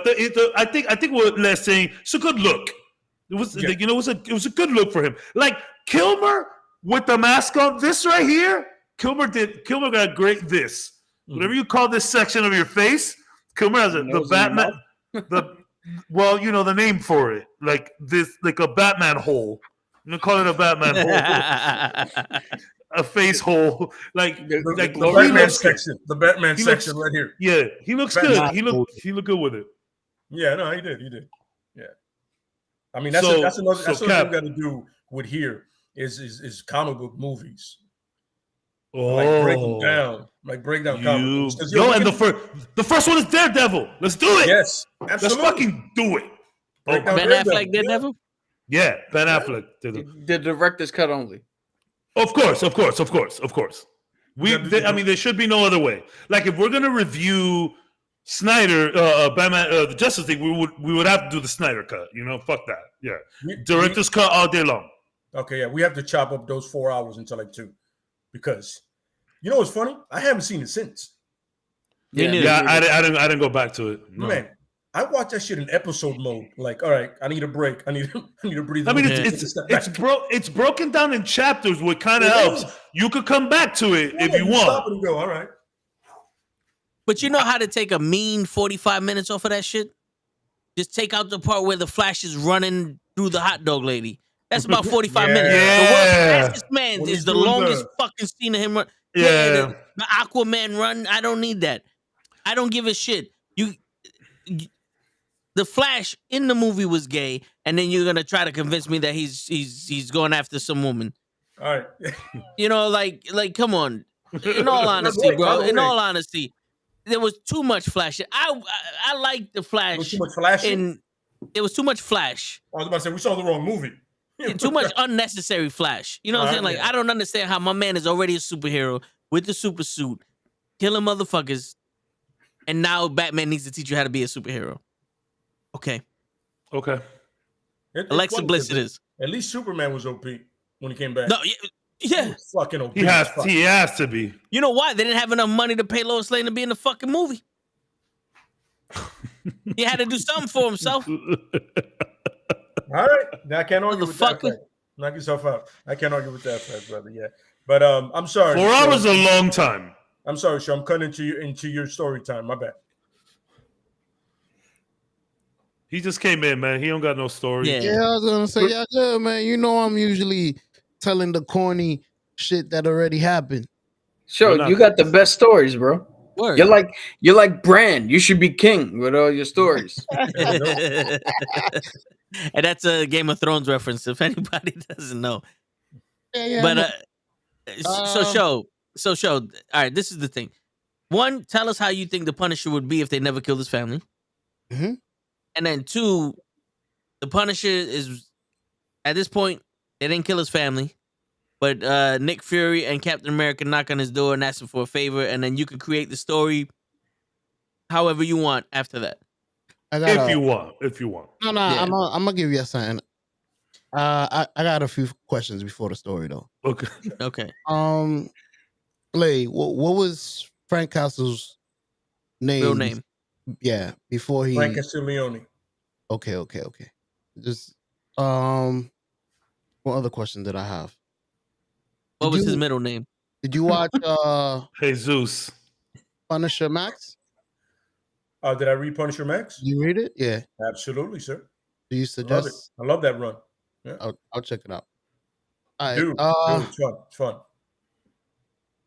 I think what Les saying, it's a good look. It was, it was a good look for him. Like Kilmer with the mask on, this right here, Kilmer got great this. Whatever you call this section of your face, Kilmer has the Batman, the name for it, like this, like a Batman hole. I'm gonna call it a Batman hole, a face hole, like the Batman section, section right here. Yeah, he looks good. He looked good with it. Yeah, no, he did. Yeah, I mean that's another thing we got to do with here is comic book movies. Break down comic books. And the first one is Daredevil. Let's do it. Yes, absolutely. Let's fucking do it. Ben Affleck Daredevil? Yeah, Ben Affleck. The director's cut only. Of course. There should be no other way. Like if we're gonna review Snyder, Batman, the Justice League, we would have to do the Snyder cut. Fuck that. Yeah, director's cut all day long. Okay, yeah, we have to chop up those 4 hours into like 2. because you know what's funny? I haven't seen it since. Yeah, I didn't go back to it. No. Man, I watched that shit in episode mode. Like, all right, I need a break. I need to breathe. I mean, it's broken down in chapters, what kind of helps. You could come back to it if you want. Stop and go. All right. But you know how to take a mean 45 minutes off of that shit? Just take out the part where the Flash is running through the hot dog lady. That's about 45 minutes. The world's fastest man is the longest fucking scene of him run. The Aquaman run. I don't need that. I don't give a shit. The Flash in the movie was gay, and then you're gonna try to convince me that he's going after some woman. All right. You know, like come on. In all honesty, bro. In all honesty, there was too much Flash. I like the Flash. Was too much Flash. It was too much Flash. I was about to say we saw the wrong movie. Too much unnecessary Flash. You know what I'm saying? Like I don't understand how my man is already a superhero with the super suit, killing motherfuckers, and now Batman needs to teach you how to be a superhero. Okay. Alexa Bliss it is. At least Superman was OP when he came back. No, yeah. Fucking OP. He has to be. You know why? They didn't have enough money to pay Lois Lane to be in the fucking movie. He had to do something for himself. All right. Now I can't argue with that fact. Knock yourself out. I can't argue with that fact, brother. Yeah. But I'm sorry. 4 hours is a long time. I'm sorry, Sean. I'm cutting into your story time. My bad. He just came in, man. He don't got no story. Yeah, I was gonna say, yeah, good, man. You know, I'm usually telling the corny shit that already happened. Sure, you got the best stories, bro. Word. You're like Bran. You should be king with all your stories. And that's a Game of Thrones reference, if anybody doesn't know. Yeah, but so show. All right, this is the thing. One, tell us how you think the Punisher would be if they never killed his family. Mm-hmm. And then 2, the Punisher is, at this point, they didn't kill his family, but Nick Fury and Captain America knock on his door and ask him for a favor, and then you can create the story however you want after that. If you want. No, yeah. I'm gonna give you a sign. I got a few questions before the story though. Okay. Lay, what was Frank Castle's name? Real name. Yeah, before he Frank Castiglione. Okay. Just what other question did I have? What was his middle name? Did you watch Jesus Punisher Max? Did I read Punisher Max? You read it? Yeah. Absolutely, sir. Do you suggest? I love that run. Yeah. I'll check it out. All right. Dude, it's fun.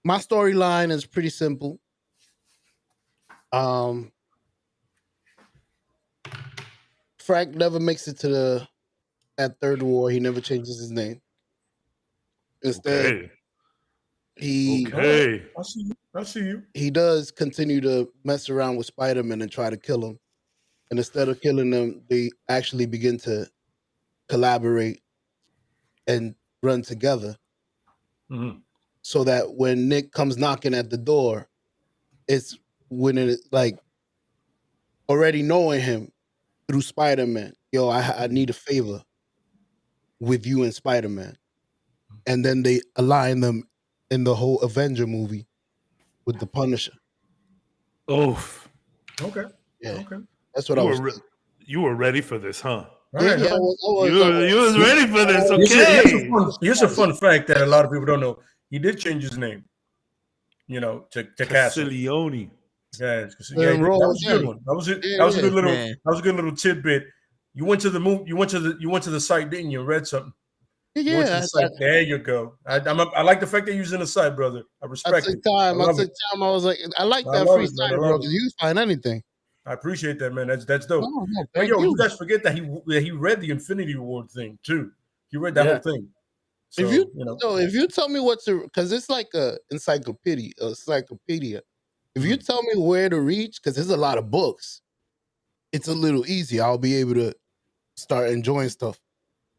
My storyline is pretty simple. Frank never makes it to that third war. He never changes his name. Instead, I see you. He does continue to mess around with Spider-Man and try to kill him. And instead of killing them, they actually begin to collaborate and run together. Mm-hmm. So that when Nick comes knocking at the door, it's when it like already knowing him through Spider-Man. Yo, I need a favor with you and Spider-Man. And then they align them in the whole Avenger movie with the Punisher. Oh. Okay. Yeah. Okay. That's what I was you were ready for this, huh? Yeah, I was. You was ready for this, okay. Here's a fun fact that a lot of people don't know. He did change his name, to Castle. Castiglione. Yeah, that was a good one. That was a good little. That was a good little tidbit. You went to the movie. You went to the site, didn't you? Read something. Yeah, there you go. I like the fact that you're using the site, brother. I respect it. I took time. I was like, I like that free site, bro. Because you find anything. I appreciate that, man. That's dope. No, but you guys forget that he read the Infinity War thing too. He read that whole thing. So, if you tell me what to, because it's like a encyclopedia. If you tell me where to reach, because there's a lot of books, it's a little easy. I'll be able to start enjoying stuff.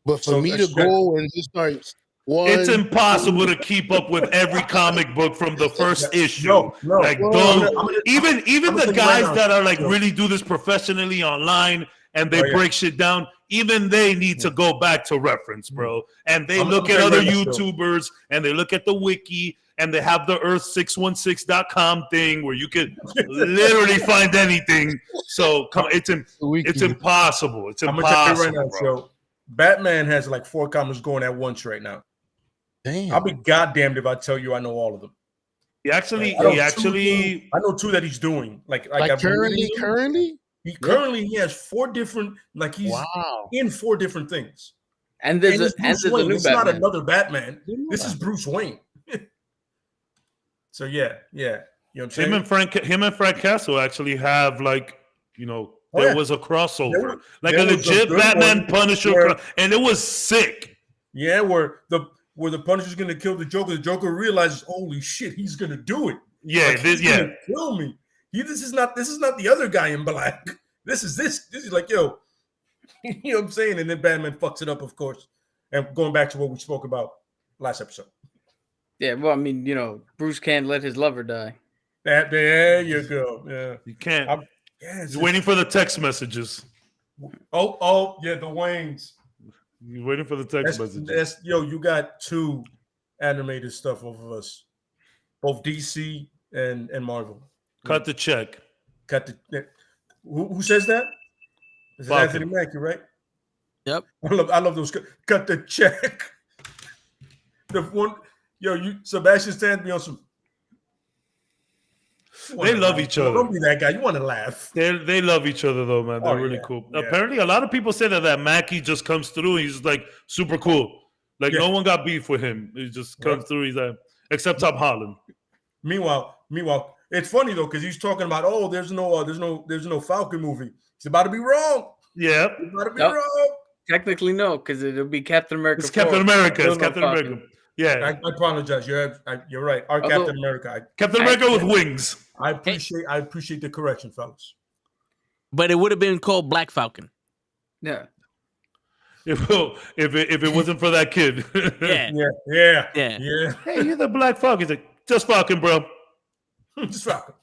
But for me to go and just start it's impossible to keep up with every comic book from the first issue. Even the guys that are like really do this professionally online and they break shit down, even they need to go back to reference, bro. And they look at other YouTubers and they look at the wiki and they have the Earth616.com thing where you can literally find anything. So it's impossible. It's I'm impossible. gonna tell you right now, bro. so Batman has like 4 comics going at once right now. Damn. I'll be goddamned if I tell you I know all of them. He actually, I know 2 that he's doing. Like currently? He has 4 different, like he's in 4 different things. And there's a new It's Batman. not another Batman. This is Bruce Wayne. So yeah. You know what I'm saying? Him and Frank Castle actually have there was a crossover. Like a legit Batman Punisher, and it was sick. Yeah, where the Punisher's gonna kill the Joker. The Joker realizes, holy shit, he's gonna do it. Yeah, like, he's gonna kill me. This is not the other guy in black. This is like, yo, you know what I'm saying? And then Batman fucks it up, of course. And going back to what we spoke about last episode. Yeah, well, I mean, Bruce can't let his lover die. There you go. Yeah, you can't. He's waiting for the text messages. Oh, yeah, the Waynes. You're waiting for the text messages. You got 2 animated stuff off of us, both DC and Marvel. Cut the check. Who says that? Is it Anthony Mackie, right? Yep. I love those. Cut the check. The one, Sebastian Stan be on some. They love each other. Don't be that guy. You want to laugh. They love each other though, man. They're really cool. Yeah. Apparently, a lot of people say that Mackie just comes through and he's like super cool. Like no one got beef with him. He just comes through. He's like, except Tom Holland. Meanwhile, it's funny though because he's talking about there's no Falcon movie. He's about to be wrong. Yeah, he's about to be wrong. Technically, no, because it'll be Captain America. It's Captain America. It's Captain America. Yeah, I apologize. You're right. Our Captain America. Captain America with wings. I appreciate the correction, fellas. But it would have been called Black Falcon. Yeah. If it wasn't for that kid. Yeah. Hey, you're the Black Falcon. He's like, just Falcon, bro. Just Falcon.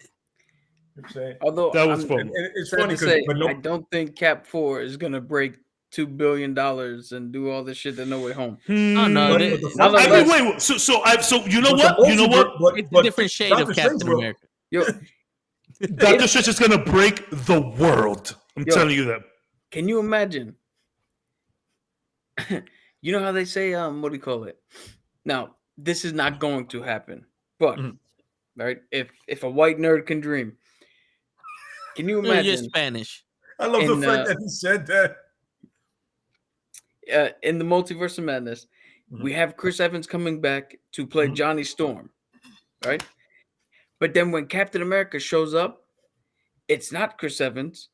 Although that was fun. It's funny because I don't think Cap 4 is gonna break $2 billion and do all this shit to No Way Home. Oh no! Wait. So you know what? It's a different shade of Captain America. Yo, Doctor Strange is gonna break the world. I'm telling you that. Can you imagine? You know how they say, what do you call it? Now, this is not going to happen, but right, if a white nerd can dream, can you imagine? You're Spanish. I love the fact that he said that. In the Multiverse of Madness, we have Chris Evans coming back to play Johnny Storm, right? But then when Captain America shows up, it's not Chris Evans.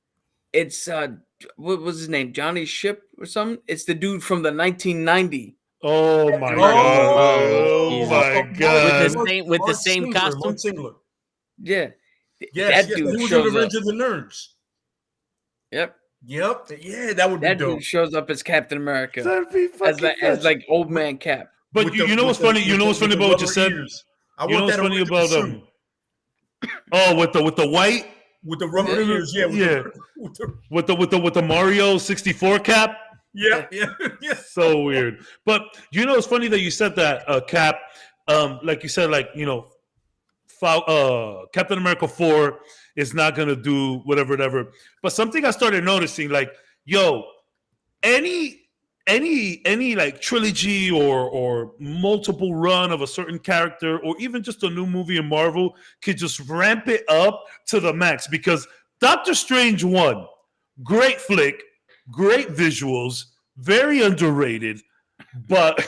It's what was his name? Johnny Ship or something? It's the dude from the 1990. Oh my god! Oh my god! With the same costume. Yeah. Yes, he was in Revenge of the Nerds. Yep. Yeah, that would be dope. That dude shows up as Captain America. That'd be as like old man Cap. But you know what's funny? You know what's funny about what you said? You know what's funny about them? With the white, with the rubber ears, with the Mario 64 cap. Yeah. So weird. But you know, it's funny that you said that, Cap. Like you said, like Captain America 4 is not gonna do whatever. But something I started noticing, like, any like trilogy or multiple run of a certain character, or even just a new movie in Marvel, could just ramp it up to the max. Because Doctor Strange 1, great flick, great visuals, very underrated, but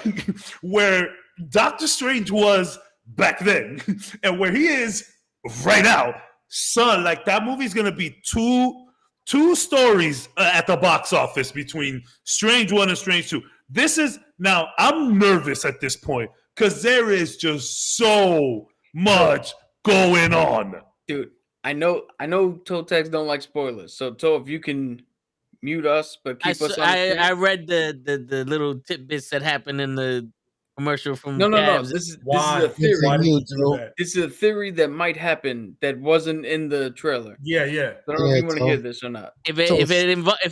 where Doctor Strange was back then and where he is right now, son, like that movie's gonna be two stories at the box office between Strange 1 and Strange 2. Now I'm nervous at this point because there is just so much going on. Dude, I know Toe-Tags don't like spoilers. So Toe, if you can mute us but keep us on. I read the little tidbits that happened commercial from No. Cavs. This is Why? a theory. Why did you You do too. that? This is a theory that might happen that wasn't in the trailer. Yeah. I don't know Yeah, if you want to so- hear this or not. If So-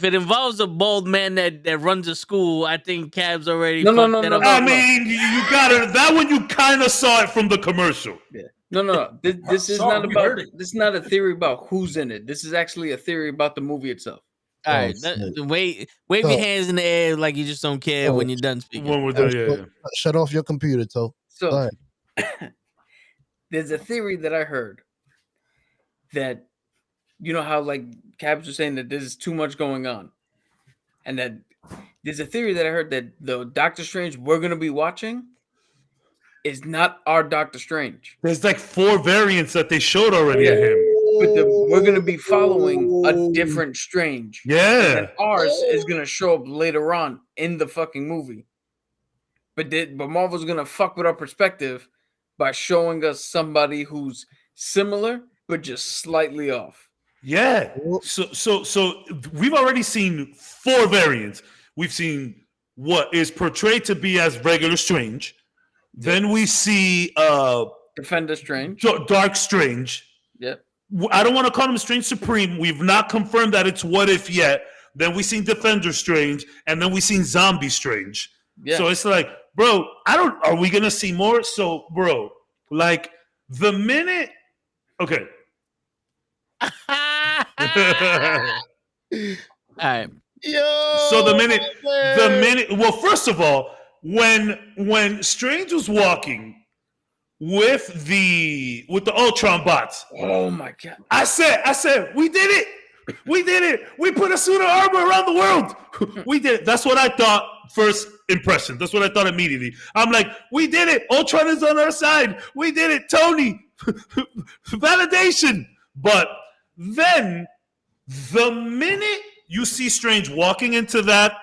it involves a bald man that runs a school, I think Cavs already No, fucked no, that no, up. no. I mean, you got it. That one you kind of saw it from the commercial. Yeah. No. This is Sorry, not we about. heard it. This is not a theory about who's in it. This is actually a theory about the movie itself. All right, shit. wave So- your hands in the air like you just don't care when you're done speaking. When we're Oh, done, yeah. Shut off your computer, Toe. Go So ahead. there's a theory that I heard that you know how like Cabs was saying that there's too much going on, and that there's a theory that I heard that the Doctor Strange we're gonna be watching is not our Doctor Strange. There's like 4 variants that they showed already of him. But we're gonna be following a different Strange. Yeah. And ours is gonna show up later on in the fucking movie. But Marvel's gonna fuck with our perspective by showing us somebody who's similar but just slightly off. Yeah. So we've already seen 4 variants. We've seen what is portrayed to be as regular Strange. Then we see Defender Strange. Dark Strange. Yep. I don't want to call him Strange Supreme. We've not confirmed that it's What If yet. Then we seen Defender Strange, and then we seen Zombie Strange. Yeah. So it's like, bro, are we gonna see more? So, bro, like the minute, okay. All right. Yo. So the minute, well, first of all, when Strange was walking with the Ultron bots, Oh my god. I said, we did it. We did it. We put a suit of armor around the world. We did it. That's what I thought first impression. That's what I thought immediately. I'm like, we did it. Ultron is on our side. We did it. Tony. Validation. But then the minute you see Strange walking into that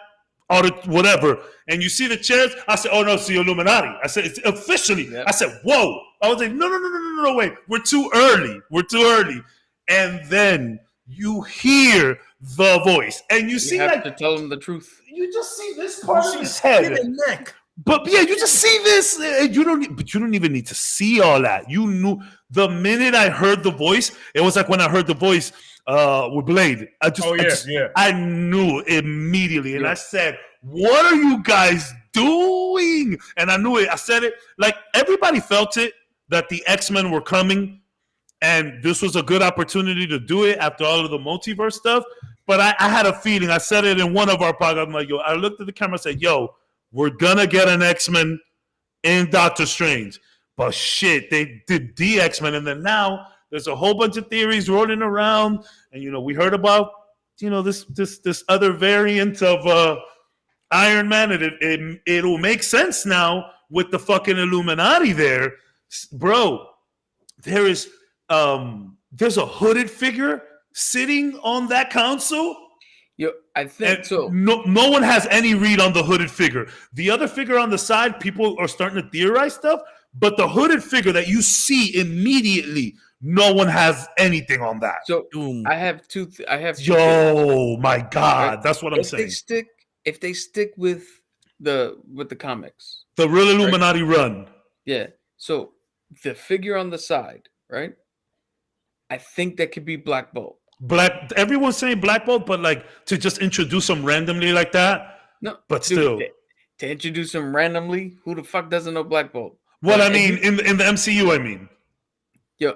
whatever, and you see the chairs, I said, oh no, it's the Illuminati. I said, it's officially. Yep. I said, whoa. I was like, no, wait. We're too early. And then you hear the voice, and you see You have like to tell them the truth. you just see this part of his head. neck. But yeah, you just see this. And you don't even need to see all that. You knew the minute I heard the voice. It was like when I heard the voice with Blade. I knew immediately, and I said, "What are you guys doing?" And I knew it. I said it like everybody felt it that the X-Men were coming, and this was a good opportunity to do it after all of the multiverse stuff. But I had a feeling. I said it in one of our podcasts. I'm like, yo, I looked at the camera and said, yo, we're going to get an X-Men in Doctor Strange. But shit, they did the X-Men. And then now there's a whole bunch of theories rolling around. And, we heard about, this other variant of Iron Man. And it'll make sense now with the fucking Illuminati there. Bro, there's a hooded figure sitting on that console. I think And so. no one has any read on the hooded figure. The other figure on the side, people are starting to theorize stuff, but the hooded figure that you see immediately, no one has anything on that. So Boom. I have two. Yo, my God, that's what I'm saying. If they stick with the comics, The real Illuminati run. yeah. So the figure on the side, right? I think that could be Black Bolt. Everyone's saying Black Bolt, but like to just introduce them randomly like that. No, But dude, still. to introduce him randomly, who the fuck doesn't know Black Bolt? Well, Like, I mean, in the MCU, I mean. Yo,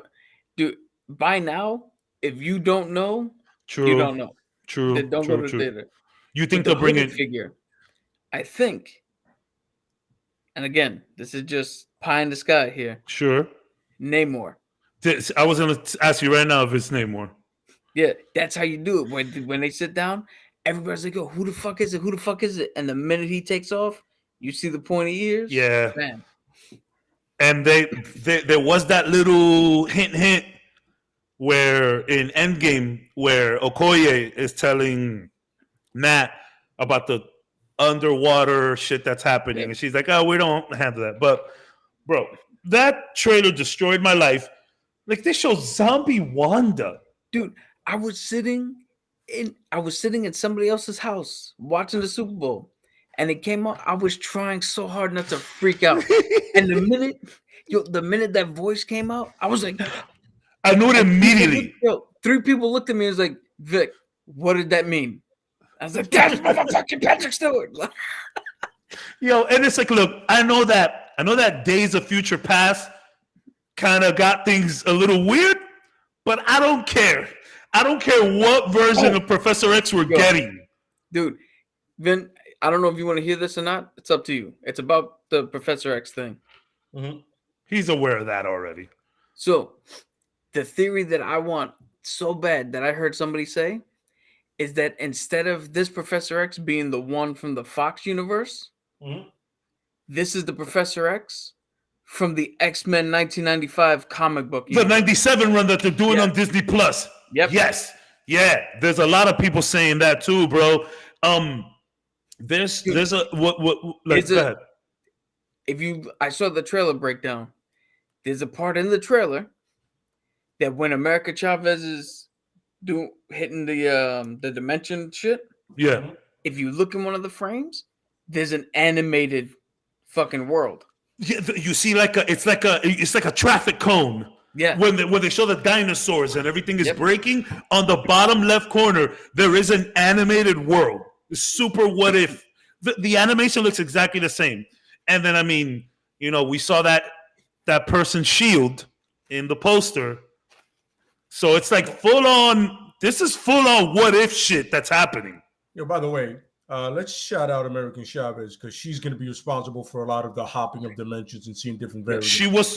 dude, by now, if you don't know, True. you don't know. True. Then don't true, go to true. the theater. You think But they'll bring hooded in figure? I think, and again, this is just pie in the sky here. Sure. Namor. I was going to ask you right now if it's Namor. Yeah, that's how you do it. When they sit down, everybody's like, "Yo, who the fuck is it? Who the fuck is it?" And the minute he takes off, you see the pointy ears. Yeah. Bam. And there was that little hint where in Endgame where Okoye is telling Nat about the underwater shit that's happening. Yeah. And she's like, oh, we don't handle that. But, bro, that trailer destroyed my life. Like, they show zombie Wanda. Dude, I was sitting in somebody else's house watching the Super Bowl, and it came out. I was trying so hard not to freak out. And the minute that voice came out, I was like, I knew it immediately. Three people looked at me and was like, Vic, what did that mean? I was like, that's motherfucking Patrick Stewart. Yo, and it's like, look, I know that Days of Future Past kind of got things a little weird, but I don't care. I don't care what version of Professor X we're getting. Dude, Vin, I don't know if you want to hear this or not. It's up to you. It's about the Professor X thing. Mm-hmm. He's aware of that already. So, the theory that I want so bad that I heard somebody say is that instead of this Professor X being the one from the Fox universe, this is the Professor X from the X-Men 1995 comic book universe. The 97 run that they're doing on Disney Plus. Yep. Yes. Yeah. There's a lot of people saying that too, bro. There's a what like go ahead. I saw the trailer breakdown. There's a part in the trailer that when America Chavez is hitting the dimension shit. Yeah. If you look in one of the frames, there's an animated fucking world. Yeah, you see it's like a traffic cone. Yeah. When they show the dinosaurs and everything is breaking, on the bottom left corner, there is an animated world. Super what if. The animation looks exactly the same. And then, I mean, we saw that person's shield in the poster. So it's like this is full on what if shit that's happening. By the way, let's shout out American Chavez because she's going to be responsible for a lot of the hopping of dimensions and seeing different variables.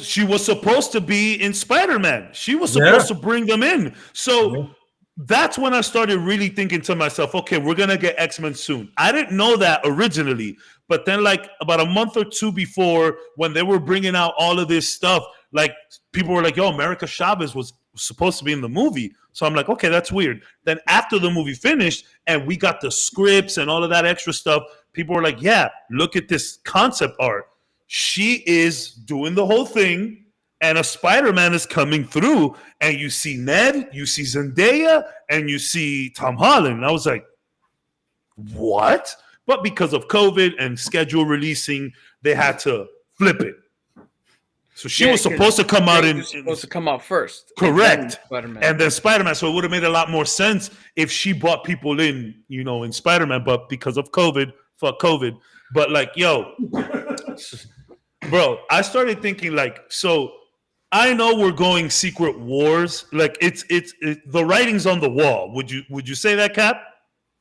She was supposed to be in Spider-Man. She was supposed to bring them in. So that's when I started really thinking to myself, okay, we're going to get X-Men soon. I didn't know that originally, but then like about a month or two before when they were bringing out all of this stuff, like people were like, yo, America Chavez was supposed to be in the movie. So I'm like, okay, that's weird. Then after the movie finished and we got the scripts and all of that extra stuff, people were like, yeah, look at this concept art. She is doing the whole thing and a Spider-Man is coming through and you see Ned, you see Zendaya, and you see Tom Holland. And I was like, what? But because of COVID and schedule releasing, they had to flip it. So she was supposed to come out supposed to come out first. Correct. And then Spider-Man. So it would have made a lot more sense if she brought people in, in Spider-Man, but because of COVID, fuck COVID. But like, yo, bro, I started thinking like, so I know we're going Secret Wars. Like it's the writing's on the wall. Would you say that, Cap?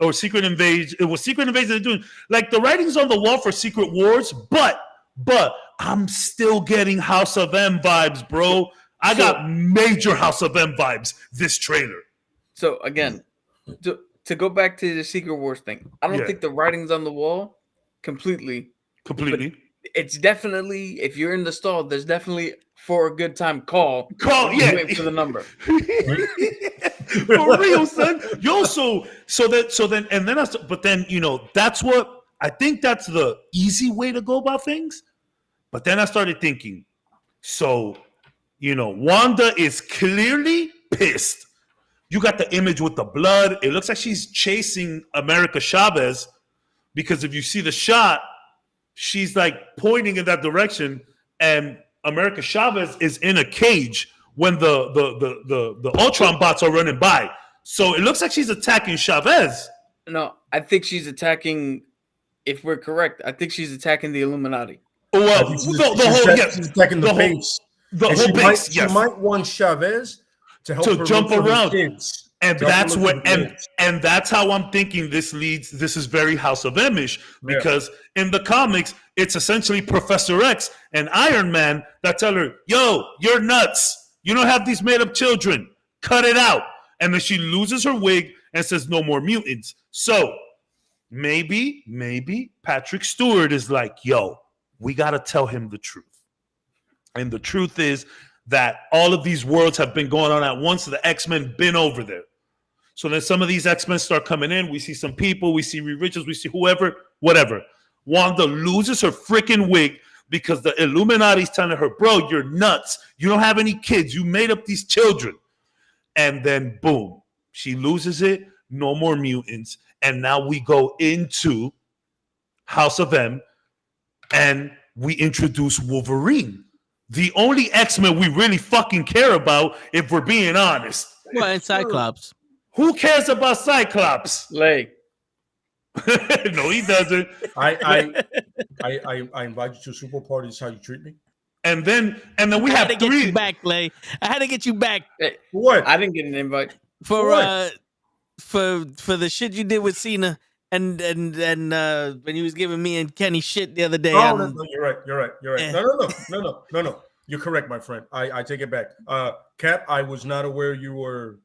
Or Secret Invasion? It was Secret Invasion they're doing. Like the writing's on the wall for Secret Wars, but I'm still getting House of M vibes, bro. I got major House of M vibes this trailer. So again, to go back to the Secret Wars thing, I don't think the writing's on the wall completely. It's definitely, if you're in the stall, there's definitely for a good time call. Wait for the number. For real, son. Yo, but then that's what I think that's the easy way to go about things. But then I started thinking, so, Wanda is clearly pissed. You got the image with the blood. It looks like she's chasing America Chavez because if you see the shot, she's like pointing in that direction and America Chavez is in a cage when the Ultron bots are running by. So it looks like she's attacking Chavez. No, I think she's attacking, if we're correct, I think she's attacking the Illuminati. Well, she's attacking the base. The whole base, She might want Chavez to help her jump around. Kids. And that's what, and that's how I'm thinking this is very House of M-ish because in the comics, it's essentially Professor X and Iron Man that tell her, yo, you're nuts. You don't have these made up children. Cut it out. And then she loses her wig and says, no more mutants. So maybe Patrick Stewart is like, yo, we got to tell him the truth. And the truth is that all of these worlds have been going on at once. The X-Men been over there. So then some of these X-Men start coming in. We see some people. We see Reed Richards. We see whoever, whatever. Wanda loses her freaking wig because the Illuminati's telling her, bro, you're nuts. You don't have any kids. You made up these children. And then, boom, she loses it. No more mutants. And now we go into House of M, and we introduce Wolverine. The only X-Men we really fucking care about, if we're being honest. Well, and Cyclops. Who cares about Cyclops? Like, No, he doesn't. I invite you to a Super Party. This is how you treat me. And then we I have had to get three. you back, Clay. I had to get you back What? I didn't get an invite. for What? for the shit you did with Cena and when you was giving me and Kenny shit the other day. Oh, no, you're right. Yeah. No. You're correct, my friend. I take it back. Cap, I was not aware you were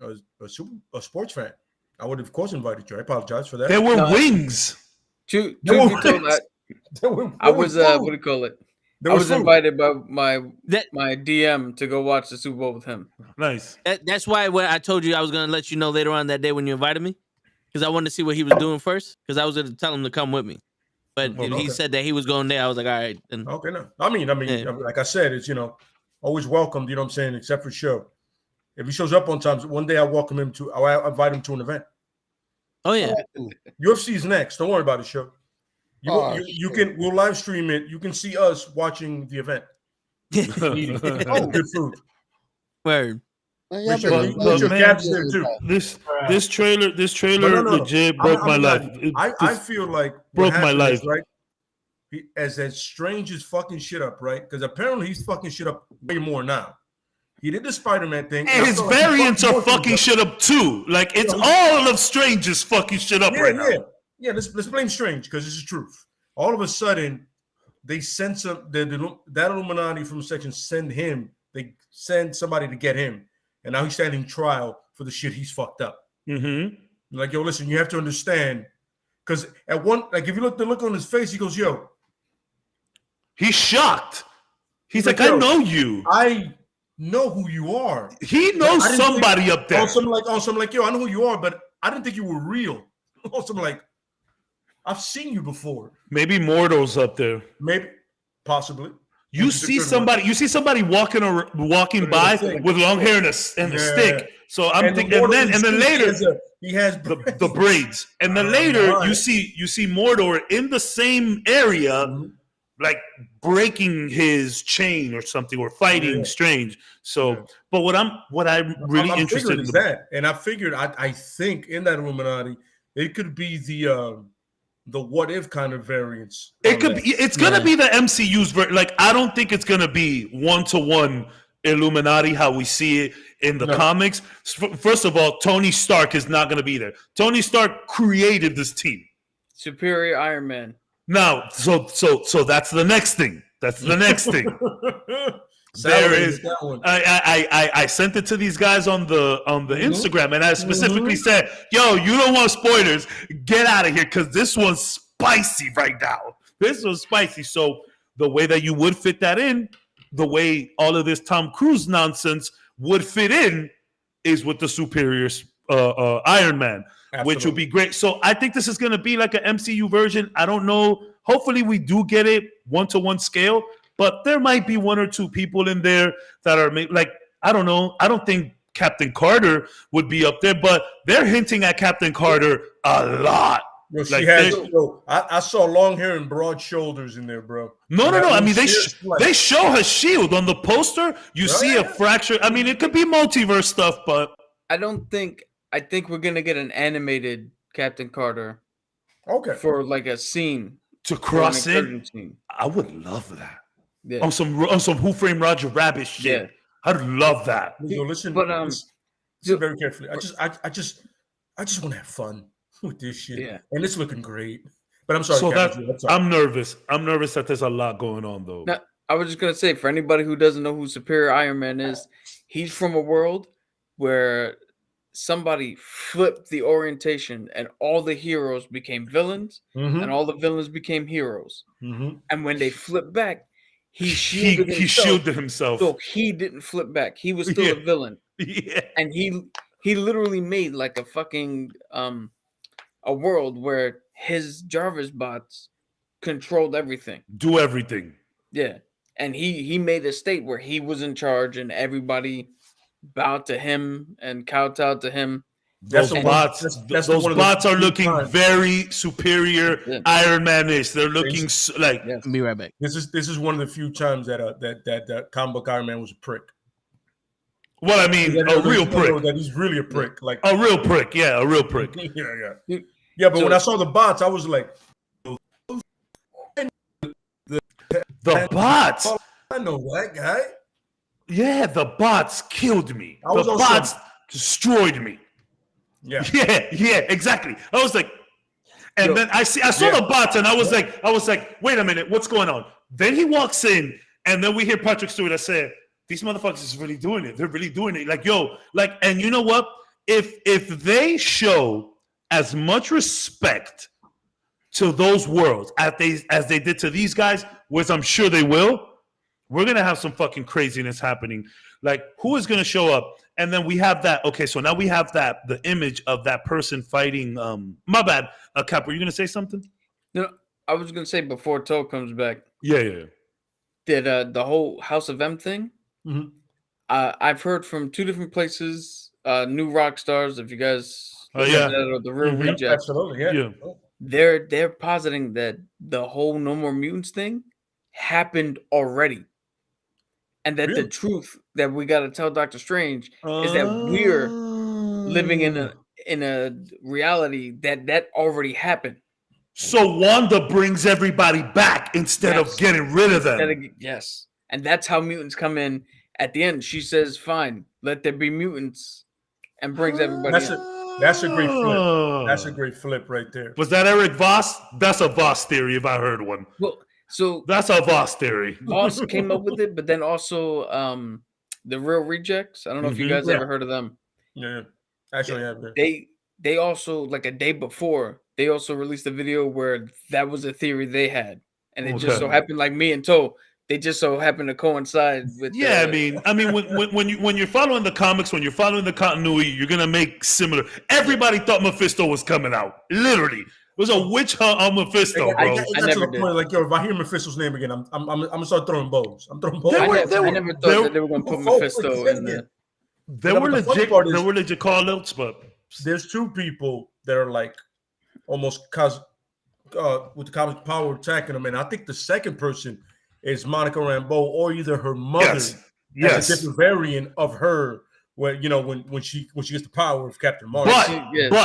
a sports fan. I would have, of course, invited you. I apologize for that. There were wings. Truth be There told, were- I was what do you call it? There I was food. invited by my That- DM to go watch the Super Bowl with him. Nice. That's why when I told you I was gonna let you know later on that day when you invited me, because I wanted to see what he was doing first, because I was gonna tell him to come with me. But if he said that he was going there, I was like, all right. Then. Okay, no. I mean, Yeah. like I said, it's always welcomed. You know what I'm saying? Except for show. If he shows up on time, one day I'll invite him to an event. Oh yeah. UFC is next. Don't worry about it, show. We'll live stream it. You can see us watching the event. Eating. Oh, good food. Word. With your caps there too. This trailer legit broke my life. I feel like broke my life. right? As strange as fucking shit up, right? Because apparently he's fucking shit up way more now. He did the Spider-Man thing. And his variants are fucking shit up too. Like it's all of Strange's fucking shit up right now. Yeah, let's blame Strange because this is truth. All of a sudden, they send that Illuminati from the section they send somebody to get him. And now he's standing trial for the shit he's fucked up. Mm-hmm. Like, yo, listen, you have to understand. Because if you look the look on his face, he goes, yo. He's shocked. He's like, I know you. I know who you are. He knows somebody up there. Also, I'm like, yo, I know who you are, but I didn't think you were real. Also, I'm like, I've seen you before. Maybe Mortal's up there. Maybe, possibly. You see somebody walking by with long hair and a stick. So I'm thinking, and then later he has the braids, and then later you see Mordor in the same area, like breaking his chain or something, or fighting Strange. So, but what I'm really interested in is that, and I figured I think in that Illuminati it could be the what if kind of variants. It could be. It's gonna be the MCU's version. Like I don't think it's gonna be 1-to-1 Illuminati how we see it in the comics. First of all, Tony Stark is not gonna be there. Tony Stark created this team. Superior Iron Man. Now, so that's the next thing. That's the next thing. There is. I sent it to these guys on the Instagram, and I specifically said, "Yo, you don't want spoilers? Get out of here, because this one's spicy right now. This one's spicy." So the way that you would fit that in, the way all of this Tom Cruise nonsense would fit in, is with the superior Iron Man, which would be great. So I think this is going to be like an MCU version. I don't know. Hopefully, we do get it 1-to-1 scale. But there might be 1 or 2 people in there that are like, I don't know. I don't think Captain Carter would be up there, but they're hinting at Captain Carter a lot. Yo, I saw long hair and broad shoulders in there, bro. No. I mean, they show her shield on the poster. You see a fracture. I mean, it could be multiverse stuff, but I think we're gonna get an animated Captain Carter. Okay. For like a scene to cross in. I would love that. Yeah. On some Who Framed Roger Rabbit shit. Yeah. I'd love that. Yo, listen, but listen very carefully. I just want to have fun with this shit. Yeah. And it's looking great. But I'm sorry. So I'm nervous. I'm nervous that there's a lot going on though. Now, I was just gonna say, for anybody who doesn't know who Superior Iron Man is, he's from a world where somebody flipped the orientation and all the heroes became villains and all the villains became heroes. And when they flipped back, he shielded himself. So he didn't flip back. He was still a villain. Yeah. And he literally made like a fucking a world where his Jarvis bots controlled everything. Do everything. Yeah. And he made a state where he was in charge and everybody bowed to him and kowtowed to him. Those bots, those bots are looking very superior, Iron Man-ish. They're looking like. Be right back. This is one of the few times that comic book Iron Man was a prick. Well, I mean, a real prick. That he's really a prick, like a real prick. Yeah, a real prick. Yeah. But when I saw the bots, I was like, the bots. I know that guy. Yeah, the bots killed me. The bots destroyed me. Yeah, exactly. I was like, and then I saw the bots, and I was like, wait a minute, what's going on? Then he walks in, and then we hear Patrick Stewart. I said, these motherfuckers is really doing it. They're really doing it. Like, yo, like, and you know what? If they show as much respect to those worlds as they did to these guys, which I'm sure they will, we're gonna have some fucking craziness happening. Like, who is gonna show up? And then we have that. Okay, so now we have the image of that person fighting. My bad, Cap. Were you gonna say something? No, I was gonna say before Toe comes back. Yeah. Did the whole House of M thing? Mm-hmm. I've heard from 2 different places. New rock stars. If you guys, the real rejects. Absolutely, yeah. They're positing that the whole No More Mutants thing happened already, and that the truth that we got to tell Doctor Strange is that we're living in a reality that already happened. So Wanda brings everybody back instead of getting rid of them. Yes, and that's how mutants come in at the end. She says, "Fine, let there be mutants," and brings everybody. That's a great flip. That's a great flip right there. Was that Eric Voss? That's a Voss theory, if I heard one. Well, so that's a Voss theory. Voss came up with it, but then also the Real Rejects. I don't know if you guys ever heard of them. Yeah, actually, I have. They also, like a day before, they also released a video where that was a theory they had, and it just so happened, like me and Toe, they just so happened to coincide with. Yeah, I mean, when you're following the comics, when you're following the continuity, you're gonna make similar. Everybody thought Mephisto was coming out. Literally, it was a witch hunt on Mephisto, bro. I never did. Like, yo, if I hear Mephisto's name again, I'm gonna start throwing bows. I'm throwing bows. I never thought that they were gonna put Mephisto in there. They were legit call outs, but there's 2 people that are like almost with the cosmic power attacking them, and I think the second person is Monica Rambeau, or either her mother. Yes. A different variant of her, where when she gets the power of Captain Marvel.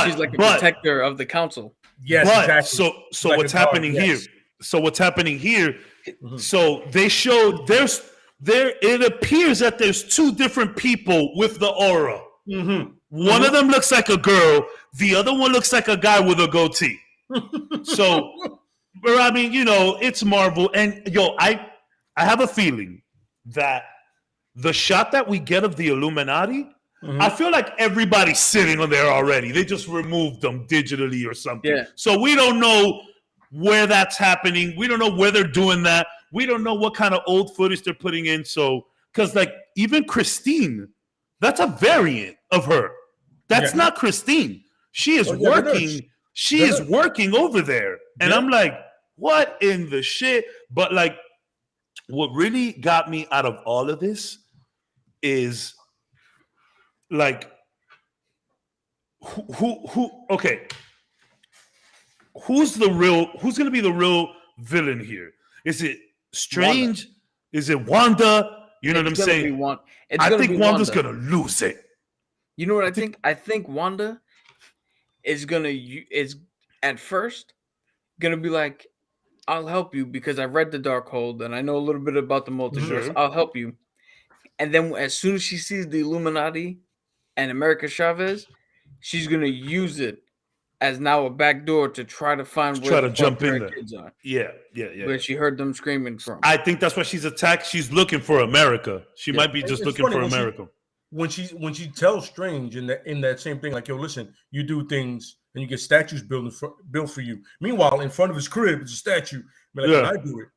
She's like a protector of the council. Yes, exactly. So like what's happening here? So what's happening here? Mm-hmm. So they showed it appears that there's 2 different people with the aura. Mm-hmm. One of them looks like a girl. The other one looks like a guy with a goatee. So, but I mean, it's Marvel, and I have a feeling that the shot that we get of the Illuminati, I feel like everybody's sitting on there already. They just removed them digitally or something. Yeah. So we don't know where that's happening. We don't know where they're doing that. We don't know what kind of old footage they're putting in. So, because like even Christine, that's a variant of her. That's not Christine. She is working. She is working over there. And I'm like, what in the shit? But like, what really got me out of all of this is like, okay. Who's going to be the real villain here? Is it Strange? Wanda. Is it Wanda? You know what I'm saying? I think Wanda's going to lose it. You know what I think? I think Wanda is at first gonna be like, I'll help you because I read the Darkhold and I know a little bit about the multiverse. I'll help you. And then as soon as she sees the Illuminati and America Chavez, she's gonna use it as now a backdoor to try to find where the jump in there. Kids are. Yeah. Where she heard them screaming from. I think that's why she's attacked. She's looking for America. She might be just looking for America. When she tells Strange in that same thing, like, yo, listen, you do things and you get statues built for you. Meanwhile, in front of his crib is a statue. Like, when I do it,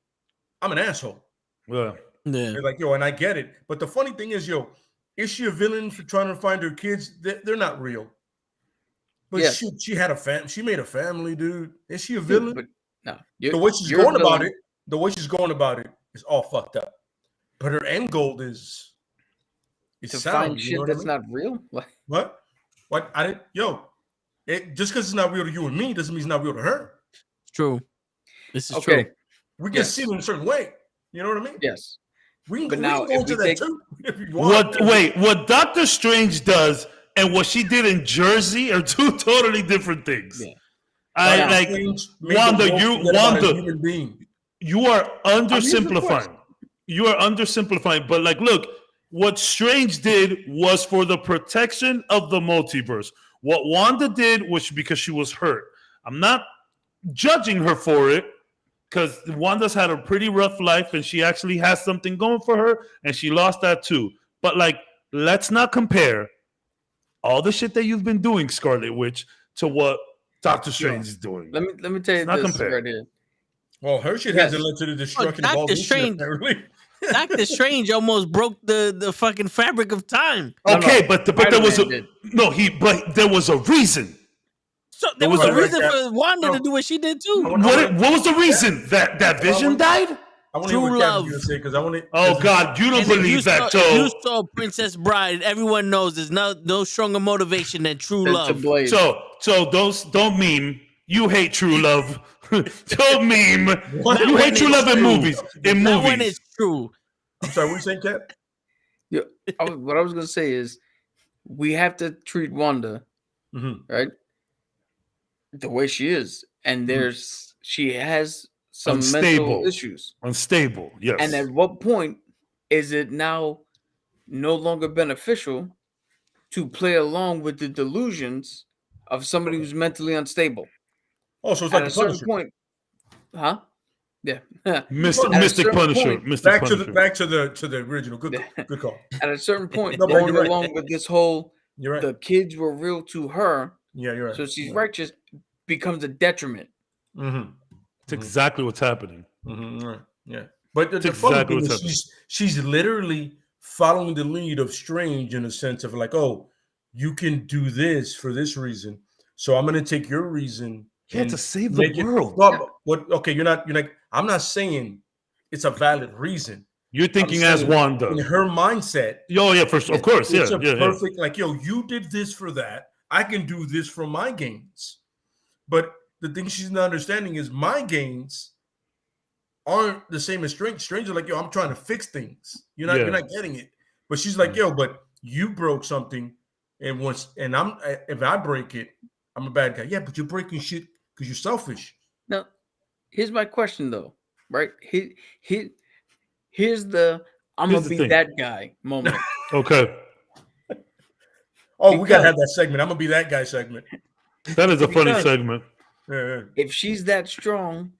I'm an asshole. Yeah. They're like, yo, and I get it. But the funny thing is, yo, is she a villain for trying to find her kids? They're not real. But she had a family. She made a family, dude. Is she a villain? But no. The way she's going about it is all fucked up. But her end goal is to find shit that's not real. What? What I didn't, just because it's not real to you and me doesn't mean it's not real to her. It's true. This is Okay. true. We can see it in a certain way. You know what I mean? Yes. We But can now, go if into we that take- too. If you want. What Doctor Strange does and what she did in Jersey are two totally different things. Yeah. I Doctor like Strange made Wanda. the world forget about a human being. You are of course. undersimplifying. You are undersimplifying. But like, look, what Strange did was for the protection of the multiverse. What Wanda did was because she was hurt. I'm not judging her for it, because Wanda's had a pretty rough life and she actually has something going for her, and she lost that too. But like, let's not compare all the shit that you've been doing, Scarlet Witch, to what Doctor Strange is doing. Let me tell you Not this compared. right here. Well, her shit hasn't led to the destruction of all Doctor this shit, Strange- apparently. Doctor Strange almost broke the fucking fabric of time. Okay, but there was Spider-Man did. but there was a reason. So there was a Right, reason right, for Wanda to do what she did too. What was the reason? That Vision died? I want to True hear what love. Cap's gonna say because I want to. Oh God, you don't And if believe that, if you Joe. saw Princess Bride, everyone knows there's no stronger motivation than true That's love. a blade. So don't meme. You hate true love. Don't meme. What? You hate true love in movies. In Not when movies. it's true. I'm sorry, what you saying, Cap? What I was gonna say is, we have to treat Wanda right the way she is, and she has some Unstable. mental issues. Unstable. Yes. And at what point is it now no longer beneficial to play along with the delusions of somebody who's mentally unstable? Oh, so it's At like a the certain Punisher. point, huh? Yeah. Mystic At a certain Punisher. point- Mystic Back Punisher. to the original. Good call. At a certain point, No, but going you're right. along with this whole You're right. the kids were real to her, Yeah, you're right. so she's righteous, becomes a detriment. Mm-hmm. It's exactly what's happening. Mm-hmm. Right. Yeah. But the It's funny exactly thing what's is she's literally following the lead of Strange in a sense of like, oh, you can do this for this reason, so I'm going to take your reason. Yeah, and to save the make it- world. Well, what? Okay, you're not. I'm not saying it's a valid reason. You're thinking as saying Wanda. In her mindset, Oh yeah, of course, yeah, it's a yeah. perfect like, yo, you did this for that. I can do this for my gains. But the thing she's not understanding is my gains aren't the same as Strange. Strange is like, yo, I'm trying to fix things. You're not getting it. But she's like, yo, but you broke something, and if I break it, I'm a bad guy. Yeah, but you're breaking shit because you're selfish. Now, here's my question though, right? Here's the I'm Here's gonna the be thing. that guy moment. Okay, Oh, we gotta have that segment. I'm gonna be that guy segment. that is a funny Because- segment. Yeah. If she's that strong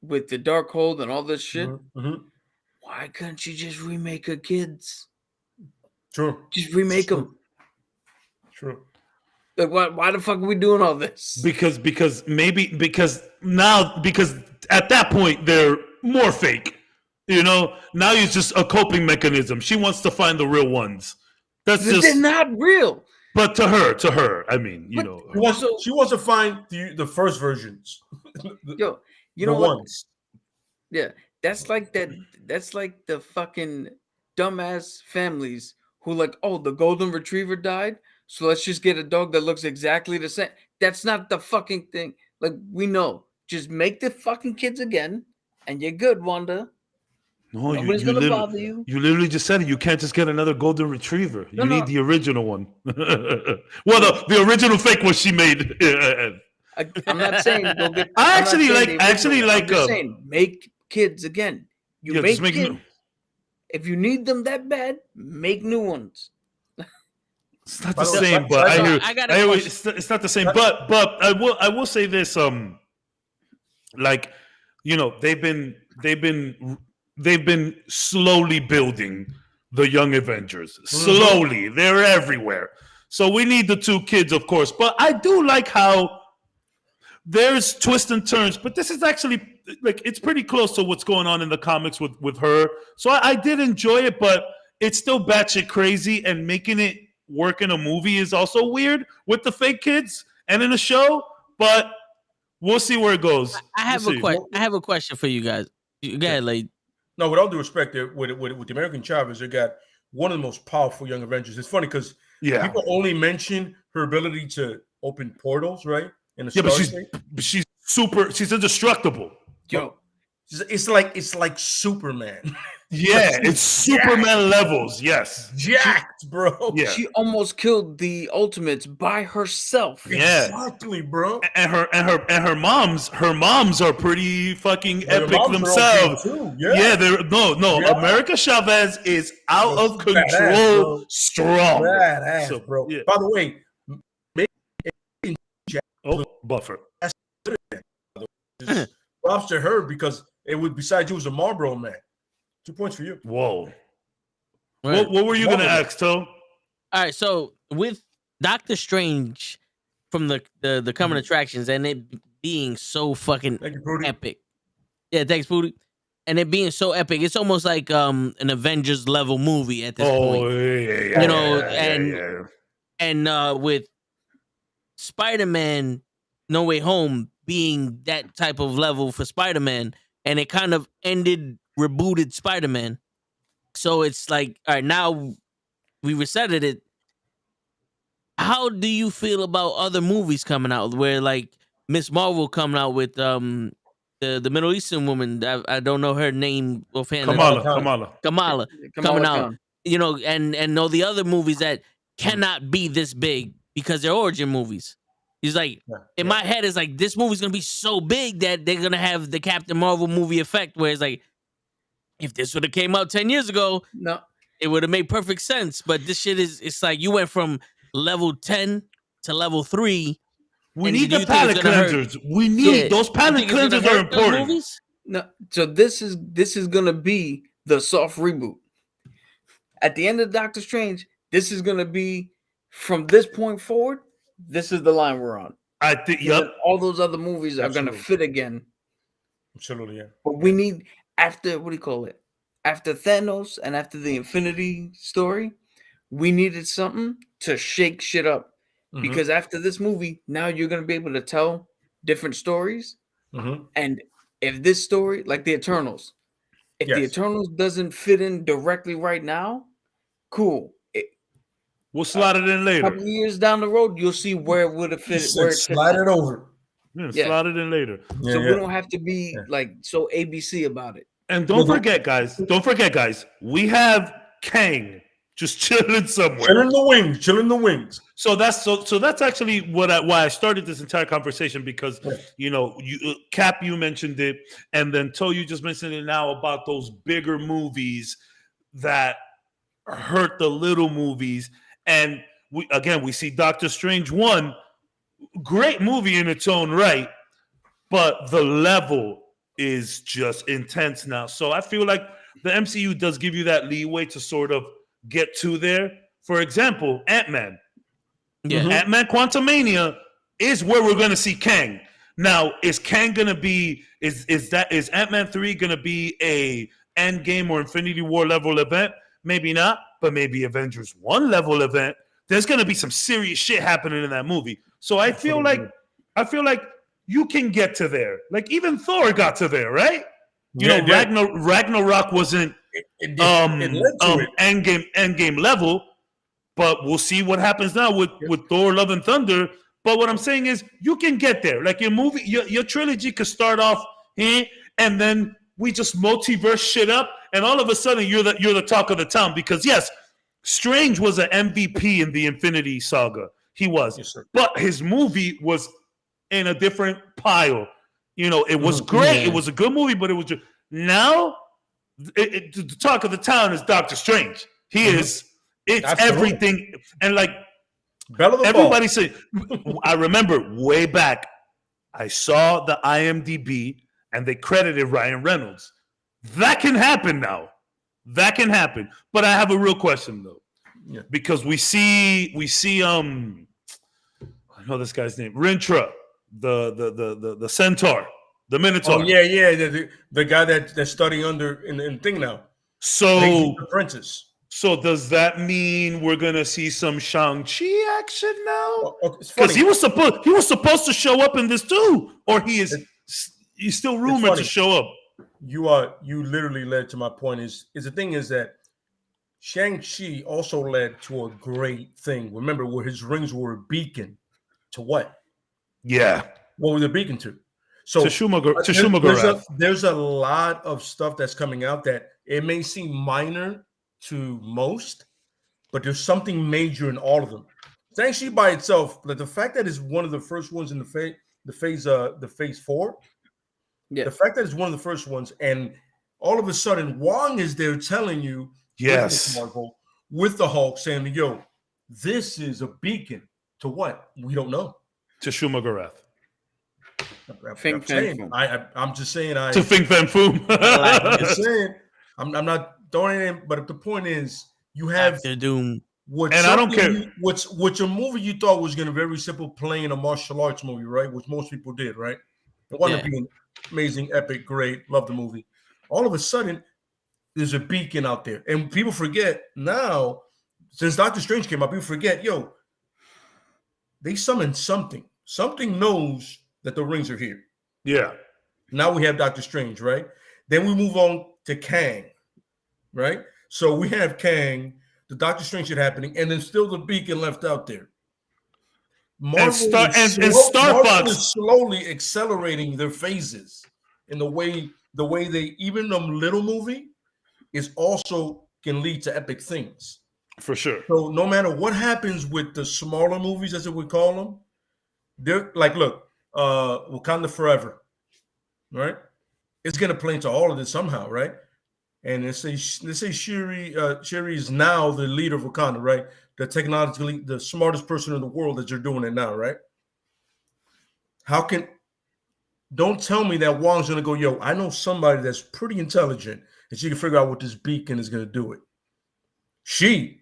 with the dark hold and all this shit, Mhm. why couldn't she just remake her kids? True. Just remake them. True. Like, why the fuck are we doing all this? Because at that point they're more fake. You know, now it's just a coping mechanism. She wants to find the real ones. That's But they're just. not real. But to her, I mean, you But- know. She wants to find the first versions. Yo, you the know what? ones. Yeah, that's like that. That's like the fucking dumbass families who like, oh, the golden retriever died, so let's just get a dog that looks exactly the same. That's not the fucking thing. Like, we know, just make the fucking kids again, and you're good, Wanda. No, Nobody's gonna bother you. You literally just said it. You can't just get another golden retriever. You No, need no. the original one. Well, the original fake one she made. I'm not saying go get. I I'm not actually saying like- the actually original. I'm like, just saying, make kids again. You Yeah, make just make kids. new- If you need them that bad, make new ones. It's not By the the way, same, so but I hear. I got a I hear question. it's not the same, but I will say this. Like, you know, they've been slowly building the Young Avengers. Slowly, they're everywhere. So we need the two kids, of course. But I do like how there's twists and turns. But this is actually like it's pretty close to what's going on in the comics with her. So I did enjoy it, but it's still batshit crazy, and making it work in a movie is also weird with the fake kids and in a show. But we'll see where it goes. I have We'll a see. question. I have a question for you guys. Go ahead, lady. No, with all due respect, with the American Chavez, they got one of the most powerful young Avengers. It's funny because Yeah. people only mention her ability to open portals, right? In the but she's indestructible. Yo, it's like Superman. Yeah, it's Superman levels. Yes, jacked, bro. Yeah, she almost killed the Ultimates by herself. Yeah, exactly, bro. And her moms are pretty fucking epic themselves. Yeah, they're no. Yeah. America Chavez is out of control, badass, strong, badass, so, bro. Yeah. By the way, Buffer. Props to her because it would. Besides, you was a Marlboro man. 2 points for you. Whoa. Right. What were you going to ask, Toe? All right, so with Doctor Strange from the coming attractions and it being so fucking epic. Yeah, thanks, Pooty. And it being so epic, it's almost like an Avengers level movie at this point. Yeah, you know, and with Spider-Man No Way Home being that type of level for Spider-Man, and it kind of rebooted Spider-Man. So it's like, all right, now we resetted it. How do you feel about other movies coming out where like Miss Marvel coming out with the Middle Eastern woman? I don't know her name offhand. Kamala coming out. You know, and all the other movies that cannot be this big because they're origin movies. He's like, my head is like, this movie's gonna be so big that they're gonna have the Captain Marvel movie effect, where it's like, if this would have came out 10 years ago, no, it would have made perfect sense. But this shit it's like you went from level 10 to level 3. We need the palate cleansers. We need those palate cleansers are important. No, so this is gonna be the soft reboot. At the end of Doctor Strange, this is gonna be from this point forward. This is the line we're on. I think. All those other movies are gonna fit again. Absolutely, yeah. But we need after after Thanos and after the Infinity story, we needed something to shake shit up. Mm-hmm. Because after this movie, now you're gonna be able to tell different stories. Mm-hmm. And if this story, like the Eternals, if the Eternals doesn't fit in directly right now, cool. We'll slide it in later. A couple years down the road, you'll see where it would have fit. Slide it over. Slide it in later. So we don't have to be like so ABC about it. And don't forget, guys. We have Kang just chilling somewhere. Chilling the wings. So that's actually why I started this entire conversation because Cap, you mentioned it, and then To, you just mentioned it now about those bigger movies that hurt the little movies. And we see Doctor Strange 1, great movie in its own right, but the level is just intense now. So I feel like the MCU does give you that leeway to sort of get to there. For example, Ant-Man. Yeah. Mm-hmm. Ant-Man Quantumania is where we're going to see Kang. Now, is Kang going to be, is Ant-Man 3 going to be a Endgame or Infinity War level event? Maybe not, but maybe Avengers 1 level event. There's going to be some serious shit happening in that movie. So I feel like you can get to there. Like even Thor got to there, right? Ragnarok wasn't endgame level, but we'll see what happens now with Thor: Love and Thunder. But what I'm saying is you can get there. Like your movie, your trilogy could start off and then we just multiverse shit up, and all of a sudden you're the talk of the town. Because yes, Strange was an MVP in the Infinity Saga. He was, yes, but his movie was in a different pile. It was great. Yeah. It was a good movie, but it was just now the talk of the town is Doctor Strange. He is. It's absolutely everything, and like everybody say. I remember way back, I saw the IMDb. And they credited Ryan Reynolds. That can happen now. That can happen. But I have a real question though, because we see I know this guy's name, Rintrah, the centaur, the Minotaur. Oh yeah, the guy that's studying under in the thing now. So the princess. So does that mean we're gonna see some Shang-Chi action now? Because he was supposed to show up in this too, or he's still rumored to show up. You literally led to my point. Is the thing is that Shang-Chi also led to a great thing. Remember, where his rings were a beacon to what? Yeah. What was the beacon to? So there's a lot of stuff that's coming out that it may seem minor to most, but there's something major in all of them. Shang-Chi by itself, like the fact that it's one of the first ones in the phase 4, the fact that it's one of the first ones, and all of a sudden Wong is there telling you, yes, with Marvel, with the Hulk, saying, "Yo, this is a beacon to what? We don't know." To Shumagarath. I'm just saying. To Fing Fan Foom. I'm just saying. I'm not throwing it in, but the point is, you have Doctor Doom. And I don't care. Which a movie you thought was going to be very simple, playing a martial arts movie, right? Which most people did, right? It wanted to be an amazing, epic, great, love the movie. All of a sudden, there's a beacon out there, and people forget now. Since Doctor Strange came out, people forget. Yo, they summoned something. Something knows that the rings are here. Yeah. Now we have Doctor Strange, right? Then we move on to Kang, right? So we have Kang, the Doctor Strange shit happening, and then still the beacon left out there. Marvel is slowly accelerating their phases in the way they, even a little movie is also can lead to epic things. For sure. So no matter what happens with the smaller movies, as we call them, they're like, look, Wakanda Forever, right? It's gonna play into all of this somehow, right? And let's say Shuri is now the leader of Wakanda, right? The technologically the smartest person in the world that you're doing it now, right? Don't tell me that Wong's gonna go, yo, I know somebody that's pretty intelligent and she can figure out what this beacon is gonna do it. She's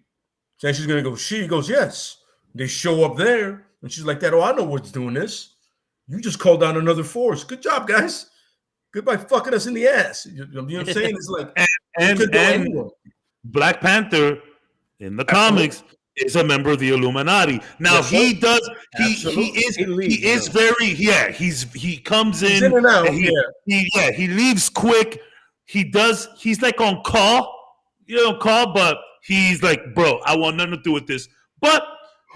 gonna go, she goes, yes. They show up there and she's like that. Oh, I know what's doing this. You just called down another force. Good job, guys. Goodbye fucking us in the ass. You know what I'm saying? It's like and Black Panther in the comics is a member of the Illuminati. Now he comes in and out. He leaves quick. He's like on call, but he's like, bro, I want nothing to do with this. But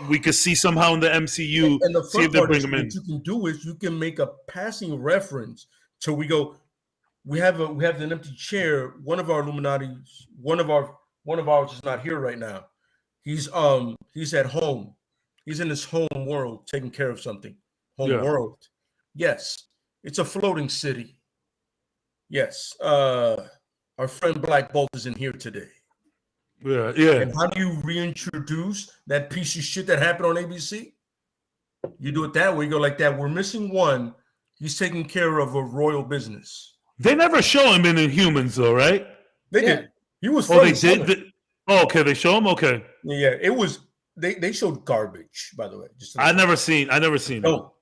we could see somehow in the MCU, and the see if they bring him in. What you can do is you can make a passing reference till we go. We have an empty chair. One of our Illuminati's, one of ours is not here right now. He's at home. He's in his home world, taking care of something. World. Yes, it's a floating city. Yes, our friend Black Bolt is in here today. Yeah. And how do you reintroduce that piece of shit that happened on ABC? You do it that way. You go like that. We're missing one. He's taking care of a royal business. They never show him in Inhumans, though, right? They did. He was. Oh, they did. Okay, they show him. Okay. Yeah, it was. They showed garbage. By the way, I never seen. Don't.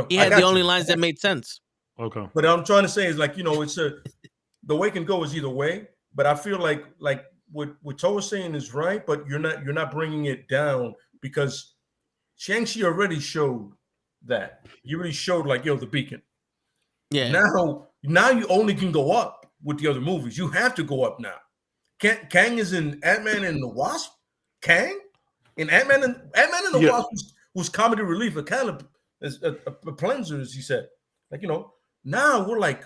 He had the only lines that made sense. Okay. But I'm trying to say is like, it's the way it can go is either way. But I feel like what Toe was saying is right, but you're not bringing it down because Shang-Chi already showed that. You already showed like, the beacon. Yeah. Now you only can go up with the other movies. You have to go up now. Kang is in Ant-Man and the Wasp. Kang in Ant-Man and the Wasp was comedy relief, a kind of a cleanser, as he said. Like, now we're like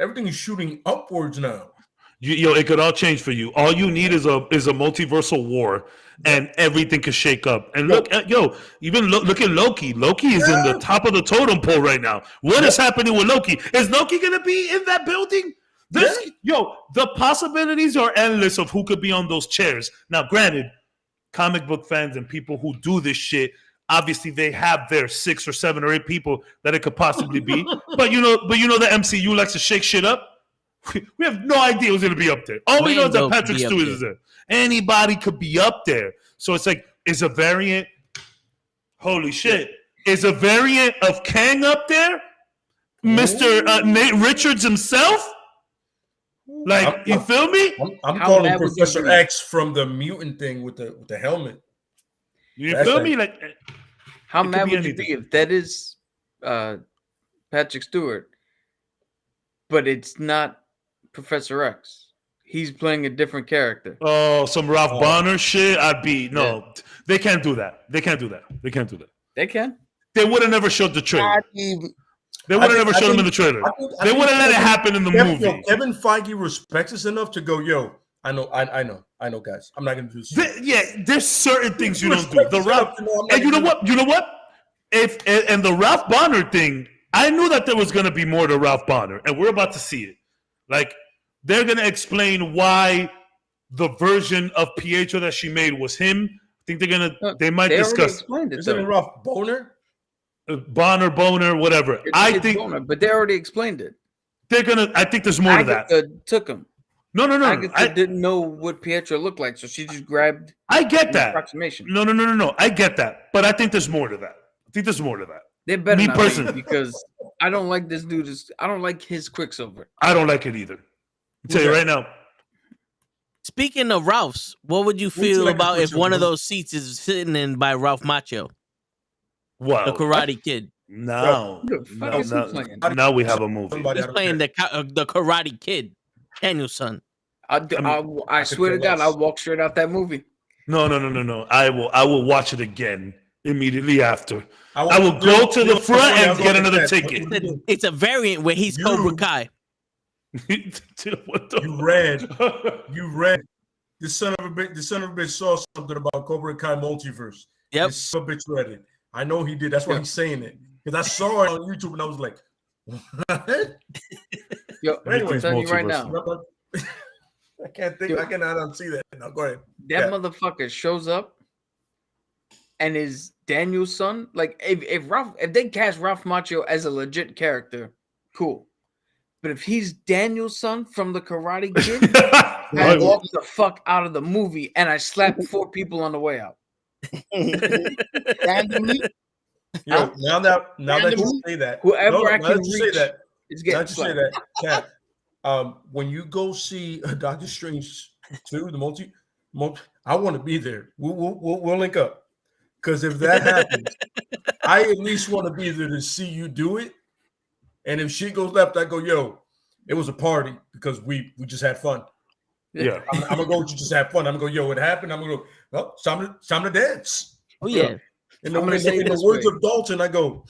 everything is shooting upwards now. It could all change for you. All you need is a multiversal war, and everything could shake up. And look at look at Loki. Loki is in the top of the totem pole right now. What is happening with Loki? Is Loki gonna be in that building? The possibilities are endless of who could be on those chairs. Now, granted, comic book fans and people who do this shit, obviously they have their 6 or 7 or 8 people that it could possibly be. but the MCU likes to shake shit up. We have no idea who's going to be up there. All we know is that Patrick Stewart is there. Anybody could be up there. So it's like, is a variant? Holy shit! Is a variant of Kang up there? Mr. Nate Richards himself? Like, you feel me? I'm calling Professor X from the mutant thing with the helmet. You feel me? Like, how mad would you be if that is Patrick Stewart, but it's not Professor X? he's playing a different character. Oh, some Ralph Bonner shit. They can't do that. They can't do that. They can't do that. They can. They would have never showed the trailer. They would have never showed him in the trailer. They would have let it happen in the movie. Yo, Kevin Feige respects us enough to go, yo, I know, guys. I'm not gonna do this. There's certain things you don't do. The Ralph, and you know what? You know what? And the Ralph Bonner thing, I knew that there was gonna be more to Ralph Bonner, and we're about to see it. Like they're gonna explain why the version of Pietro that she made was him. I think they might discuss. Isn't it Ralph Boner? Boner, whatever. It's Boner, but they already explained it. I think there's more to that. Took him. No. I didn't know what Pietro looked like, so she just grabbed. I get that. Approximation. No. I get that, but I think there's more to that. They better Me not personally, because I don't like this dude. I don't like his Quicksilver. I don't like it either. I'll tell you right now. Speaking of Ralphs, what would you feel about if one of those seats is sitting in by Ralph Macchio? Wow. The Karate Kid. No. Now we have a movie. He's playing the Karate Kid, Daniel's son. I swear to God, I'll walk straight out that movie. No. I will watch it again immediately after. I will go to the front and get another ticket. It's a variant where he's Cobra Kai. You read. This son of a bitch saw something about Cobra Kai multiverse. Yep. This son of a bitch read it. I know he did. That's why he's saying it. Because I saw it on YouTube and I was like, what? Yo, anyway, I'm telling you right now. I can't think. I cannot unsee that. Now go ahead. That motherfucker shows up and is Daniel's son. Like if they cast Ralph Macchio as a legit character, cool. But if he's Daniel's son from the Karate Kid, I walk the fuck out of the movie and I slap 4 people on the way out. Randomly? Yo, now that you say that, whoever I can reach is getting say that, Kat, when you go see Doctor Strange 2, the multi, I want to be there. We'll link up, because if that happens, I at least want to be there to see you do it. And if shit goes left, I go, yo, it was a party because we just had fun. Yeah, I'm gonna go. You just have fun. I'm gonna go. Yo, it happened. I'm gonna go. Well, time to dance. Oh yeah. In the words of Dalton, I go.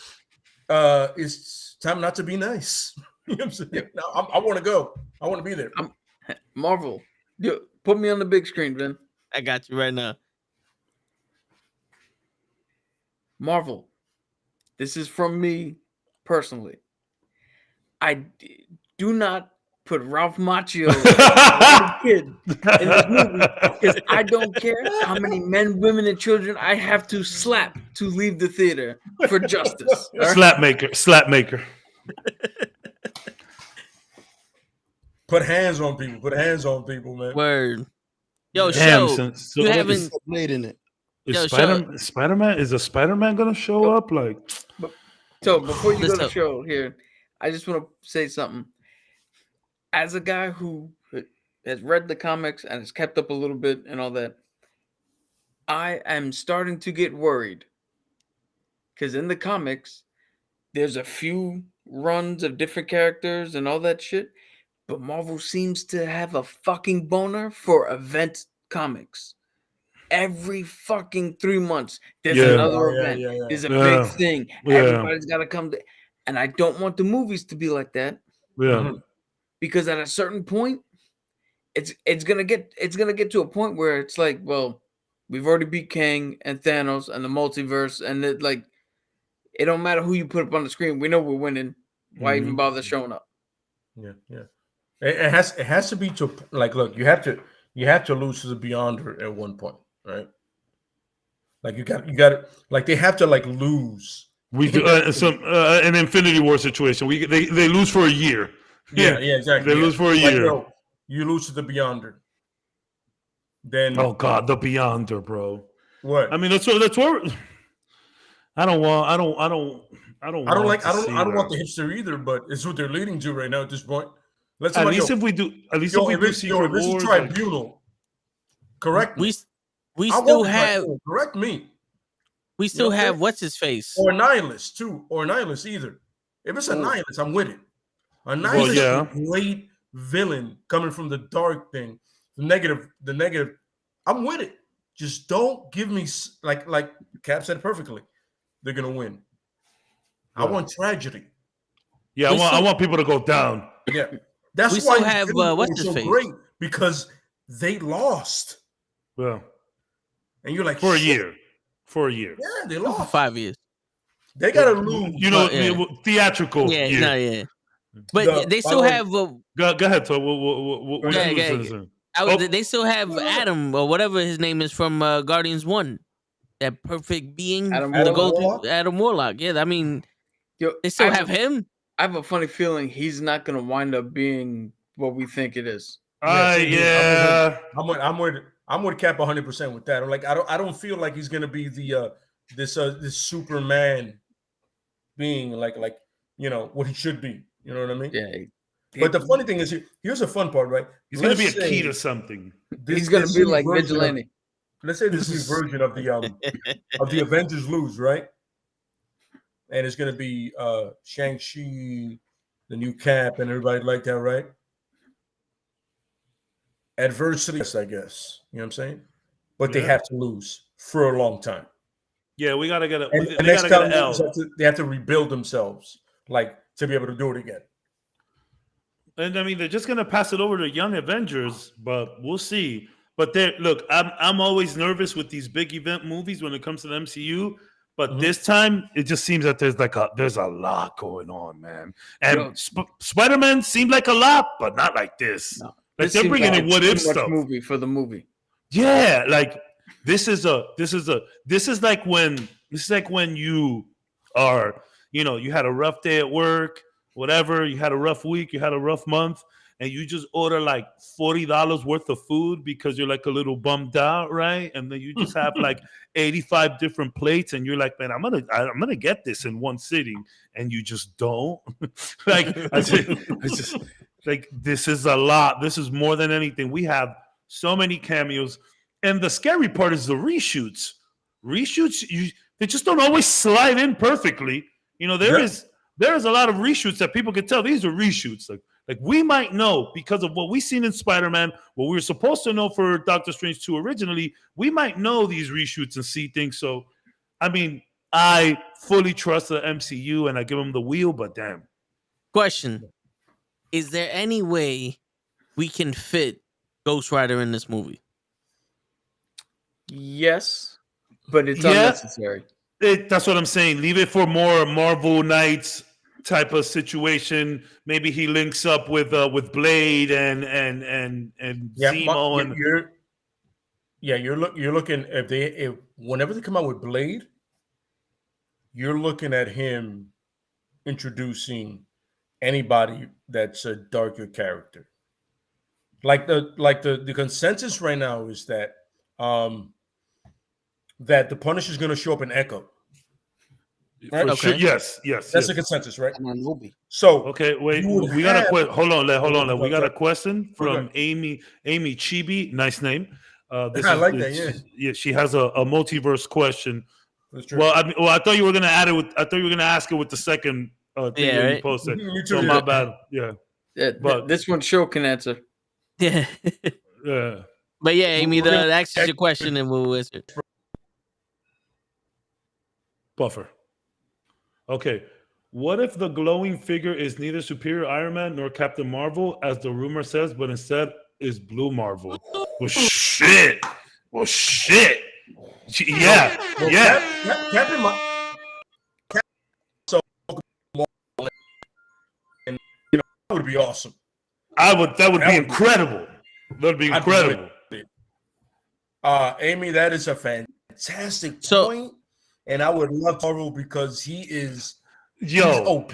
It's time not to be nice. You know what I'm saying? Now, I want to go. I want to be there. Marvel, put me on the big screen, Vin. I got you right now. Marvel, this is from me personally. I do not put Ralph Macchio kid in this movie because I don't care how many men, women, and children I have to slap to leave the theater for justice. Slap maker. Put hands on people, man. Word. Yo, damn, show. You haven't played in it. Is Spider-Man? Is a Spider-Man gonna show up? Like, so before you go to the show here, I just want to say something. As a guy who has read the comics and has kept up a little bit and all that, I am starting to get worried. Because in the comics, there's a few runs of different characters and all that shit, but Marvel seems to have a fucking boner for event comics. Every fucking 3 months, there's another event. There's a big thing. Everybody's got to come to... And I don't want the movies to be like that. Yeah. Because at a certain point, it's gonna get to a point where it's like, well, we've already beat Kang and Thanos and the multiverse, and it don't matter who you put up on the screen. We know we're winning. Why even bother showing up? Yeah. It has to be to, like, look, you have to lose to the Beyonder at one point, right? Like you got like they have to like lose. We do an Infinity War situation. They lose for a year. Yeah, exactly. They lose for a year. Like, you lose to the Beyonder. Then oh god, the Beyonder, bro. What? I mean, that's where I don't want the hipster either, but it's what they're leading to right now at this point. At least if we do Secret this is tribunal. Correct me. We still have correct me. We still have what's his face or Nihilus too, or Nihilus either. If it's a Nihilus, I'm with it. A Nihilus is great villain coming from the dark thing, the negative. I'm with it. Just don't give me like Cap said perfectly. They're gonna win. I want tragedy. Yeah, I want people to go down. Yeah, that's we why still have what's his so face? Great, because they lost. Yeah, and you're like for a shit. year. For a year. Yeah, they For lost. 5 years. They gotta lose. You know, theatrical. Yeah, year. no, yeah. But they still have. Go ahead, Todd. What They still have Adam or whatever his name is from Guardians 1. That perfect being. Adam Warlock. Yeah, I mean, they still have him. I have a funny feeling he's not going to wind up being what we think it is. Yeah. I'm with Cap 100% with that. Like, I don't feel like he's going to be the this Superman being like what he should be. You know what I mean? Yeah. But the funny thing is, here's the fun part, right? He's going to be a key to something. He's going to be like Vigilante. Let's say this is a version of the Avengers lose, right? And it's going to be Shang-Chi, the new Cap, and everybody like that, right? Adversity, I guess. You know what I'm saying? But they have to lose for a long time. Yeah, we got to get they have to rebuild themselves, like, to be able to do it again. And I mean, they're just gonna pass it over to young Avengers, but we'll see. But look, I'm always nervous with these big event movies when it comes to the MCU. But this time, it just seems that there's a lot going on, man. And Spider-Man seemed like a lot, but not like this. No. Like they're bringing in what if stuff. Movie for the movie. Yeah, like this is like when you are, you had a rough day at work, whatever, you had a rough week, you had a rough month, and you just order like $40 worth of food because you're like a little bummed out, right? And then you just have like 85 different plates, and you're like, man, I'm gonna get this in one sitting, and you just don't. Like I just like, this is a lot. This is more than anything. We have so many cameos, and the scary part is the reshoots. They just don't always slide in perfectly. There is a lot of reshoots that people can tell these are reshoots. Like we might know because of what we've seen in Spider-Man, what we were supposed to know for Doctor Strange 2 originally, we might know these reshoots and see things. So, I mean, I fully trust the MCU and I give them the wheel, but damn. Question. Is there any way we can fit Ghost Rider in this movie? Yes, but it's unnecessary. That's what I'm saying. Leave it for more Marvel Knights type of situation. Maybe he links up with Blade and Zemo. You're looking if whenever they come out with Blade, you're looking at him introducing anybody that's a darker character. Like the consensus right now is that that the Punisher is going to show up in Echo. Right? Okay. Sure. Yes. That's the consensus, right? So okay, wait. We got a question. Hold on. We got a question from Amy Chibi. Nice name. I like that. Yeah. She has a multiverse question. Well, I thought you were gonna add it. I thought you were gonna ask it with the second thing that you posted. So my bad. Yeah. But this one show can answer. Yeah. Yeah. But yeah, Amy, ask your question and we'll answer. Buffer. Okay. What if the glowing figure is neither Superior Iron Man nor Captain Marvel, as the rumor says, but instead is Blue Marvel? Well, shit. Yeah. Captain Marvel. That would be awesome. That would be incredible. That would be incredible. Amy, that is a fantastic point. And I would love Marvel because he's OP.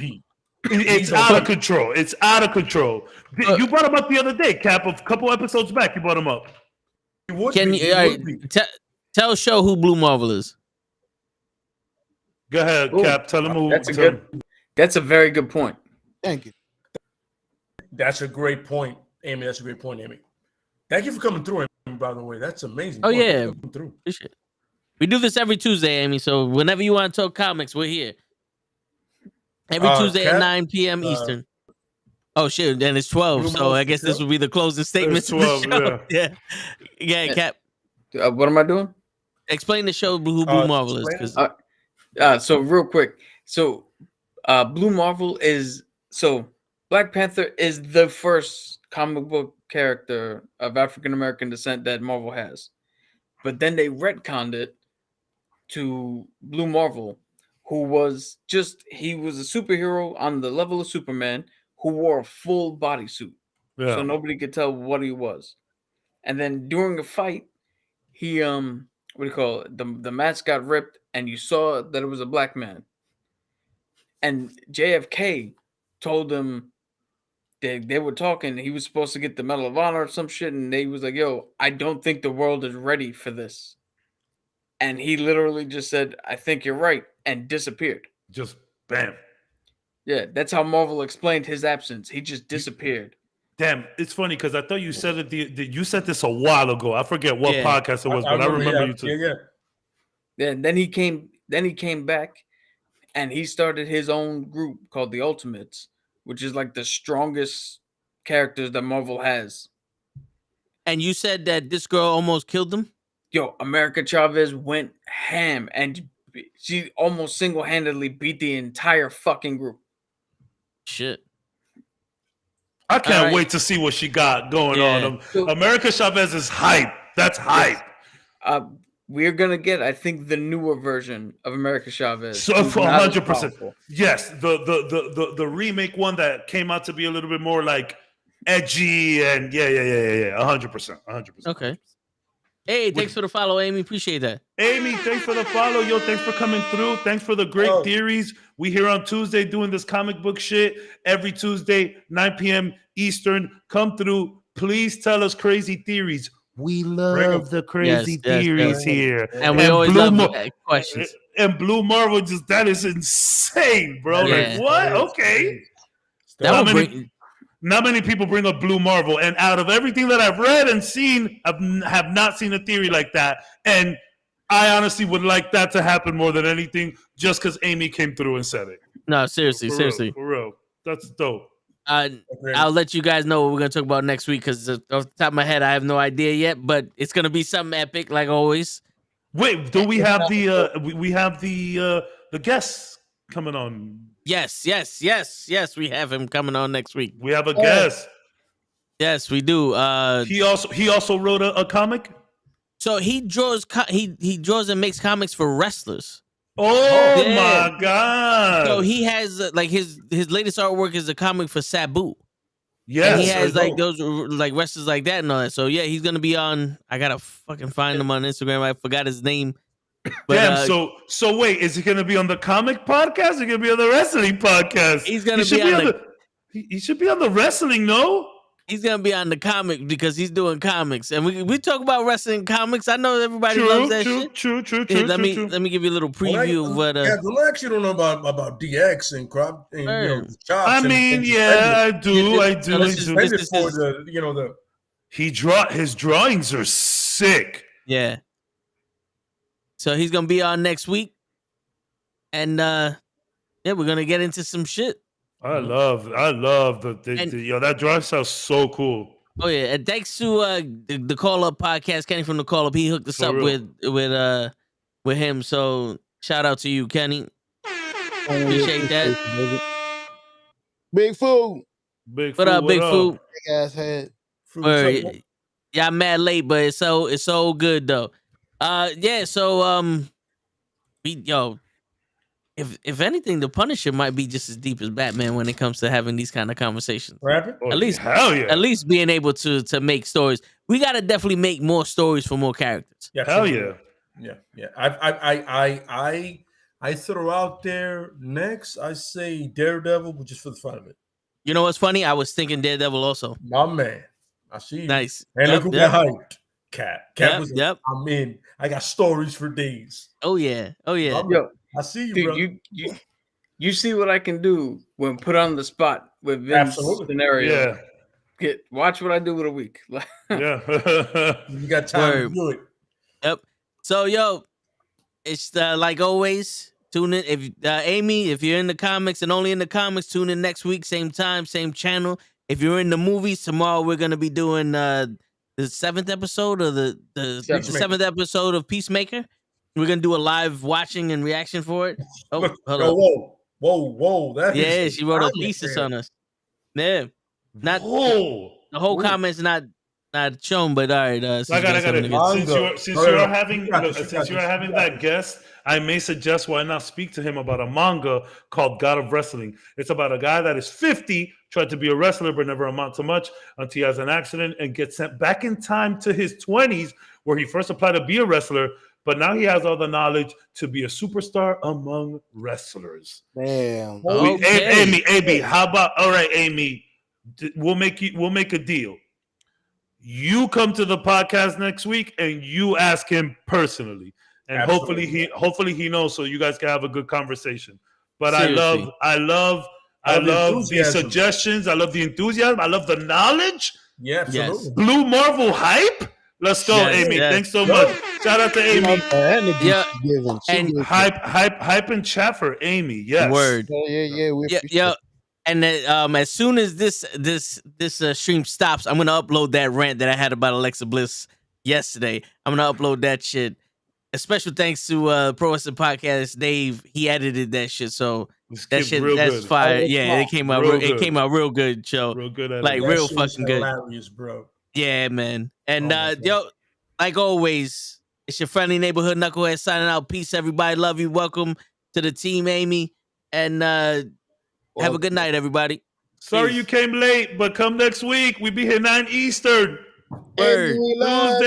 It's out of control. It's out of control. You brought him up the other day, Cap. A couple episodes back, you brought him up. Tell show who Blue Marvel is? Go ahead, Cap. Tell him who. That's a very good point. Thank you. That's a great point, Amy. Thank you for coming through, Amy, by the way. That's amazing. Oh, yeah. We do this every Tuesday, Amy. So whenever you want to talk comics, we're here. Every Tuesday at 9 p.m. Eastern. Oh shit! Then it's 12. Blue So Marvel I guess this will be the closing statement. It's 12, to the show. Yeah. Cap. What am I doing? Explain the show who Blue Marvel is, explain because So real quick. So Blue Marvel is Black Panther is the first comic book character of African American descent that Marvel has. But then they retconned it to Blue Marvel, who was he was a superhero on the level of Superman who wore a full bodysuit. Yeah. So nobody could tell what he was. And then during a fight, he what do you call it? The mask got ripped and you saw that it was a black man. And JFK told him they were talking, he was supposed to get the Medal of Honor or some shit, and they was like, yo, I don't think the world is ready for this. And he literally just said, I think you're right, and disappeared. Just bam. Yeah, that's how Marvel explained his absence. He just disappeared. Damn, it's funny because I thought you said it. You said this a while ago. I forget what podcast it was, but I remember you said. Yeah. Then he came back, and he started his own group called the Ultimates, which is like the strongest characters that Marvel has. And you said that this girl almost killed him? Yo, America Chavez went ham, and she almost single-handedly beat the entire fucking group. Shit. I can't wait to see what she got going on. America Chavez is hype. That's hype. We're gonna get, I think, the newer version of America Chavez. So for 100%. Yes, the remake one that came out to be a little bit more like edgy and 100%. 100%. Okay. Hey, thanks for the follow, Amy. Appreciate that. Amy, thanks for the follow. Yo, thanks for coming through. Thanks for the great theories. We here on Tuesday doing this comic book shit every Tuesday, 9 p.m. Eastern. Come through. Please tell us crazy theories. We love the crazy theories here. And we always love questions. And Blue Marvel, that is insane, bro. Like, what? Okay. Not many people bring up Blue Marvel, and out of everything that I've read and seen, I have not seen a theory like that. And I honestly would like that to happen more than anything, just because Amy came through and said it. No, seriously. For real. That's dope. I'll let you guys know what we're gonna talk about next week, because off the top of my head, I have no idea yet, but it's gonna be something epic, like always. Wait, do we have the guests coming on? Yes. We have him coming on next week. We have a guest. Yes, we do. He also wrote a comic. So he draws he draws and makes comics for wrestlers. Oh my god! So he has like his latest artwork is a comic for Sabu. Yes, and he has like those like wrestlers like that and all that. So yeah, he's gonna be on. I gotta fucking find him on Instagram. I forgot his name. But, damn. So wait, is he gonna be on the comic podcast? Or is he gonna be on the wrestling podcast? He's gonna be on he should be on the wrestling. No. He's gonna be on the comic because he's doing comics, and we talk about wrestling comics. I know everybody loves that shit. True. Let me give you a little preview of what. I actually don't know about DX and Crop. And, chops I mean, I do. His drawings are sick. Yeah. So he's gonna be on next week, and we're gonna get into some shit. I love that drawing sounds so cool. Oh yeah, and thanks to the Call Up podcast, Kenny from the Call Up. He hooked us up with him. So shout out to you, Kenny. Appreciate that. Big Food. What up, Big Food? Big ass head. Yeah, I'm mad late, but it's so good though. So If anything, the Punisher might be just as deep as Batman when it comes to having these kind of conversations. At least being able to make stories. We gotta definitely make more stories for more characters. Yeah, hell yeah. I throw out there next. I say Daredevil, but just for the fun of it. You know what's funny? I was thinking Daredevil also. My man, I see you. Nice. And look who got hyped. Cat was. Yep. I'm in. I got stories for days. Oh yeah. Yo, I see you, dude, bro. You see what I can do when put on the spot with Vince's scenario. Yeah. Watch what I do with a week. Yeah. You got time to do it. Yep. So it's like always, Tune in. If Amy, if you're in the comics and only in the comics, tune in next week, same time, same channel. If you're in the movies, tomorrow we're gonna be doing the 7th episode or the 7th episode of Peacemaker. We're gonna do a live watching and reaction for it. Oh, Look, hold yo, up. whoa! That Yeah, is she wrote a thesis on us. Yeah, not Whoa. the whole comment's not shown, but all right. I got it. Since you are having that guest, I may suggest why not speak to him about a manga called God of Wrestling. It's about a guy that is 50, tried to be a wrestler but never amount to much until he has an accident and gets sent back in time to his 20s, where he first applied to be a wrestler, but now he has all the knowledge to be a superstar among wrestlers. Damn. Okay. Amy, how about, all right, Amy, we'll make a deal. You come to the podcast next week and you ask him personally, and Absolutely. hopefully he knows, so you guys can have a good conversation. But Seriously. I love the suggestions. I love the enthusiasm. I love the knowledge. Yeah, absolutely. Yes. Blue Marvel hype. Let's go, Yes, Amy. yes. Thanks so much. Shout out to Amy. Yeah, and Hype and chat for Amy. Yes. Word. Yeah. And as soon as this stream stops, I'm gonna upload that rant that I had about Alexa Bliss yesterday. I'm gonna upload that shit. A special thanks to Pro Wrestling Podcast Dave. He edited that shit, so that shit that's good. fire. Yeah, it came out real good. Show Real good. like That real shit was fucking good. hilarious, bro. Yeah, man. And Oh my God. yo, like always, it's your friendly neighborhood knucklehead signing out. Peace, everybody. Love you. Welcome to the team, Amy. And have a good night, everybody. Sorry Peace. you came late, but come next week. We be here 9 Eastern. Word. Tuesday.